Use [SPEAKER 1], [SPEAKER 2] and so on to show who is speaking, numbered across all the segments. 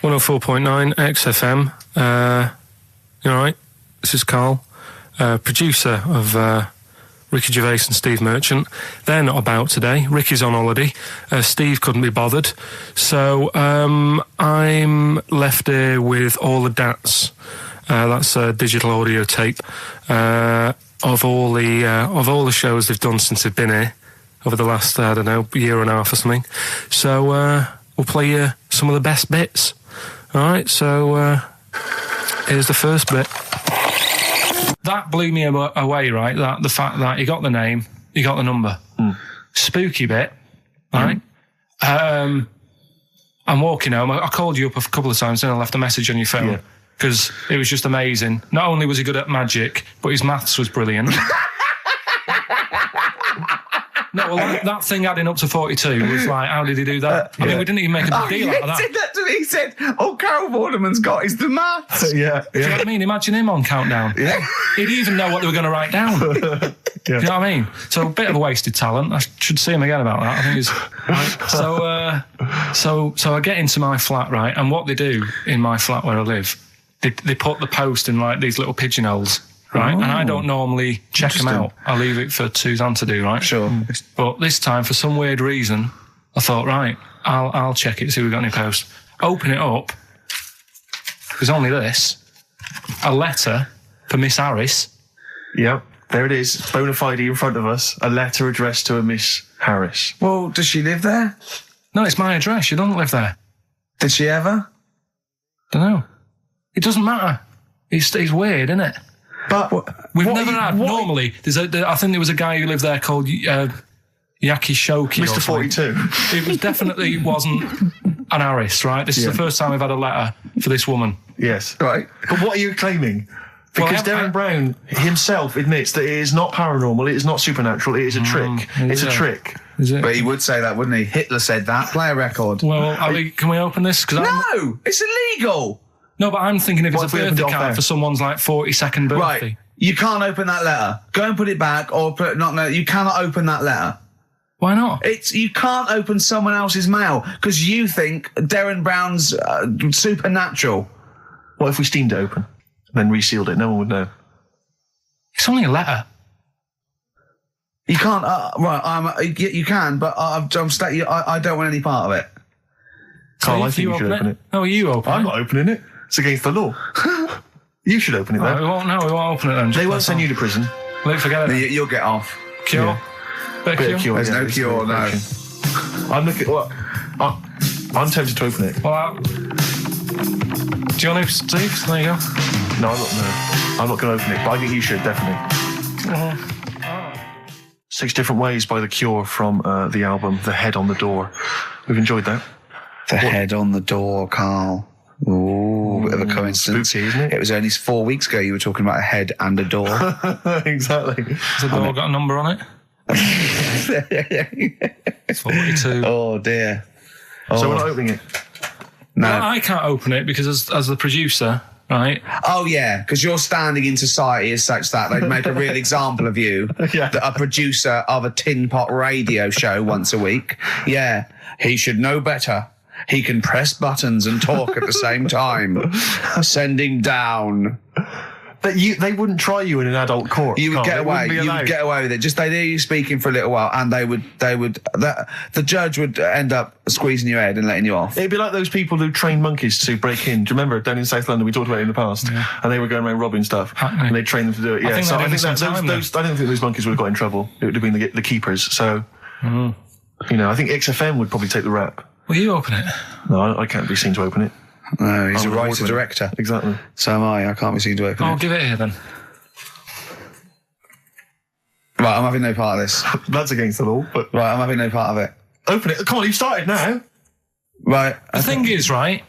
[SPEAKER 1] 104.9 XFM. You all right? This is Karl, producer of Ricky Gervais and Steve Merchant. They're not about today. Ricky's on holiday. Steve couldn't be bothered. So I'm left here with all the DATs. That's a digital audio tape of all the shows they've done since they've been here over the last, I don't know, year and a half or something. So we'll play you some of the best bits. All right, so here's the first bit. That blew me away, right? That the fact that he got the name, he got the number. Spooky bit, right? I'm walking home. I called you up a couple of times and I left a message on your phone because it was just amazing. Not only was he good at magic, but his maths was brilliant. No, well, that thing adding up to 42 was like, how did he do that? I mean, we didn't even make a big deal out of that.
[SPEAKER 2] He said that to me. He said, all Carol Vorderman's got is the maths.
[SPEAKER 1] Do you know what I mean? Imagine him on Countdown. Yeah. He'd even know what they were going to write down. Do you know what I mean? So a bit of a wasted talent. I should see him again about that. I think he's... Right. So I get into my flat, right, and what they do in my flat where I live, they put the post in like these little pigeonholes. Right, and I don't normally check them out. I leave it for Suzanne to do, right? Sure. But this time, for some weird reason, I thought, right, I'll check it, see if we've got any posts. Open it up. There's only this. A letter for Miss Harris.
[SPEAKER 3] Yep, there it is. Bona fide in front of us. A letter addressed to a Miss Harris.
[SPEAKER 2] Well, does she live there?
[SPEAKER 1] No, it's my address. She doesn't live there.
[SPEAKER 2] Did she ever?
[SPEAKER 1] Don't know. It doesn't matter. It's weird, isn't it?
[SPEAKER 3] But
[SPEAKER 1] we've never had. Normally, I think there was a guy who lived there called Yaki Shoki.
[SPEAKER 3] Mr. 42.
[SPEAKER 1] It was definitely wasn't an Harris, right? This is the first time we've had a letter for this woman.
[SPEAKER 3] Yes. Right. But what are you claiming? Because Derren Brown himself admits that it is not paranormal, it is not supernatural, it is a trick. It's a trick.
[SPEAKER 1] Is it?
[SPEAKER 2] But he would say that, wouldn't he? Hitler said that. Play a record.
[SPEAKER 1] Well, can we open this?
[SPEAKER 2] No! It's illegal!
[SPEAKER 1] No, but I'm thinking if it's a birthday card for someone's like 42nd birthday.
[SPEAKER 2] Right, you can't open that letter. Go and put it back, or you cannot open that letter.
[SPEAKER 1] Why not?
[SPEAKER 2] You can't open someone else's mail because you think Derren Brown's supernatural.
[SPEAKER 3] What if we steamed it open and then resealed it? No one would know.
[SPEAKER 1] It's only a letter.
[SPEAKER 2] You can't. You can, but I don't want any part of it.
[SPEAKER 3] Carl, I think you should open it.
[SPEAKER 1] No, you open it.
[SPEAKER 3] I'm not opening it. It's against the law. You should open it, though.
[SPEAKER 1] We won't open it then.
[SPEAKER 3] They won't send you to prison.
[SPEAKER 1] Forget it.
[SPEAKER 2] You'll get off.
[SPEAKER 1] Cure?
[SPEAKER 3] Yeah.
[SPEAKER 1] Bit of cure?
[SPEAKER 2] There's no cure, no.
[SPEAKER 3] I'm looking... Well, I'm tempted to open it.
[SPEAKER 1] Well, do you want to, Steve? There you go.
[SPEAKER 3] No, I'm not going to open it, but I think you should, definitely. 6 Different Ways by The Cure from the album The Head on the Door. We've enjoyed that.
[SPEAKER 2] The head on the door, Carl. Ooh, bit of a coincidence.
[SPEAKER 3] Spooky, isn't it?
[SPEAKER 2] It was only 4 weeks ago you were talking about a head and a door.
[SPEAKER 3] Exactly.
[SPEAKER 1] Has the door got a number on it? 42.
[SPEAKER 2] Oh, dear.
[SPEAKER 3] So we're not opening it?
[SPEAKER 2] No.
[SPEAKER 1] Well, I can't open it because as the producer, right?
[SPEAKER 2] Oh, yeah, because your standing in society is such that they'd make a real example of you.
[SPEAKER 3] Yeah.
[SPEAKER 2] A producer of a tin pot radio show once a week. Yeah, he should know better. He can press buttons and talk at the same time. Sending down.
[SPEAKER 3] But they wouldn't try you in an adult court.
[SPEAKER 2] You would get away. You would get away with it. Just they'd hear you speaking for a little while, and the judge would end up squeezing your head and letting you off.
[SPEAKER 3] It'd be like those people who train monkeys to break in. Do you remember down in South London? We talked about it in the past, and they were going around robbing stuff, and they trained them to do it. Yeah, I don't think those monkeys would have got in trouble. It would have been the keepers. So, I think XFM would probably take the rap.
[SPEAKER 1] Will you open it?
[SPEAKER 3] No, I can't be seen to open it.
[SPEAKER 2] No, he's a writer-director.
[SPEAKER 3] Exactly.
[SPEAKER 2] So am I. I can't be seen to open it.
[SPEAKER 1] I'll give it here then.
[SPEAKER 2] Right, I'm having no part of this.
[SPEAKER 3] That's against the law, but...
[SPEAKER 2] Right, I'm having no part of it.
[SPEAKER 3] Open it. Come on, you've started now.
[SPEAKER 2] Right.
[SPEAKER 1] The thing is, right,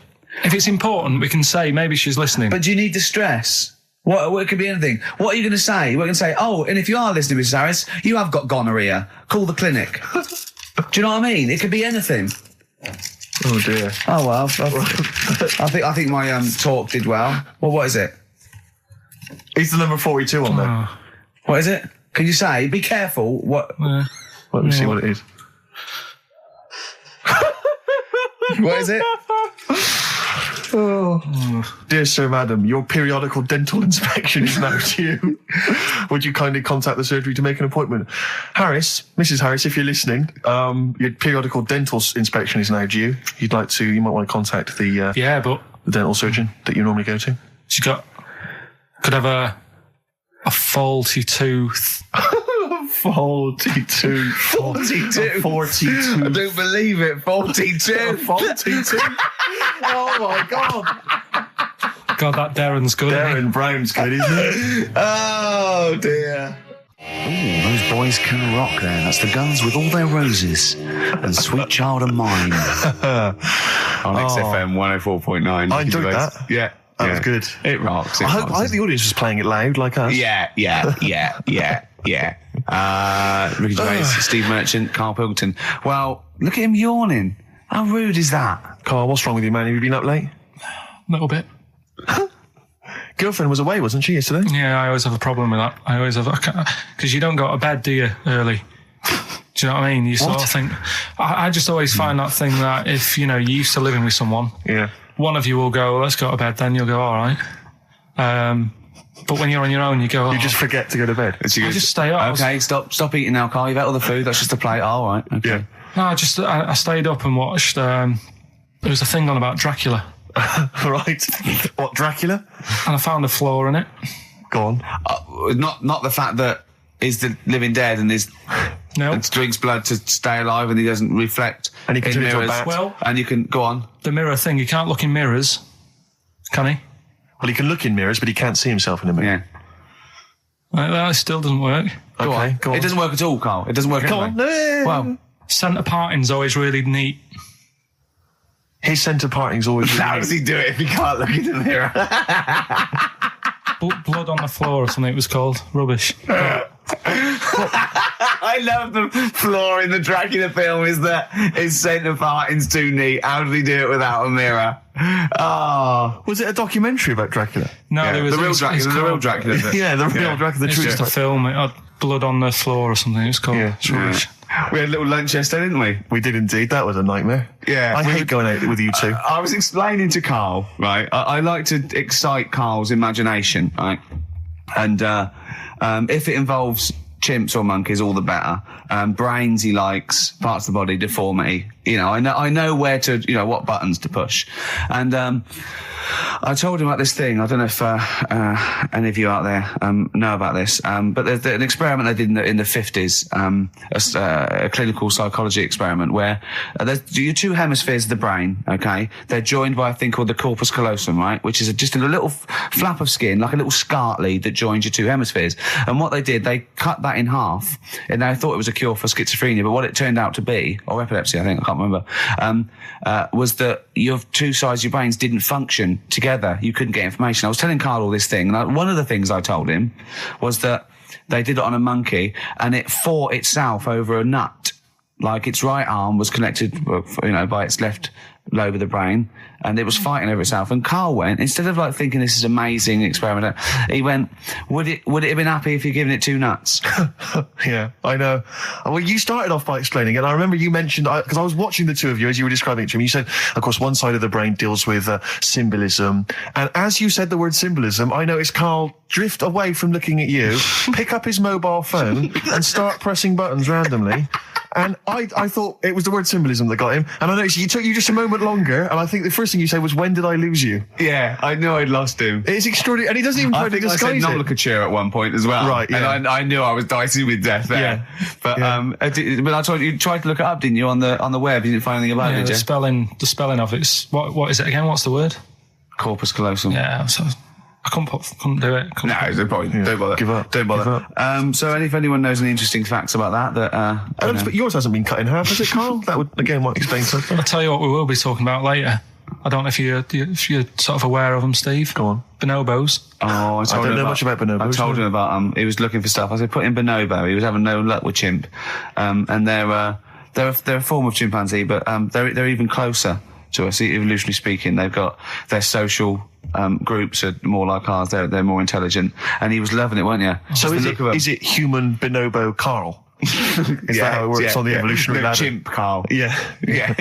[SPEAKER 1] if it's important, we can say maybe she's listening.
[SPEAKER 2] But do you need the stress? What it could be anything. What are you going to say? We're going to say, oh, and if you are listening, Mrs. Harris, you have got gonorrhea. Call the clinic. Do you know what I mean? It could be anything.
[SPEAKER 3] Oh dear.
[SPEAKER 2] Oh well, I think my talk did well. Well, what is it?
[SPEAKER 3] Is the number 42 on there?
[SPEAKER 2] What is it? Can you say? Be careful. What?
[SPEAKER 3] Let me see what it is.
[SPEAKER 2] What is it?
[SPEAKER 3] Dear Sir, Madam, your periodical dental inspection is now due. Would you kindly contact the surgery to make an appointment? Harris, Mrs. Harris, if you're listening, your periodical dental inspection is now due. You might want to contact the dental surgeon that you normally go to.
[SPEAKER 1] She could have a faulty tooth.
[SPEAKER 3] 42.
[SPEAKER 2] 42.
[SPEAKER 3] 42.
[SPEAKER 2] I don't believe it. 42.
[SPEAKER 3] 42. Oh my God.
[SPEAKER 1] God, that Derren's good.
[SPEAKER 3] Derren Brown's good, isn't it?
[SPEAKER 2] Oh dear.
[SPEAKER 4] Ooh, those boys can rock there. That's the Guns with All Their Roses and Sweet Child of Mine.
[SPEAKER 2] On XFM 104.9.
[SPEAKER 3] I enjoyed that.
[SPEAKER 2] Yeah.
[SPEAKER 3] That was good.
[SPEAKER 2] It rocks.
[SPEAKER 3] I hope the audience was playing it loud like us.
[SPEAKER 2] Yeah. Ricky Gervais, Steve Merchant, Karl Pilkington. Well, look at him yawning. How rude is that?
[SPEAKER 3] Carl, what's wrong with you, man? Have you been up late?
[SPEAKER 1] A little bit.
[SPEAKER 3] Girlfriend was away, wasn't she, yesterday?
[SPEAKER 1] Yeah, I always have a problem with that. Because you don't go to bed, do you, early? Do you know what I mean? You sort of think... I just always find that thing that if, you're used to living with someone...
[SPEAKER 3] Yeah.
[SPEAKER 1] One of you will go, let's go to bed, then you'll go, all right. But when you're on your own, you go...
[SPEAKER 3] You just forget to go to bed.
[SPEAKER 1] I just stay up.
[SPEAKER 2] Okay, stop eating now, Carl. You've ate all the food. That's just a plate. All right. Okay.
[SPEAKER 3] Yeah.
[SPEAKER 1] No, I stayed up and watched... there was a thing on about Dracula.
[SPEAKER 3] Right. What, Dracula?
[SPEAKER 1] And I found a flaw in it.
[SPEAKER 3] Go on.
[SPEAKER 2] Not the fact that he's the living dead and and drinks blood to stay alive and he doesn't reflect
[SPEAKER 3] and he can
[SPEAKER 2] in
[SPEAKER 3] turn into a
[SPEAKER 2] mirrors.
[SPEAKER 3] bat.
[SPEAKER 1] Well,
[SPEAKER 2] and you can go on.
[SPEAKER 1] The mirror thing, you can't look in mirrors, can he?
[SPEAKER 3] Well, he can look in mirrors, but he can't see himself in a mirror.
[SPEAKER 2] Yeah.
[SPEAKER 1] That still doesn't work.
[SPEAKER 2] Go on. It doesn't work at all, Carl. It doesn't work at all.
[SPEAKER 3] Go on.
[SPEAKER 2] Well,
[SPEAKER 1] centre parting's always really neat.
[SPEAKER 3] His centre parting's always
[SPEAKER 2] how does he do it if he can't look in the mirror?
[SPEAKER 1] Blood on the floor or something it was called. Rubbish.
[SPEAKER 2] I love the flaw in the Dracula film is that his centre parting's too neat. How did he do it without a mirror? Oh.
[SPEAKER 3] Was it a documentary about Dracula?
[SPEAKER 1] No,
[SPEAKER 2] yeah,
[SPEAKER 1] there was
[SPEAKER 2] the real Dracula.
[SPEAKER 3] Yeah, the real Dracula.
[SPEAKER 1] It's just a film. It had blood on the floor or something. It was called.
[SPEAKER 3] Yeah.
[SPEAKER 1] It's rubbish.
[SPEAKER 2] We had a little lunch yesterday, didn't we?
[SPEAKER 3] We did indeed. That was a nightmare.
[SPEAKER 2] Yeah.
[SPEAKER 3] I hate going out with you two.
[SPEAKER 2] I was explaining to Carl, right? I like to excite Carl's imagination, right? And if it involves chimps or monkeys, all the better. Brains he likes, parts of the body, deformity. I know where to, what buttons to push. And I told him about this thing. I don't know if any of you out there know about this, but there's an experiment they did in the 50s, a clinical psychology experiment where there's your two hemispheres of the brain, okay? They're joined by a thing called the corpus callosum, right? Which is just a little flap of skin, like a little scarlet lead that joins your two hemispheres. And what they did, they cut that in half, and they thought it was a cure for schizophrenia, but what it turned out to be, or epilepsy, I think, I can't remember, was that your two sides of your brains didn't function together. You couldn't get information. I was telling Carl all this thing, and one of the things I told him was that they did it on a monkey, and it fought itself over a nut. Like its right arm was connected, by its left lobe of the brain, and it was fighting over itself. And Carl went, instead of thinking this is amazing experiment, he went, would it have been happy if you'd given it two nuts?
[SPEAKER 3] Yeah, I know. Well, you started off by explaining it. I remember you mentioned, because I was watching the two of you as you were describing it to me, you said, of course, one side of the brain deals with symbolism. And as you said the word symbolism, I noticed Carl drift away from looking at you, pick up his mobile phone and start pressing buttons randomly. And I thought it was the word symbolism that got him. And I noticed you took you just a moment longer. And I think the first thing you said was, when did I lose you?
[SPEAKER 2] Yeah, I knew I'd lost him.
[SPEAKER 3] It's extraordinary. And he doesn't even try to disguise it.
[SPEAKER 2] I said nomenclature at one point as well.
[SPEAKER 3] Right, yeah.
[SPEAKER 2] And I knew I was dicey with death there. Yeah. But, but I told you tried to look it up, didn't you, on the web? You didn't find anything about it, did you?
[SPEAKER 1] The spelling of it's, what is it again? What's the word?
[SPEAKER 2] Corpus callosum.
[SPEAKER 1] Yeah, so I couldn't do it.
[SPEAKER 2] No, it's no point. Yeah. Don't bother.
[SPEAKER 3] Give up.
[SPEAKER 2] Don't bother. So if anyone knows any interesting facts about that
[SPEAKER 3] but yours hasn't been cut in half, has it, Carl? That would again might explain something.
[SPEAKER 1] I'll tell you what we will be talking about later. I don't know if you're sort of aware of them, Steve.
[SPEAKER 3] Go on.
[SPEAKER 1] Bonobos.
[SPEAKER 2] Oh, I
[SPEAKER 3] don't know much about bonobos.
[SPEAKER 2] I told him about he was looking for stuff. I said put in bonobo. He was having no luck with chimp, and they're a form of chimpanzee, but they're even closer to us, evolutionarily speaking. They've got their social groups are more like ours. They're more intelligent, and he was loving it, weren't you?
[SPEAKER 3] So is it human bonobo Carl? Is that how it works on the evolutionary ladder?
[SPEAKER 2] Chimp Carl.
[SPEAKER 3] Yeah.
[SPEAKER 2] Yeah.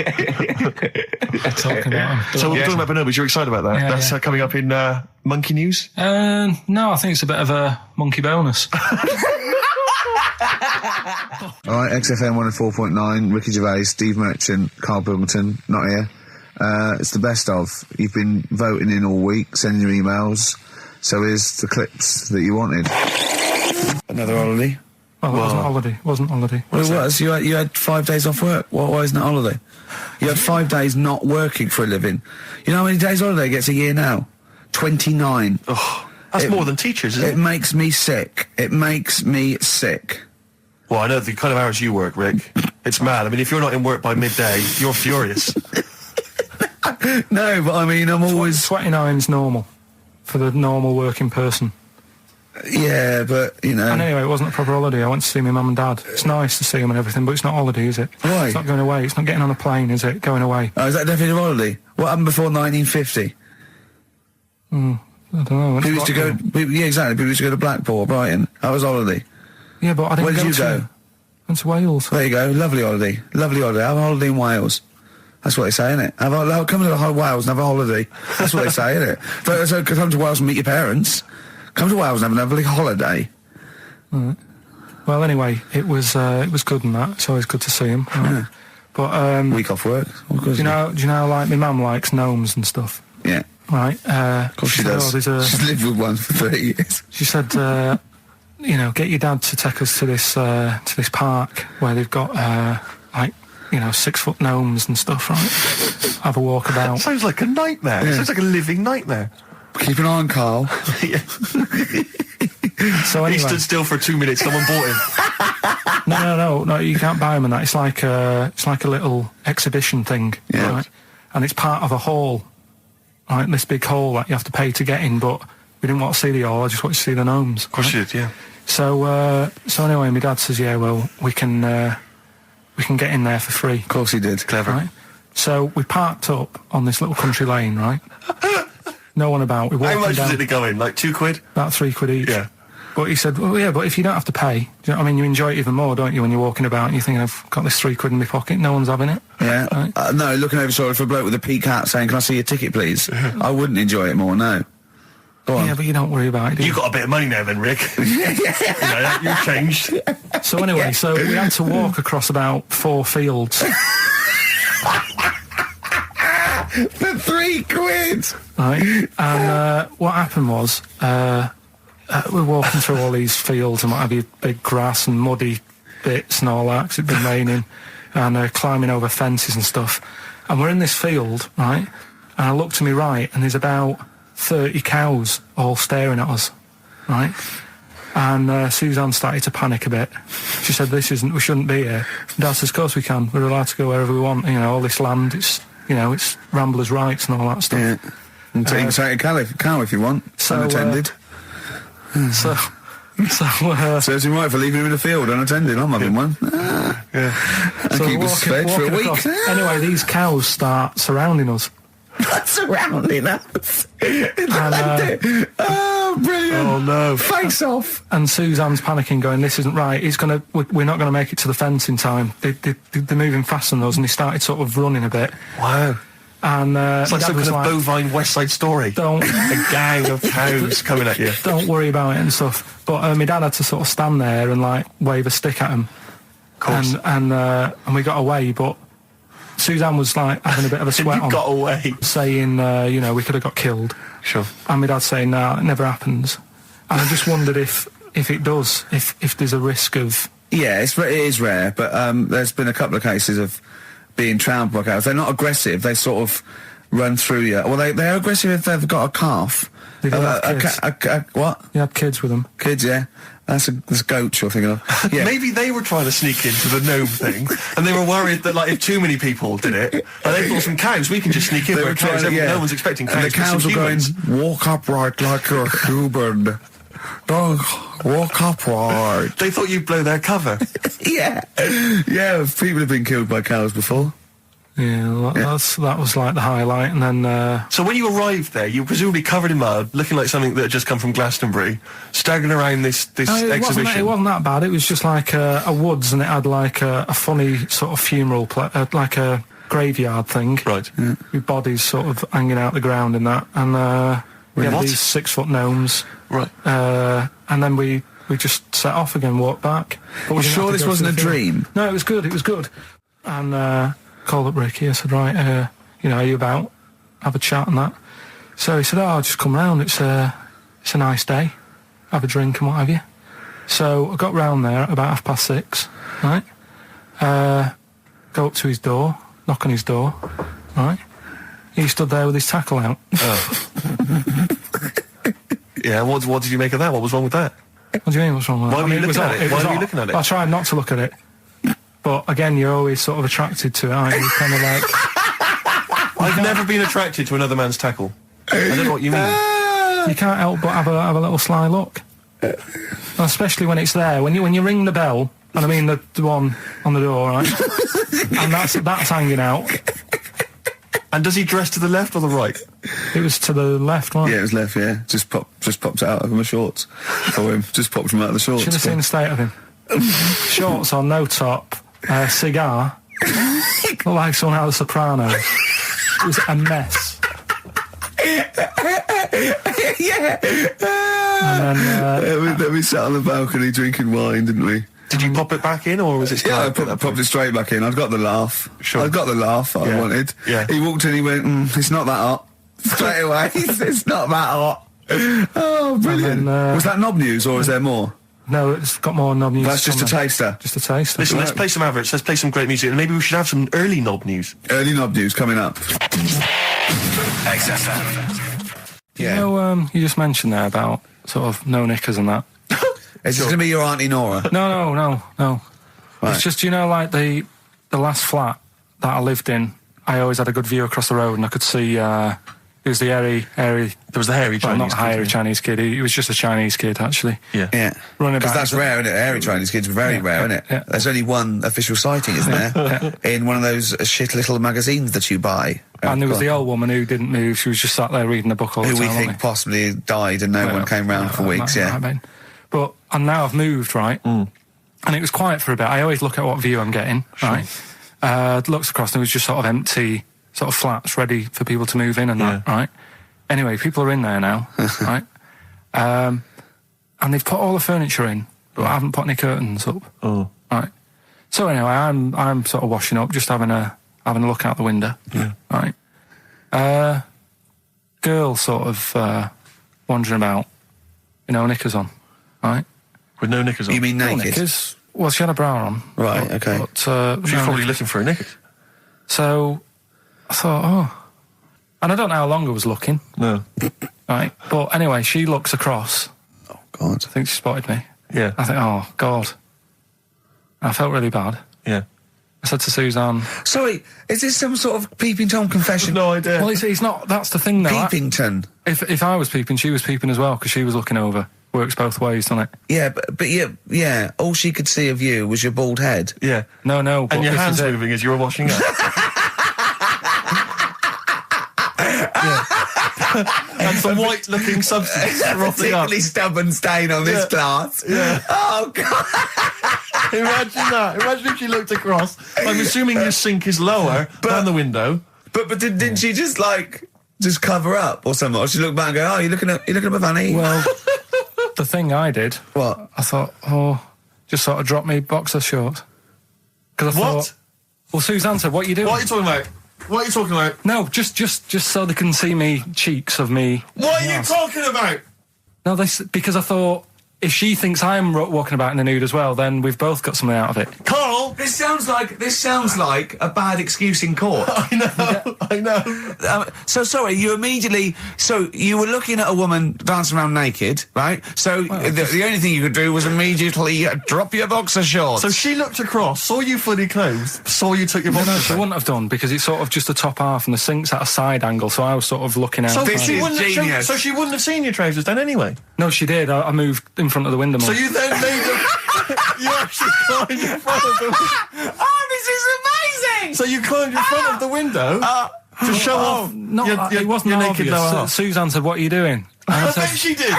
[SPEAKER 1] Talking about him.
[SPEAKER 3] So we're talking about bonobos. You're excited about that? That's coming up in Monkey News?
[SPEAKER 1] No, I think it's a bit of a monkey bonus.
[SPEAKER 5] All right, XFM 104.9, Ricky Gervais, Steve Merchant, Karl Pilkington, not here. It's the best of. You've been voting in all week, sending your emails. So here's the clips that you wanted.
[SPEAKER 4] Another holiday?
[SPEAKER 1] Well, it wasn't holiday.
[SPEAKER 4] Well, it was. You had 5 days off work. Why isn't it holiday? You had 5 days not working for a living. You know how many days holiday gets a year now? 29.
[SPEAKER 3] Oh, that's more than teachers, isn't it?
[SPEAKER 4] It makes me sick. It makes me sick.
[SPEAKER 3] Well, I know the kind of hours you work, Rick. It's mad. I mean, if you're not in work by midday, you're furious.
[SPEAKER 4] No, but I mean, I'm always...
[SPEAKER 1] 29's normal for the normal working person.
[SPEAKER 4] Yeah, but, you know...
[SPEAKER 1] And anyway, it wasn't a proper holiday. I went to see my mum and dad. It's nice to see them and everything, but it's not holiday, is it?
[SPEAKER 4] Why?
[SPEAKER 1] It's not going away. It's not getting on a plane, is it? Going away.
[SPEAKER 4] Oh, is that definitely a holiday? What happened before 1950?
[SPEAKER 1] I don't know.
[SPEAKER 4] People used to go... Yeah, exactly. People used to go to Blackpool or Brighton. That was holiday.
[SPEAKER 1] Yeah, but I didn't
[SPEAKER 4] Where did you go?
[SPEAKER 1] Went to Wales.
[SPEAKER 4] There you go. Lovely holiday. Lovely holiday. Have a holiday in Wales. That's what they say, innit? Come to Wales and have a holiday. That's what they say, innit? So come to Wales and meet your parents. Come to Wales and have a lovely holiday.
[SPEAKER 1] Right. Well, anyway, it was good and that. It's always good to see him. Right?
[SPEAKER 4] Yeah.
[SPEAKER 1] But
[SPEAKER 4] week off work.
[SPEAKER 1] Do you know? Like my mum likes gnomes and stuff.
[SPEAKER 4] Yeah.
[SPEAKER 1] Right.
[SPEAKER 4] Of course she does. She's lived with one for 30 years.
[SPEAKER 1] She said, get your dad to take us to this park where they've got 6-foot gnomes and stuff. Right. Have a walk about.
[SPEAKER 3] Sounds like a nightmare.
[SPEAKER 4] Yeah.
[SPEAKER 3] It sounds like a living nightmare.
[SPEAKER 4] Keep an eye on Carl.
[SPEAKER 3] Yeah.
[SPEAKER 1] So anyway,
[SPEAKER 3] he stood still for 2 minutes. Someone bought him.
[SPEAKER 1] No. You can't buy them and that. It's like a little exhibition thing.
[SPEAKER 4] Yeah.
[SPEAKER 1] Right? And it's part of a hall. Right, this big hall that you have to pay to get in, but we didn't want to see the hall. I just wanted to see the gnomes.
[SPEAKER 3] Of course you did, yeah.
[SPEAKER 1] So anyway, my dad says, yeah, well, we can get in there for free.
[SPEAKER 4] Of course he did.
[SPEAKER 3] Clever.
[SPEAKER 1] Right? So we parked up on this little country lane, right? No one about.
[SPEAKER 3] How much was it to go in? Like £2?
[SPEAKER 1] About £3 each.
[SPEAKER 3] Yeah.
[SPEAKER 1] But he said, well, yeah, but if you don't have to pay, do you know what I mean? You enjoy it even more, don't you, when you're walking about and you think, I've got this £3 in my pocket, no one's having it.
[SPEAKER 4] Yeah.
[SPEAKER 1] Right?
[SPEAKER 4] No, looking over sort of for a bloke with a peak hat saying, can I see your ticket, please? I wouldn't enjoy it more, no. Go on.
[SPEAKER 1] Yeah, but you don't worry about it, do you?
[SPEAKER 3] You got a bit of money now then, Rick. You've changed.
[SPEAKER 1] So anyway, so we had to walk across about 4 fields.
[SPEAKER 4] For £3?
[SPEAKER 1] Right. And what happened was, we're walking through all these fields and what have you, big grass and muddy bits and all that, 'cause it'd been raining, and climbing over fences and stuff. And we're in this field, right? And I look to my right, and there's about 30 cows all staring at us, right? And Suzanne started to panic a bit. She said, we shouldn't be here. Dad says, of course we can. We're allowed to go wherever we want. You know, all this land, it's ramblers' rights and all that stuff.
[SPEAKER 4] Yeah. And take a cow if you want, unattended. Serves him right for leaving him in the field unattended. I'm having one.
[SPEAKER 3] Yeah.
[SPEAKER 4] And keep us fed for a week.
[SPEAKER 1] Anyway, these cows start surrounding us.
[SPEAKER 4] Surrounding us. Oh, brilliant.
[SPEAKER 3] Oh, no.
[SPEAKER 4] Face off.
[SPEAKER 1] And Suzanne's panicking, going, this isn't right. We're not going to make it to the fence in time. They're moving faster than us, and he started sort of running a bit.
[SPEAKER 3] Wow.
[SPEAKER 1] And
[SPEAKER 3] it's like some kind of bovine West Side Story.
[SPEAKER 1] A
[SPEAKER 3] gang of cows coming at you.
[SPEAKER 1] Don't worry about it and stuff. But my dad had to sort of stand there and wave a stick at him.
[SPEAKER 3] Of course.
[SPEAKER 1] And we got away, but Suzanne was having a bit of a sweat on.
[SPEAKER 3] Got away.
[SPEAKER 1] Saying, we could have got killed.
[SPEAKER 3] Sure.
[SPEAKER 1] And my dad saying, no, it never happens. And I just wondered if it does, if there's a risk of...
[SPEAKER 4] Yeah, it is rare, but there's been a couple of cases of being trampled by cows. They're not aggressive. They sort of run through you. Well, they're aggressive if they've got a calf.
[SPEAKER 1] They've got kids.
[SPEAKER 4] What?
[SPEAKER 1] You had kids with them.
[SPEAKER 4] Kids, yeah. That's goats you're thinking of. Yeah.
[SPEAKER 3] Maybe they were trying to sneak into the gnome thing, and they were worried that if too many people did it, and they thought some cows, we can just sneak in.
[SPEAKER 4] They were
[SPEAKER 3] cows, no one's expecting cows.
[SPEAKER 4] And the cows were going, walk upright like you're a human. Don't walk upright.
[SPEAKER 3] They thought you'd blow their cover.
[SPEAKER 4] Yeah. Yeah, people have been killed by cows before.
[SPEAKER 1] Yeah, that was like the highlight, and then...
[SPEAKER 3] So when you arrived there, you were presumably covered in mud, looking like something that had just come from Glastonbury, staggering around this exhibition.
[SPEAKER 1] It wasn't that bad. It was just like a woods, and it had like a funny sort of funeral, like a graveyard thing.
[SPEAKER 3] Right.
[SPEAKER 1] Yeah. With bodies sort of hanging out the ground and that, and we had these 6-foot gnomes.
[SPEAKER 3] Right.
[SPEAKER 1] And then we just set off again, walked back.
[SPEAKER 4] But you sure this wasn't a dream?
[SPEAKER 1] No, it was good. It was good. And called up Ricky. I said, right, are you about? Have a chat and that. So he said, I'll just come round. It's a nice day. Have a drink and what have you. So I got round there at about 6:30, right? Go up to his door, knock on his door, right? He stood there with his tackle out.
[SPEAKER 3] Oh. Yeah, what did you make of that? What was wrong with that?
[SPEAKER 1] What do you mean, what's wrong with that?
[SPEAKER 3] Why were you looking at it? Why were you looking at it?
[SPEAKER 1] I tried not to look at it. But again, you're always sort of attracted to it, aren't you? Kind of like...
[SPEAKER 3] I've never been attracted to another man's tackle. I don't know what you mean.
[SPEAKER 1] You can't help but have a little sly look. And especially when it's there. When you ring the bell, and I mean the one on the door, right? And that's hanging out.
[SPEAKER 3] And does he dress to the left or the right?
[SPEAKER 1] It was to the left, right?
[SPEAKER 4] Yeah, it was left, yeah. Just popped it out of my shorts for him. Just popped him out of the shorts.
[SPEAKER 1] Should have seen the state of him. Shorts on, no top, cigar. Looked like someone out of The Sopranos. It was a mess.
[SPEAKER 4] Yeah.
[SPEAKER 1] And then...
[SPEAKER 4] we sat on the balcony drinking wine, didn't we?
[SPEAKER 3] Did you pop it back in, or was it...
[SPEAKER 4] Yeah, I popped it straight back in. I'd got the laugh.
[SPEAKER 3] Sure.
[SPEAKER 4] I'd got the laugh I wanted.
[SPEAKER 3] Yeah.
[SPEAKER 4] He walked in, he went, it's not that hot. Straight away, it's not that hot. Oh, brilliant.
[SPEAKER 1] Then,
[SPEAKER 4] was that knob news, or is there more?
[SPEAKER 1] No, it's got more knob news.
[SPEAKER 4] That's just a taster.
[SPEAKER 1] Just a taster.
[SPEAKER 3] Listen, let's play some adverts, let's play some great music, and maybe we should have some early knob news.
[SPEAKER 4] Early knob news coming up.
[SPEAKER 5] XFM.
[SPEAKER 4] Yeah.
[SPEAKER 1] You know, you just mentioned there about sort of no knickers and that.
[SPEAKER 4] Is this going to be your Auntie Nora?
[SPEAKER 1] No.
[SPEAKER 4] Right.
[SPEAKER 1] It's just, like the last flat that I lived in, I always had a good view across the road, and I could see, it was the hairy... There
[SPEAKER 3] was the hairy Chinese
[SPEAKER 1] not the hairy Chinese kid, he was just a Chinese kid, actually.
[SPEAKER 3] Yeah.
[SPEAKER 1] Running
[SPEAKER 4] Because
[SPEAKER 1] back.
[SPEAKER 4] that's rare, isn't it? Hairy Chinese kids are very rare, isn't it?
[SPEAKER 1] Yeah.
[SPEAKER 4] There's only one official sighting, isn't there? In one of those shit little magazines that you buy.
[SPEAKER 1] And there was the old woman who didn't move, she was just sat there reading a book all the time.
[SPEAKER 4] Who we think possibly died and no one came round for weeks,
[SPEAKER 1] But and now I've moved, right? And it was quiet for a bit. I always look at what view I'm getting, right? Looks across, and it was just sort of empty, sort of flats ready for people to move in and that, right? Anyway, people are in there now, right? And they've put all the furniture in, but I haven't put any curtains up.
[SPEAKER 3] Oh.
[SPEAKER 1] Right. So anyway, I'm sort of washing up, just having a look out the window.
[SPEAKER 3] Yeah.
[SPEAKER 1] Right. Girl sort of wandering about, knickers on. Right.
[SPEAKER 3] With no knickers on?
[SPEAKER 4] You mean naked?
[SPEAKER 1] No knickers. Well, she had a bra on.
[SPEAKER 4] Right, okay.
[SPEAKER 1] But,
[SPEAKER 3] she was probably looking for a knickers.
[SPEAKER 1] So I thought, and I don't know how long I was looking.
[SPEAKER 3] No.
[SPEAKER 1] Right. But anyway, she looks across.
[SPEAKER 4] Oh, God.
[SPEAKER 1] I think she spotted me.
[SPEAKER 3] Yeah.
[SPEAKER 1] I think, oh, God. I felt really bad.
[SPEAKER 3] Yeah.
[SPEAKER 1] I said to Suzanne...
[SPEAKER 4] Sorry, is this some sort of Peeping Tom confession?
[SPEAKER 3] No idea.
[SPEAKER 1] Well, he's not... That's the thing, though.
[SPEAKER 4] Peepington.
[SPEAKER 1] If I was peeping, she was peeping as well, because she was looking over. Works both ways, doesn't it?
[SPEAKER 4] Yeah, but yeah, all she could see of you was your bald head.
[SPEAKER 3] Yeah.
[SPEAKER 1] No.
[SPEAKER 3] And your hands moving as you were washing up. And some white-looking substance frothing up.
[SPEAKER 4] Particularly stubborn stain on this glass.
[SPEAKER 3] Yeah.
[SPEAKER 4] Oh, God.
[SPEAKER 3] Imagine that. Imagine if she looked across. I'm assuming your sink is lower than the window.
[SPEAKER 4] But didn't she just cover up or something? Or she looked back and go, oh, you looking at my fanny?
[SPEAKER 1] Well, the thing I did...
[SPEAKER 4] What?
[SPEAKER 1] I thought, just sort of drop me boxer short. Because I thought... Well, Suzanne said, what are you doing?
[SPEAKER 3] What are you talking about? What are you talking about?
[SPEAKER 1] No, just so they can see me cheeks of me.
[SPEAKER 3] What are you talking about?
[SPEAKER 1] No, because I thought, if she thinks I'm walking about in the nude as well, then we've both got something out of it.
[SPEAKER 3] Carl!
[SPEAKER 4] This sounds like a bad excuse in court.
[SPEAKER 3] I know.
[SPEAKER 4] So sorry, you were looking at a woman dancing around naked, right? So the only thing you could do was immediately drop your boxer shorts.
[SPEAKER 3] So she looked across, saw you fully clothed, saw you took your boxer shorts.
[SPEAKER 1] She wouldn't have done, because it's sort of just the top half and the sink's at a side angle, so I was sort of looking out.
[SPEAKER 3] So
[SPEAKER 4] she
[SPEAKER 3] wouldn't have seen your trousers then anyway?
[SPEAKER 1] No, she did. I moved in front of the window more.
[SPEAKER 3] So you then made them... You actually climbed in front of them.
[SPEAKER 4] I'm
[SPEAKER 2] This is amazing!
[SPEAKER 3] So you climbed in front of the window to show off
[SPEAKER 1] It wasn't
[SPEAKER 3] your naked lower half.
[SPEAKER 1] Suzanne said, "What are you doing?" And I
[SPEAKER 3] I
[SPEAKER 1] said,
[SPEAKER 3] bet she did.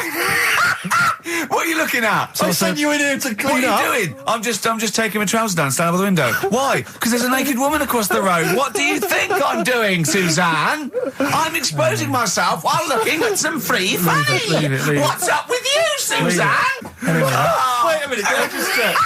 [SPEAKER 2] What are you looking at?
[SPEAKER 3] I sent you in here to clean up.
[SPEAKER 2] What are you doing? I'm just taking my trousers down, standing by the window. Why? Because there's a naked woman across the road. What do you think I'm doing, Suzanne? I'm exposing myself while looking at some free fame.
[SPEAKER 1] leave it.
[SPEAKER 2] What's up with you, Suzanne?
[SPEAKER 1] Anyway,
[SPEAKER 3] Wait a minute, can I just check?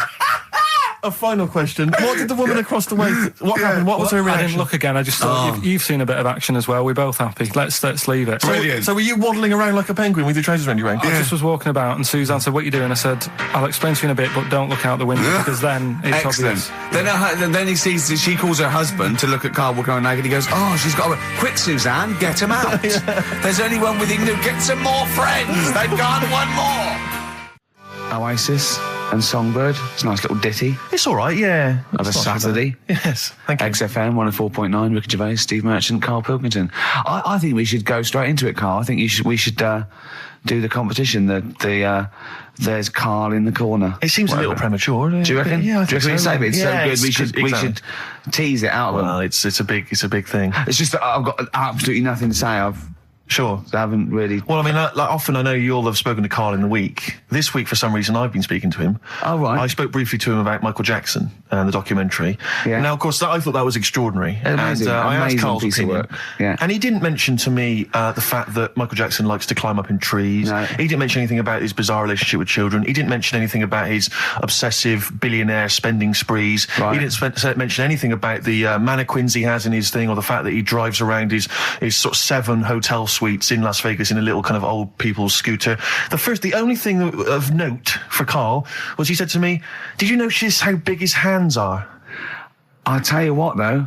[SPEAKER 3] A final question. What did the woman across the way... What happened? What was her
[SPEAKER 1] I
[SPEAKER 3] reaction?
[SPEAKER 1] didn't look again. I just thought you've seen a bit of action as well. We're both happy. Let's leave it.
[SPEAKER 2] Brilliant.
[SPEAKER 3] So were you waddling around like a penguin with your trousers around your ankles?
[SPEAKER 1] I just was walking about, and Suzanne said, "What are you doing?" I said, "I'll explain to you in a bit, but don't look out the window because then it's
[SPEAKER 2] Excellent.
[SPEAKER 1] obvious."
[SPEAKER 2] Then he sees that she calls her husband to look at Carl walking around naked. He goes, "Oh, she's got a... Quick, Suzanne, get him out. There's only one with him. Get some more friends. They've gone one more." Oasis and Songbird. It's a nice little ditty
[SPEAKER 3] It's all right, yeah.
[SPEAKER 2] of a
[SPEAKER 3] It's not so
[SPEAKER 2] Saturday.
[SPEAKER 3] bad. Yes, thank you.
[SPEAKER 2] XFM 104.9, Ricky Gervais, Steve Merchant, Karl Pilkington. I think we should go straight into it, Karl. I think we should do the competition. There's Karl in the corner.
[SPEAKER 3] It seems a little premature.
[SPEAKER 2] Do you reckon?
[SPEAKER 3] Yeah, I
[SPEAKER 2] Do you
[SPEAKER 3] think
[SPEAKER 2] reckon
[SPEAKER 3] so.
[SPEAKER 2] it's so good?
[SPEAKER 3] Yeah,
[SPEAKER 2] We should tease it out of them.
[SPEAKER 3] Well, it's a big thing.
[SPEAKER 2] It's just that I've got absolutely nothing to say.
[SPEAKER 3] Sure.
[SPEAKER 2] I haven't really...
[SPEAKER 3] Well, I mean, like often I know you all have spoken to Karl in the week. This week, for some reason, I've been speaking to him.
[SPEAKER 2] Oh, right.
[SPEAKER 3] I spoke briefly to him about Michael Jackson and the documentary.
[SPEAKER 2] Yeah.
[SPEAKER 3] Now, of course, I thought that was extraordinary.
[SPEAKER 2] Amazing,
[SPEAKER 3] and I asked
[SPEAKER 2] amazing
[SPEAKER 3] Karl's
[SPEAKER 2] piece of
[SPEAKER 3] opinion.
[SPEAKER 2] work. Yeah.
[SPEAKER 3] And he didn't mention to me the fact that Michael Jackson likes to climb up in trees.
[SPEAKER 2] No.
[SPEAKER 3] He didn't mention anything about his bizarre relationship with children. He didn't mention anything about his obsessive billionaire spending sprees.
[SPEAKER 2] Right.
[SPEAKER 3] He didn't mention anything about the mannequins he has in his thing, or the fact that he drives around his sort of 7 hotel suites in Las Vegas in a little kind of old people's scooter. The only thing of note for Karl was he said to me, "Did you notice how big his hands are?"
[SPEAKER 2] I'll tell you what, though.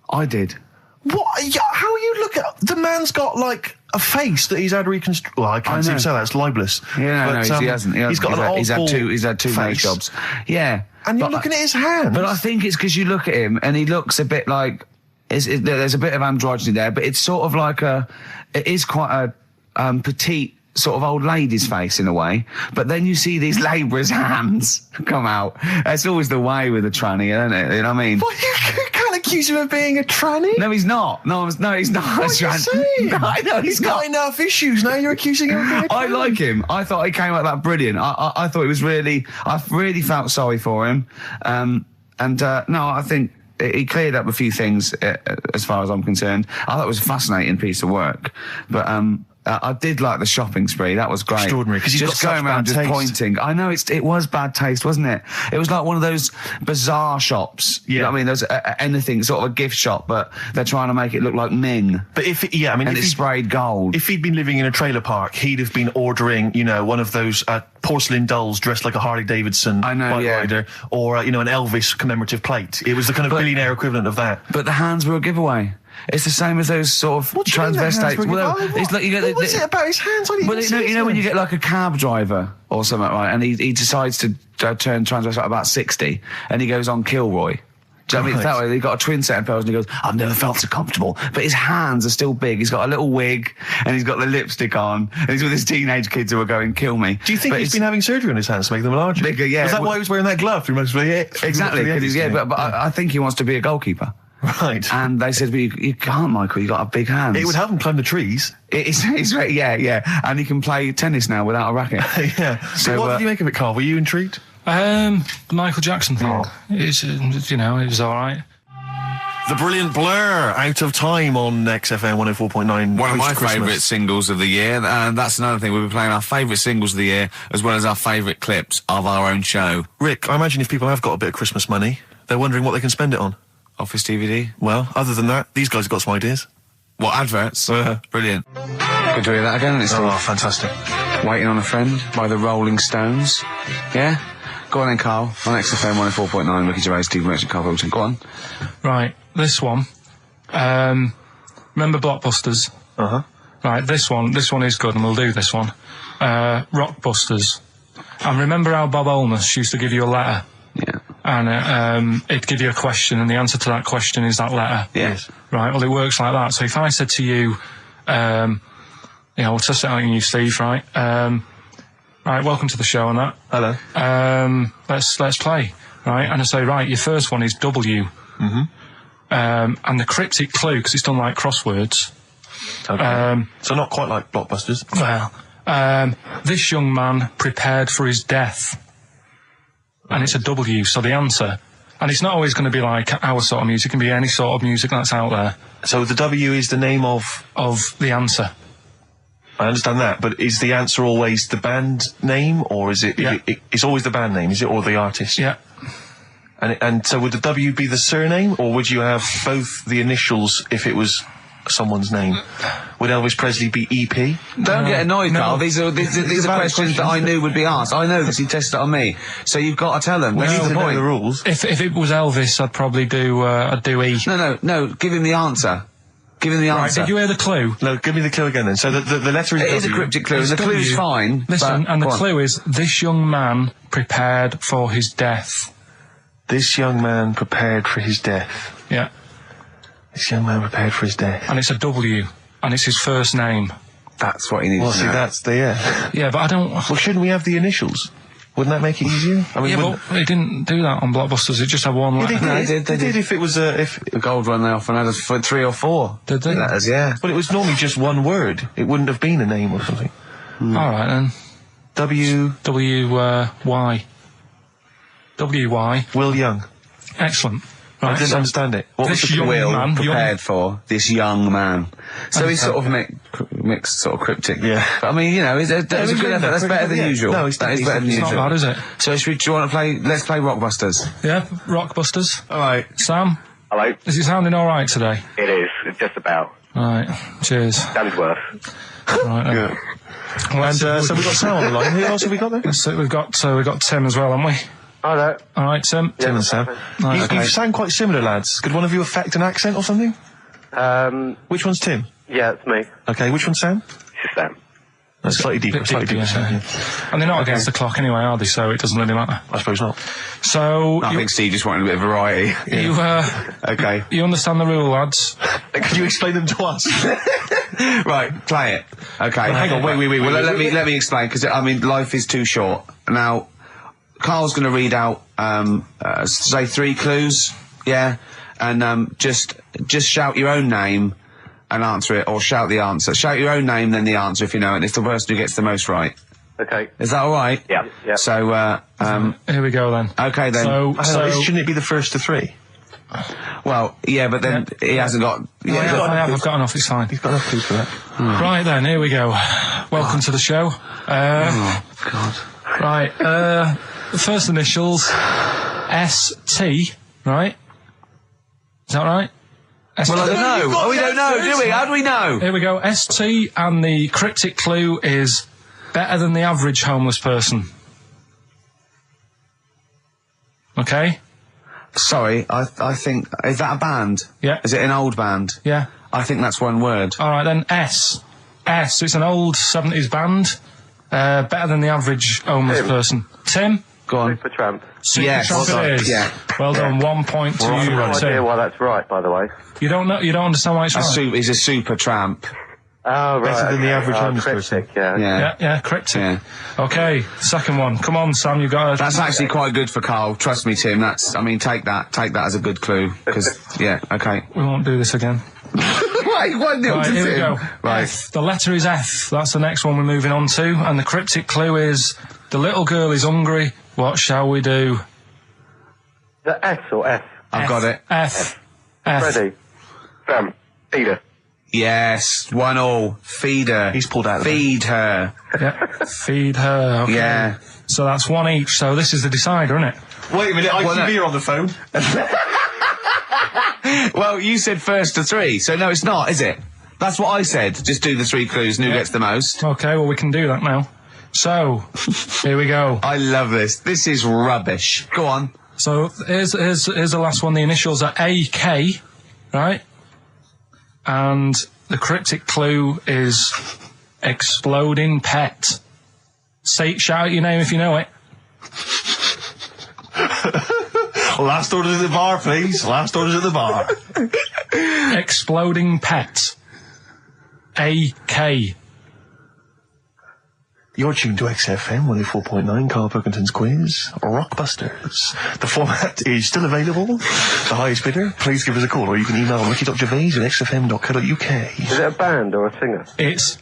[SPEAKER 2] I did.
[SPEAKER 3] What? How are you looking at... The man's got, like, a face that he's had reconstructed. Well, I can't seem to say that. It's libelous.
[SPEAKER 2] Yeah,
[SPEAKER 3] But,
[SPEAKER 2] he hasn't.
[SPEAKER 3] He's got an odd
[SPEAKER 2] He's had two nose
[SPEAKER 3] face.
[SPEAKER 2] jobs. Yeah.
[SPEAKER 3] And you're looking at his hands.
[SPEAKER 2] But I think it's because you look at him and he looks a bit like... there's a bit of androgyny there, but it's sort of like it is quite a petite sort of old lady's face in a way. But then you see these labourers' hands come out. That's always the way with a tranny, isn't it? You know what I mean?
[SPEAKER 3] Well, you can't accuse him of being a tranny.
[SPEAKER 2] No, he's not. No, he's not.
[SPEAKER 3] What are you saying?
[SPEAKER 2] No, I know
[SPEAKER 3] He's got enough issues. Now you're accusing him of being a tranny.
[SPEAKER 2] I like him. I thought he came out that brilliant. I thought it was really... I really felt sorry for him. No, I think... He cleared up a few things as far as I'm concerned. I thought it was a fascinating piece of work. But I did like the shopping spree. That was great.
[SPEAKER 3] Extraordinary, because he's
[SPEAKER 2] just
[SPEAKER 3] got
[SPEAKER 2] going
[SPEAKER 3] such
[SPEAKER 2] around
[SPEAKER 3] bad
[SPEAKER 2] just
[SPEAKER 3] taste.
[SPEAKER 2] pointing. I know it was bad taste, wasn't it? It was like one of those bizarre shops. You know what I mean? There's anything, sort of a gift shop, but they're trying to make it look like Ming.
[SPEAKER 3] But
[SPEAKER 2] and it's sprayed gold.
[SPEAKER 3] If he'd been living in a trailer park, he'd have been ordering, one of those porcelain dolls dressed like a Harley Davidson bike rider, or an Elvis commemorative plate. It was the kind of billionaire equivalent of that.
[SPEAKER 2] But the hands were a giveaway. It's the same as those sort of transvestites. Well, it's like you get.
[SPEAKER 3] What was it about his hands?
[SPEAKER 2] Well, you know when you get like a cab driver or something, right? And he decides to turn transvestite at about 60, and he goes on Kilroy. Do you know what I mean? That way, he got a twin set of pearls, and he goes, "I've never felt so comfortable." But his hands are still big. He's got a little wig, and he's got the lipstick on, and he's with his teenage kids who are going, "Kill me."
[SPEAKER 3] Do you think he's been having surgery on his hands to make them larger?
[SPEAKER 2] Bigger, yeah.
[SPEAKER 3] Is that why he was wearing that glove through most of the
[SPEAKER 2] Exactly, but I think he wants to be a goalkeeper.
[SPEAKER 3] Right.
[SPEAKER 2] And they said, you can't, Michael, you got a big hands.
[SPEAKER 3] It would help him climb the trees.
[SPEAKER 2] Yeah. And he can play tennis now without a racket.
[SPEAKER 3] Yeah. So what did you make of it, Karl? Were you intrigued?
[SPEAKER 1] The Michael Jackson thing. It's, it was all right.
[SPEAKER 3] The brilliant Blur, Out of Time on XFM 104.9.
[SPEAKER 6] One of my favourite singles of the year, and that's another thing. We'll be playing our favourite singles of the year, as well as our favourite clips of our own show.
[SPEAKER 3] Rick, I imagine if people have got a bit of Christmas money, they're wondering what they can spend it on.
[SPEAKER 6] Office DVD.
[SPEAKER 3] Well, other than that, these guys have got some ideas.
[SPEAKER 6] What, adverts? Brilliant.
[SPEAKER 2] Good to hear that again, isn't it, Steve?
[SPEAKER 3] Fantastic.
[SPEAKER 2] Waiting on a Friend by the Rolling Stones. Yeah? Go on then, Karl. On XFM 104.9, Ricky Gervais, Steve Merchant, Karl Pilkington. Go on.
[SPEAKER 1] Right, this one. Remember Blockbusters?
[SPEAKER 3] Uh-huh.
[SPEAKER 1] Right, this one is good, and we'll do this one. Rockbusters. And remember how Bob Holness used to give you a letter?
[SPEAKER 2] Yeah.
[SPEAKER 1] And it'd give you a question, and the answer to that question is that letter.
[SPEAKER 2] Yes.
[SPEAKER 1] Right, well, it works like that. So if I said to you, we'll test it out on you, Steve, right? Right, welcome to the show and that.
[SPEAKER 3] Hello.
[SPEAKER 1] Let's play, right? And I say, right, your first one is W. And the cryptic clue, because it's done like crosswords.
[SPEAKER 3] Okay. So not quite like Blockbusters.
[SPEAKER 1] Well, this young man prepared for his death. And it's a W, so the answer. And it's not always going to be like our sort of music, it can be any sort of music that's out there.
[SPEAKER 3] So the W is the name of
[SPEAKER 1] the answer.
[SPEAKER 3] I understand that, but is the answer always the band name, or is it?
[SPEAKER 1] Yeah.
[SPEAKER 3] It's always the band name, is it, or the artist?
[SPEAKER 1] Yeah.
[SPEAKER 3] And so would the W be the surname, or would you have both the initials if it was someone's name? Would Elvis Presley be EP?
[SPEAKER 6] Don't get annoyed, Carl. These are questions that I knew would be asked. I know because you tested it on me. So you've got to tell them.
[SPEAKER 3] We need to know
[SPEAKER 6] point.
[SPEAKER 3] the rules.
[SPEAKER 1] If it was Elvis, I'd probably do E.
[SPEAKER 6] No. Give him the answer. Give him the answer.
[SPEAKER 1] Did you hear the clue?
[SPEAKER 3] No, give me the clue again then. So the letter is
[SPEAKER 6] It
[SPEAKER 3] W.
[SPEAKER 6] is a cryptic clue, and the clue's fine.
[SPEAKER 1] Listen, and the clue is, this young man prepared for his death.
[SPEAKER 3] This young man prepared for his death.
[SPEAKER 1] Yeah.
[SPEAKER 3] This young man prepared for his death.
[SPEAKER 1] And it's a W, and it's his first name.
[SPEAKER 6] That's what he needs to know.
[SPEAKER 3] That's the,
[SPEAKER 1] Yeah, but I don't...
[SPEAKER 3] Well, shouldn't we have the initials? Wouldn't that make it easier? I mean,
[SPEAKER 1] yeah, but they didn't do that on Blockbusters, it just had one letter.
[SPEAKER 6] They
[SPEAKER 3] did if it was a...
[SPEAKER 6] The gold one, they often had us for 3 or 4.
[SPEAKER 1] Did they?
[SPEAKER 6] Letters, yeah.
[SPEAKER 3] But it was normally just one word. It wouldn't have been a name or something.
[SPEAKER 1] Alright then. W-Y. W-Y.
[SPEAKER 3] Will Young.
[SPEAKER 1] Excellent.
[SPEAKER 3] I
[SPEAKER 1] Right,
[SPEAKER 3] didn't understand it. What was
[SPEAKER 1] this
[SPEAKER 3] the
[SPEAKER 1] young
[SPEAKER 6] Will
[SPEAKER 1] man...
[SPEAKER 6] prepared for this young man. So he's sort of mixed sort of cryptic.
[SPEAKER 3] Yeah.
[SPEAKER 6] But I mean, you know, that's a good effort. That's better than usual.
[SPEAKER 3] No,
[SPEAKER 6] that is better than
[SPEAKER 1] It's not
[SPEAKER 6] usual.
[SPEAKER 1] bad, is it?
[SPEAKER 6] So do you want to play? Let's play Rockbusters.
[SPEAKER 1] Yeah, Rockbusters.
[SPEAKER 3] Alright.
[SPEAKER 1] Sam,
[SPEAKER 7] Hello.
[SPEAKER 1] is it sounding alright today?
[SPEAKER 7] It is. It's just about.
[SPEAKER 1] Right, cheers.
[SPEAKER 7] That is worse.
[SPEAKER 1] Right, then.
[SPEAKER 3] Yeah. And so we've got Sam on the line. Who else have we got there?
[SPEAKER 1] So we've got Tim as well, haven't we?
[SPEAKER 7] Hello.
[SPEAKER 1] Alright, Tim.
[SPEAKER 3] Tim and Sam.
[SPEAKER 1] Right,
[SPEAKER 3] You sound quite similar, lads. Could one of you affect an accent or something? Which one's Tim?
[SPEAKER 7] Yeah, it's me.
[SPEAKER 3] Okay, which one's Sam?
[SPEAKER 7] It's Sam.
[SPEAKER 3] That's slightly deeper. Slightly deeper. Sam, yeah.
[SPEAKER 1] And they're not against the clock anyway, are they? So it doesn't really matter.
[SPEAKER 3] I suppose not.
[SPEAKER 1] So
[SPEAKER 6] I think Steve just wanted a bit of variety. Okay.
[SPEAKER 1] You understand the rule, lads?
[SPEAKER 3] Could you explain them to us?
[SPEAKER 6] Right, play it. Okay.
[SPEAKER 3] Hang on, wait.
[SPEAKER 6] Well, let me explain, because I mean, life is too short. Now, Carl's going to read out, say 3 clues, yeah, and just shout your own name and answer it, or shout the answer. Shout your own name, then the answer if you know it. And it's the person who gets the most right.
[SPEAKER 7] Okay.
[SPEAKER 6] Is that all right?
[SPEAKER 7] Yeah.
[SPEAKER 6] So,
[SPEAKER 1] Here we go then.
[SPEAKER 6] okay then.
[SPEAKER 1] So
[SPEAKER 3] Shouldn't it be the first to 3?
[SPEAKER 6] Well, yeah, but then he hasn't got.
[SPEAKER 1] I've got enough. It's fine.
[SPEAKER 3] He's got enough clues for that.
[SPEAKER 1] Right then, here we go. Welcome to the show.
[SPEAKER 6] Oh God.
[SPEAKER 1] Right. The first initials ST. Right. Is that right? ST.
[SPEAKER 6] Well, I don't know. We don't know, do we? How do we know?
[SPEAKER 1] Here we go. ST, and the cryptic clue is better than the average homeless person. Okay?
[SPEAKER 6] Sorry, I think... Is that a band?
[SPEAKER 1] Yeah.
[SPEAKER 6] Is it an old band?
[SPEAKER 1] Yeah.
[SPEAKER 6] I think that's one word.
[SPEAKER 1] All right, then S. It's an old 70s band. Better than the average homeless person. Tim?
[SPEAKER 6] Go on.
[SPEAKER 7] Supertramp.
[SPEAKER 6] Yes.
[SPEAKER 1] Supertramp it is.
[SPEAKER 6] Yeah.
[SPEAKER 1] Well done. 1 point to
[SPEAKER 7] I have no
[SPEAKER 1] you,
[SPEAKER 7] idea
[SPEAKER 1] Tim.
[SPEAKER 7] why that's right, by the way.
[SPEAKER 1] You don't know. You don't understand why it's right.
[SPEAKER 6] He's a super tramp.
[SPEAKER 7] Oh, right.
[SPEAKER 3] Better than the average homeless
[SPEAKER 7] cryptic,
[SPEAKER 3] person.
[SPEAKER 7] yeah.
[SPEAKER 1] Yeah, cryptic.
[SPEAKER 6] Yeah.
[SPEAKER 1] Okay, second one. Come on, Sam. You got.
[SPEAKER 6] That's actually quite good for Carl. Trust me, Tim. I mean, take that as a good clue. Because, yeah, okay.
[SPEAKER 1] We won't do this again.
[SPEAKER 6] Wait, 1-0 to
[SPEAKER 1] Right, here we
[SPEAKER 6] Tim.
[SPEAKER 1] go.
[SPEAKER 6] Right.
[SPEAKER 1] F. The letter is F. That's the next one we're moving on to. And the cryptic clue is: the little girl is hungry. What shall we do?
[SPEAKER 7] The S or F?
[SPEAKER 6] I've got it.
[SPEAKER 1] F.
[SPEAKER 7] Ready. Sam. Peter.
[SPEAKER 6] Yes, 1-1. Feed her.
[SPEAKER 3] He's pulled out of the
[SPEAKER 6] Feed her.
[SPEAKER 1] Yeah. Feed her. Okay.
[SPEAKER 6] Yeah.
[SPEAKER 1] So that's 1 each. So this is the decider, isn't it?
[SPEAKER 3] Wait a minute, ITV are on the phone.
[SPEAKER 6] Well, you said first to 3, so no, it's not, is it? That's what I said. Just do the 3 clues and who gets the most.
[SPEAKER 1] Okay. Well, we can do that now. So here we go.
[SPEAKER 6] I love this. This is rubbish. Go on.
[SPEAKER 1] So here's the last one. The initials are AK, right? And the cryptic clue is exploding pet. Shout out your name if you know it.
[SPEAKER 3] Last orders at the bar, please. Last orders at the bar.
[SPEAKER 1] Exploding pet. AK.
[SPEAKER 3] You're tuned to XFM 104.9, Karl Pilkington's quiz, Rockbusters. The format is still available. The highest bidder, please give us a call, or you can email ricky.gervais@xfm.co.uk.
[SPEAKER 7] Is it a band or a singer?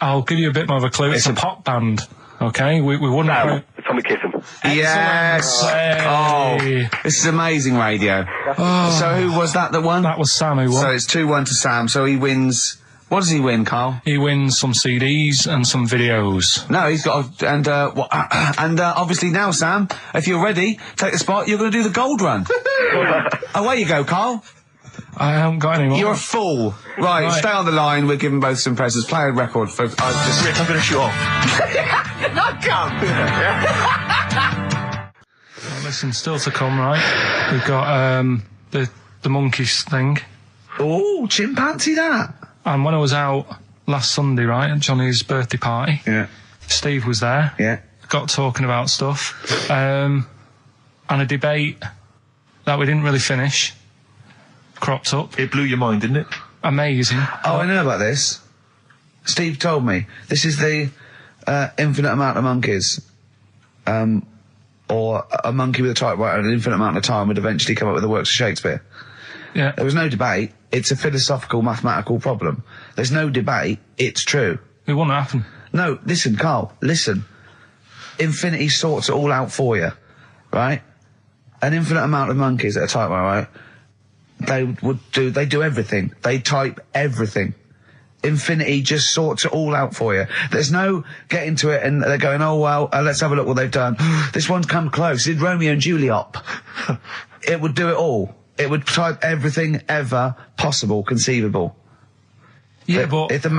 [SPEAKER 1] I'll give you a bit more of a clue. It's a pop band. Okay, we wouldn't.
[SPEAKER 7] No, Tommy Kissem.
[SPEAKER 2] Yes.
[SPEAKER 1] Hey.
[SPEAKER 2] Oh, this is amazing radio. So who was that won?
[SPEAKER 1] That was Sam who won.
[SPEAKER 2] So it's 2-1 to Sam. So he wins. What does he win, Carl?
[SPEAKER 1] He wins some CDs and some videos.
[SPEAKER 2] No, he's got obviously now, Sam, if you're ready, take the spot. You're going to do the gold run. Away you go, Carl.
[SPEAKER 1] I haven't got any more.
[SPEAKER 2] You're a fool. Right, stay on the line. We're giving both some presents. Play a record for.
[SPEAKER 3] Rick, I'm going to shoot off.
[SPEAKER 2] I can't do that.
[SPEAKER 1] Well, listen, still to come, right? We've got the monkeys thing.
[SPEAKER 2] Oh, chimpanzee that.
[SPEAKER 1] And when I was out last Sunday, right, at Johnny's birthday party, Steve was there.
[SPEAKER 2] Yeah.
[SPEAKER 1] Got talking about stuff. And a debate that we didn't really finish cropped up.
[SPEAKER 3] It blew your mind, didn't it?
[SPEAKER 1] Amazing.
[SPEAKER 2] Oh, I know about this. Steve told me. This is the infinite amount of monkeys. Or a monkey with a typewriter and an infinite amount of time would eventually come up with the works of Shakespeare.
[SPEAKER 1] Yeah.
[SPEAKER 2] There was no debate. It's a philosophical, mathematical problem. There's no debate. It's true.
[SPEAKER 1] It wouldn't happen.
[SPEAKER 2] No, listen, Carl, listen. Infinity sorts it all out for you, right? An infinite amount of monkeys at a typewriter, right? They do everything. They type everything. Infinity just sorts it all out for you. There's no getting to it and they're going, oh, well, let's have a look what they've done. This one's come close. Did Romeo and Juliet. It would do it all. It would type everything ever possible, conceivable.
[SPEAKER 1] Yeah, but...
[SPEAKER 2] It's a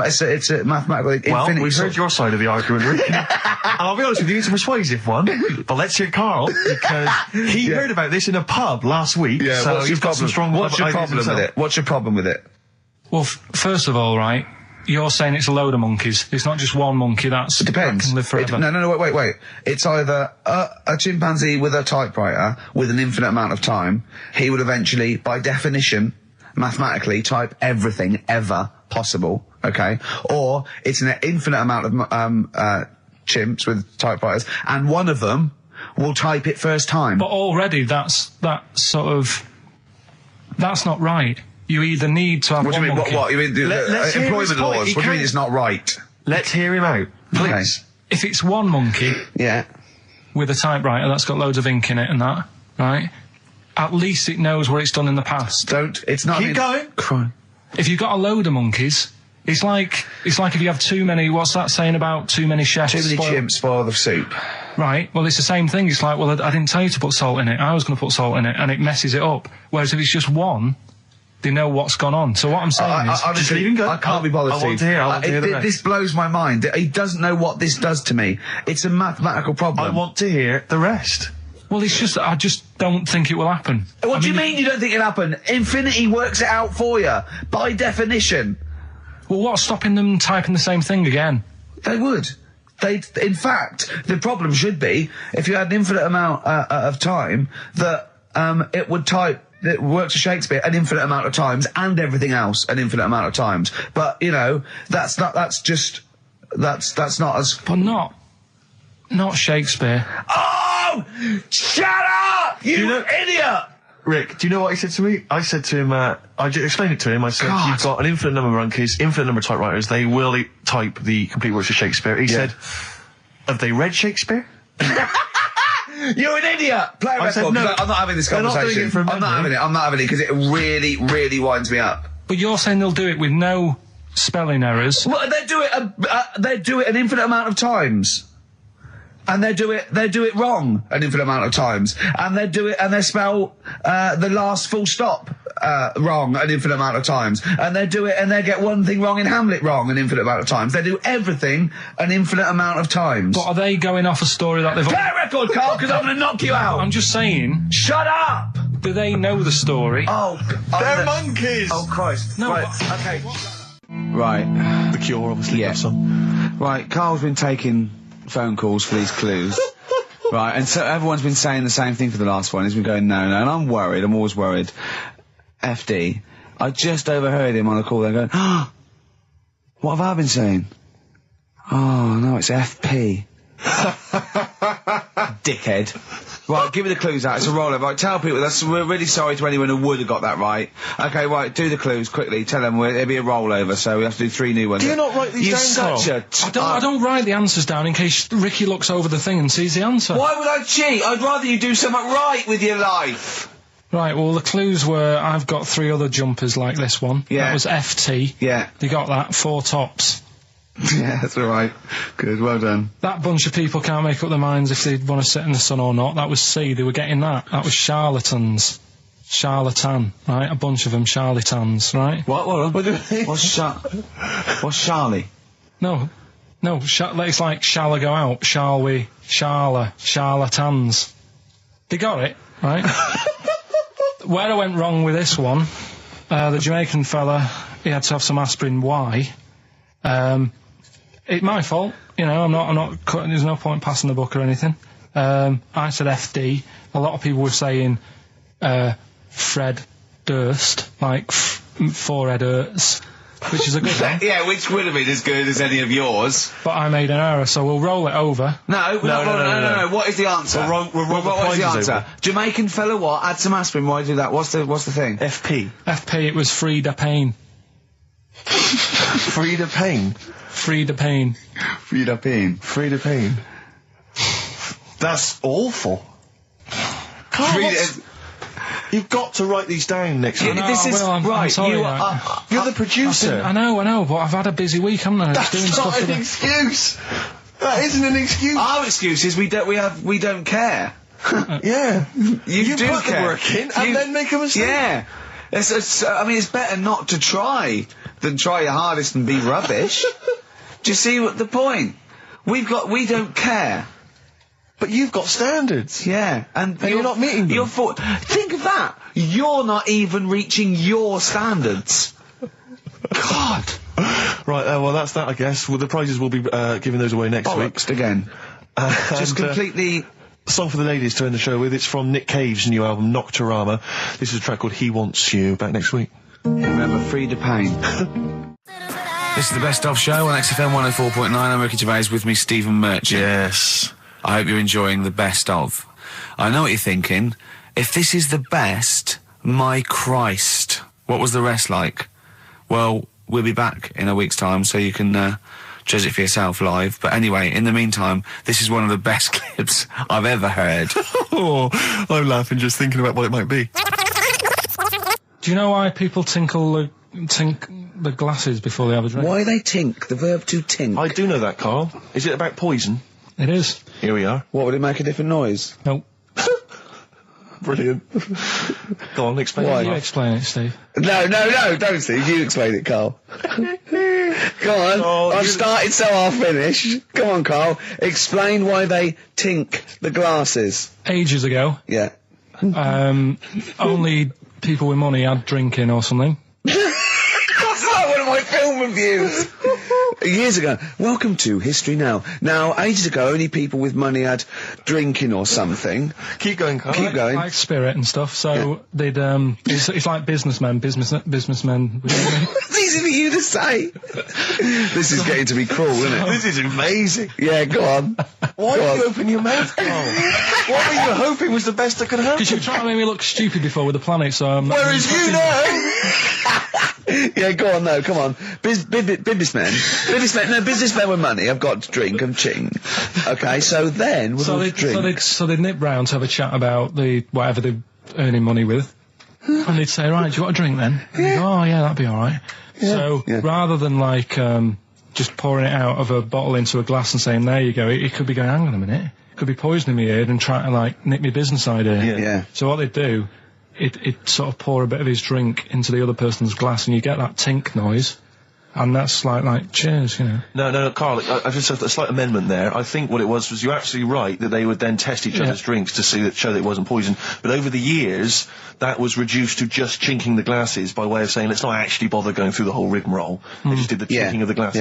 [SPEAKER 2] mathematical...
[SPEAKER 3] Well, we've heard your side of the argument, Rick. And I'll be honest with you, it's a persuasive one. But let's hear Carl, because he heard about this in a pub last week.
[SPEAKER 2] Yeah,
[SPEAKER 3] so he's got some strong
[SPEAKER 2] What's your problem with it? What's your problem with it?
[SPEAKER 1] Well, first of all, right, you're saying it's a load of monkeys. It's not just one monkey that
[SPEAKER 2] depends.
[SPEAKER 1] can live forever.
[SPEAKER 2] No, wait. It's either a chimpanzee with a typewriter with an infinite amount of time. He would eventually, by definition, mathematically, type everything ever possible, okay? Or it's an infinite amount of chimps with typewriters, and one of them will type it first time.
[SPEAKER 1] But already that's not right. You either need to have
[SPEAKER 2] What do you mean?
[SPEAKER 1] monkey.
[SPEAKER 2] What? You mean employment laws? What do you mean it's not right?
[SPEAKER 3] Let's hear him out, please.
[SPEAKER 2] Okay.
[SPEAKER 1] If it's one monkey with a typewriter that's got loads of ink in it and that, right, at least it knows where it's done in the past.
[SPEAKER 2] It's not...
[SPEAKER 3] Keep going.
[SPEAKER 2] Crime.
[SPEAKER 1] If you've got a load of monkeys, it's like if you have too many, what's that saying about too many chefs?
[SPEAKER 2] Too many chimps spoil the soup.
[SPEAKER 1] Right, well, it's the same thing. It's like, well, I didn't tell you to put salt in it. I was going to put salt in it, and it messes it up. Whereas if it's just one, they know what's gone on. So what I'm saying is...
[SPEAKER 3] just leave him go.
[SPEAKER 2] I can't be bothered,
[SPEAKER 3] I want to hear. I want to hear the rest.
[SPEAKER 2] This blows my mind. He doesn't know what this does to me. It's a mathematical problem.
[SPEAKER 3] I want to hear the rest.
[SPEAKER 1] Well, it's just... I just don't think it will happen.
[SPEAKER 2] What do you mean you don't think it'll happen? Infinity works it out for you, by definition.
[SPEAKER 1] Well, what's stopping them typing the same thing again?
[SPEAKER 2] They would. In fact, the problem should be, if you had an infinite amount of time, that it would type... It works for Shakespeare an infinite amount of times and everything else an infinite amount of times. But, you know, that's not as...
[SPEAKER 1] But not Shakespeare.
[SPEAKER 2] Oh! Shut up! You idiot!
[SPEAKER 3] Rick, do you know what he said to me? I said to him, I explained it to him. I said, you've got an infinite number of monkeys, infinite number of typewriters. They will type the complete works of Shakespeare. He said, have they read Shakespeare?
[SPEAKER 2] You're an idiot! Play a record.
[SPEAKER 3] Said, no,
[SPEAKER 2] I'm not having this conversation.
[SPEAKER 3] Not doing it from
[SPEAKER 2] I'm not having it because it really, really winds me up.
[SPEAKER 1] But you're saying they'll do it with no spelling errors.
[SPEAKER 2] Well, they do it an infinite amount of times. And they do it wrong an infinite amount of times. And they spell the last full stop wrong an infinite amount of times. And they get one thing wrong in Hamlet wrong an infinite amount of times. They do everything an infinite amount of times.
[SPEAKER 1] But are they going off a story that they've...
[SPEAKER 2] Play a record, Carl, because I'm going to knock you out.
[SPEAKER 1] I'm just saying...
[SPEAKER 2] Shut up!
[SPEAKER 1] Do they know the story?
[SPEAKER 2] Oh,
[SPEAKER 3] they're monkeys!
[SPEAKER 2] Oh, Christ.
[SPEAKER 1] No,
[SPEAKER 2] right, okay. Right.
[SPEAKER 3] The Cure, obviously.
[SPEAKER 2] Yeah. Right, Carl's been taking phone calls for these clues. Right, and so everyone's been saying the same thing for the last one. He's been going, no, and I'm worried. I'm always worried. FD. I just overheard him on a call. They're going, what have I been saying? Oh, no, it's FP.
[SPEAKER 6] Dickhead. Right, give me the clues out. It's a rollover. Right, tell people, we're really sorry to anyone who would have got that right. Okay, right, do the clues quickly. Tell them it'll be a rollover, so we have to do 3 new ones.
[SPEAKER 3] Do you not write these down,
[SPEAKER 1] I don't write the answers down in case Ricky looks over the thing and sees the answer.
[SPEAKER 6] Why would I cheat? I'd rather you do something right with your life.
[SPEAKER 1] Right, well, the clues were I've got 3 other jumpers like this one.
[SPEAKER 6] Yeah.
[SPEAKER 1] That was FT.
[SPEAKER 6] Yeah.
[SPEAKER 1] You got that, 4 tops.
[SPEAKER 6] Yeah, that's all right. Good, well done.
[SPEAKER 1] That bunch of people can't make up their minds if they want to sit in the sun or not. That was C, they were getting that. That was charlatans. Charlatan, right? A bunch of them, charlatans, right?
[SPEAKER 6] What do you mean? What's Charlie?
[SPEAKER 1] No, it's like, shall I go out? Shall we? Charlatans. They got it, right? Where I went wrong with this one, the Jamaican fella, he had to have some aspirin. Why? It's my fault, you know, I'm not cutting, there's no point passing the buck or anything. I said FD, a lot of people were saying, Fred Durst, like, forehead hurts, which is a good one.
[SPEAKER 6] Yeah, which would have been as good as any of yours.
[SPEAKER 1] But I made an error, so we'll roll it over.
[SPEAKER 6] No. What is the answer? What is the answer?
[SPEAKER 3] Over.
[SPEAKER 6] Jamaican fella what? Add some aspirin, why do that? What's the thing?
[SPEAKER 3] FP.
[SPEAKER 1] FP, it was Frida Payne.
[SPEAKER 3] Frida Payne.
[SPEAKER 1] Frida Payne.
[SPEAKER 6] Frida Payne.
[SPEAKER 3] Frida Payne. That's awful. Carl, you've got to write these down next week.
[SPEAKER 6] This is
[SPEAKER 1] I'm
[SPEAKER 6] right.
[SPEAKER 1] sorry,
[SPEAKER 3] You're the producer.
[SPEAKER 1] I know, but I've had a busy week, haven't I?
[SPEAKER 3] That's not an excuse. That isn't an excuse.
[SPEAKER 6] Our excuse is we don't care.
[SPEAKER 3] Yeah.
[SPEAKER 6] You do
[SPEAKER 3] put
[SPEAKER 6] care.
[SPEAKER 3] the work in and then make a mistake.
[SPEAKER 6] Yeah. It's better not to try than try your hardest and be rubbish. Do you see what the point? We don't care.
[SPEAKER 3] But you've got standards.
[SPEAKER 6] Yeah, and
[SPEAKER 3] you're not meeting them.
[SPEAKER 6] Think of that. You're not even reaching your standards. God.
[SPEAKER 3] Right, well, that's that, I guess. Well, the prizes will be giving those away next week.
[SPEAKER 6] Again. Just completely...
[SPEAKER 3] Song for the ladies to end the show with. It's from Nick Cave's new album, Nocturama. This is a track called He Wants You. Back next week.
[SPEAKER 6] Remember, Frida Payne.
[SPEAKER 2] This is the Best Of Show on XFM 104.9. I'm Ricky Gervais, with me Stephen Merchant.
[SPEAKER 3] Yes.
[SPEAKER 2] I hope you're enjoying the Best Of. I know what you're thinking. If this is the best, my Christ, what was the rest like? Well, we'll be back in a week's time, so you can judge it for yourself live. But anyway, in the meantime, this is one of the best clips I've ever heard.
[SPEAKER 3] Oh, I'm laughing just thinking about what it might be.
[SPEAKER 1] Do you know why people tink the glasses before they have a drink?
[SPEAKER 6] Why they tink? The verb to tink.
[SPEAKER 3] I do know that, Carl. Is it about poison?
[SPEAKER 1] It is.
[SPEAKER 3] Here we are.
[SPEAKER 6] What, would it make a different noise?
[SPEAKER 1] Nope.
[SPEAKER 3] Brilliant. Go on, explain
[SPEAKER 1] Why?
[SPEAKER 3] it.
[SPEAKER 1] You explain it, Steve.
[SPEAKER 6] No, don't, Steve. You explain it, Carl. Go on.
[SPEAKER 3] Oh,
[SPEAKER 6] I've started, so I'll finish. Go on, Carl. Explain why they tink the glasses.
[SPEAKER 1] Ages ago,
[SPEAKER 6] Yeah.
[SPEAKER 1] only people with money had drinking or something.
[SPEAKER 6] That's like one of my film reviews. Years ago. Welcome to History Now. Now, ages ago, only people with money had drinking or something.
[SPEAKER 3] Keep going, Carl.
[SPEAKER 6] Keep going.
[SPEAKER 1] Like spirit and stuff. So they'd it's like businessmen with money.
[SPEAKER 6] It's easy for you to say. This is getting to be cruel, isn't it?
[SPEAKER 3] This is amazing.
[SPEAKER 6] Yeah, go on.
[SPEAKER 3] Why did you open your mouth, Carl? What were you hoping was the best that could happen?
[SPEAKER 1] Because you were trying to make me look stupid before with the planet, so I'm not...
[SPEAKER 3] Whereas you know...
[SPEAKER 6] Yeah, go on, no, come on. Businessmen with money. I've got to drink and ching. Okay, so then with all the drinks.
[SPEAKER 1] So they'd nip round to have a chat about whatever they're earning money with, and they'd say, right, do you want a drink then? And they'd go, oh yeah, that'd be all right. So rather than like just pouring it out of a bottle into a glass and saying, there you go, it could be going, hang on a minute, it could be poisoning me ear and trying to like nip my business idea.
[SPEAKER 6] Yeah.
[SPEAKER 1] So what they'd do, it sort of pour a bit of his drink into the other person's glass, and you get that tink noise, and that's like cheers, you know.
[SPEAKER 3] No, Carl, I just have a slight amendment there. I think what it was you're absolutely right that they would then test each other's drinks to show that it wasn't poison. But over the years, that was reduced to just chinking the glasses by way of saying, let's not actually bother going through the whole rigmarole. They just did the chinking of the glasses.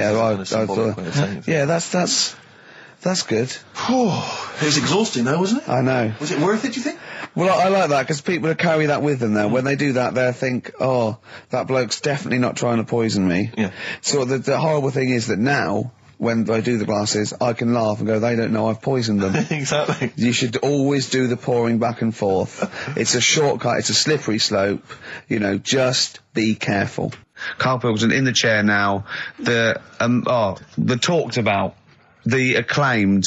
[SPEAKER 6] Yeah, that's good.
[SPEAKER 3] It was exhausting though, wasn't it?
[SPEAKER 6] I know.
[SPEAKER 3] Was it worth it, do you think?
[SPEAKER 6] Well, I like that, because people carry that with them now. When they do that, they'll think, oh, that bloke's definitely not trying to poison me.
[SPEAKER 3] Yeah.
[SPEAKER 6] So the horrible thing is that now,
[SPEAKER 5] when I do the glasses, I can laugh and go, they don't know I've poisoned them.
[SPEAKER 3] Exactly.
[SPEAKER 5] You should always do the pouring back and forth. It's a shortcut, it's a slippery slope, you know, just be careful.
[SPEAKER 2] Karl Pilkington in the chair now, the talked about, the acclaimed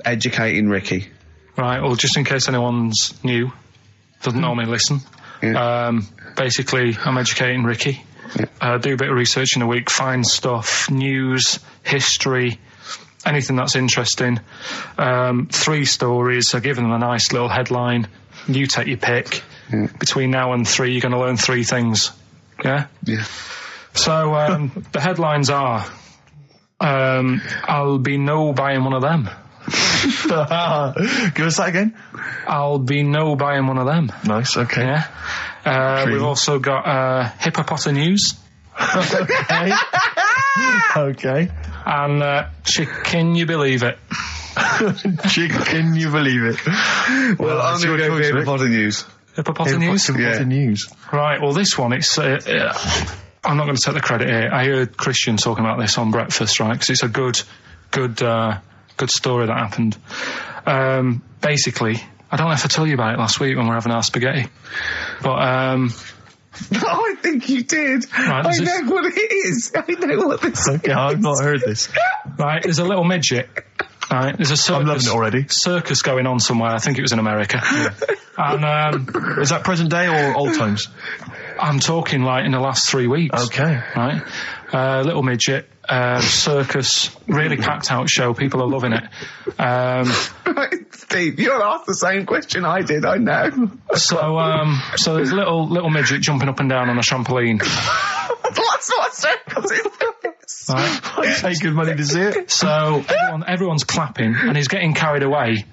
[SPEAKER 2] Educating Ricky.
[SPEAKER 1] Right, well, just in case anyone's new, doesn't normally listen, basically, I'm educating Ricky. Do a bit of research in a week, find stuff, news, history, anything that's interesting. 3 stories, I give them a nice little headline. You take your pick. Between now and 3, you're going to learn 3 things. Yeah?
[SPEAKER 2] Yeah.
[SPEAKER 1] So, the headlines are, I'll be no buying one of them.
[SPEAKER 3] Give us that again.
[SPEAKER 1] I'll be no buying one of them.
[SPEAKER 3] Nice, okay.
[SPEAKER 1] Yeah. We've also got Hypotenuse.
[SPEAKER 3] Okay. Okay.
[SPEAKER 1] And can you believe it?
[SPEAKER 3] Can you believe it?
[SPEAKER 2] Well, I'm going to go for Hypotenuse.
[SPEAKER 1] Hypotenuse?
[SPEAKER 3] Hypotenuse.
[SPEAKER 1] Right, well, this one, it's... I'm not going to take the credit here. I heard Christian talking about this on breakfast, right? Because it's a good story that happened. Basically, I don't know if I told you about it last week when we were having our spaghetti, but
[SPEAKER 2] I think you did.
[SPEAKER 1] Right,
[SPEAKER 2] I know what it is. I know what this is.
[SPEAKER 3] Okay, I've not heard this.
[SPEAKER 1] Right, there's a little midget. Right, there's a circus.
[SPEAKER 3] I'm loving it already.
[SPEAKER 1] Circus going on somewhere. I think it was in America. And
[SPEAKER 3] is that present day or old times?
[SPEAKER 1] I'm talking like in the last 3 weeks.
[SPEAKER 3] Okay.
[SPEAKER 1] Right, little midget. Circus, really packed out show. People are loving it.
[SPEAKER 2] Steve, you'll ask the same question I did. I know.
[SPEAKER 1] So there's a little midget jumping up and down on a trampoline.
[SPEAKER 2] That's what circus is.
[SPEAKER 1] Right.
[SPEAKER 3] I pay good money to see it.
[SPEAKER 1] So everyone's clapping, and he's getting carried away.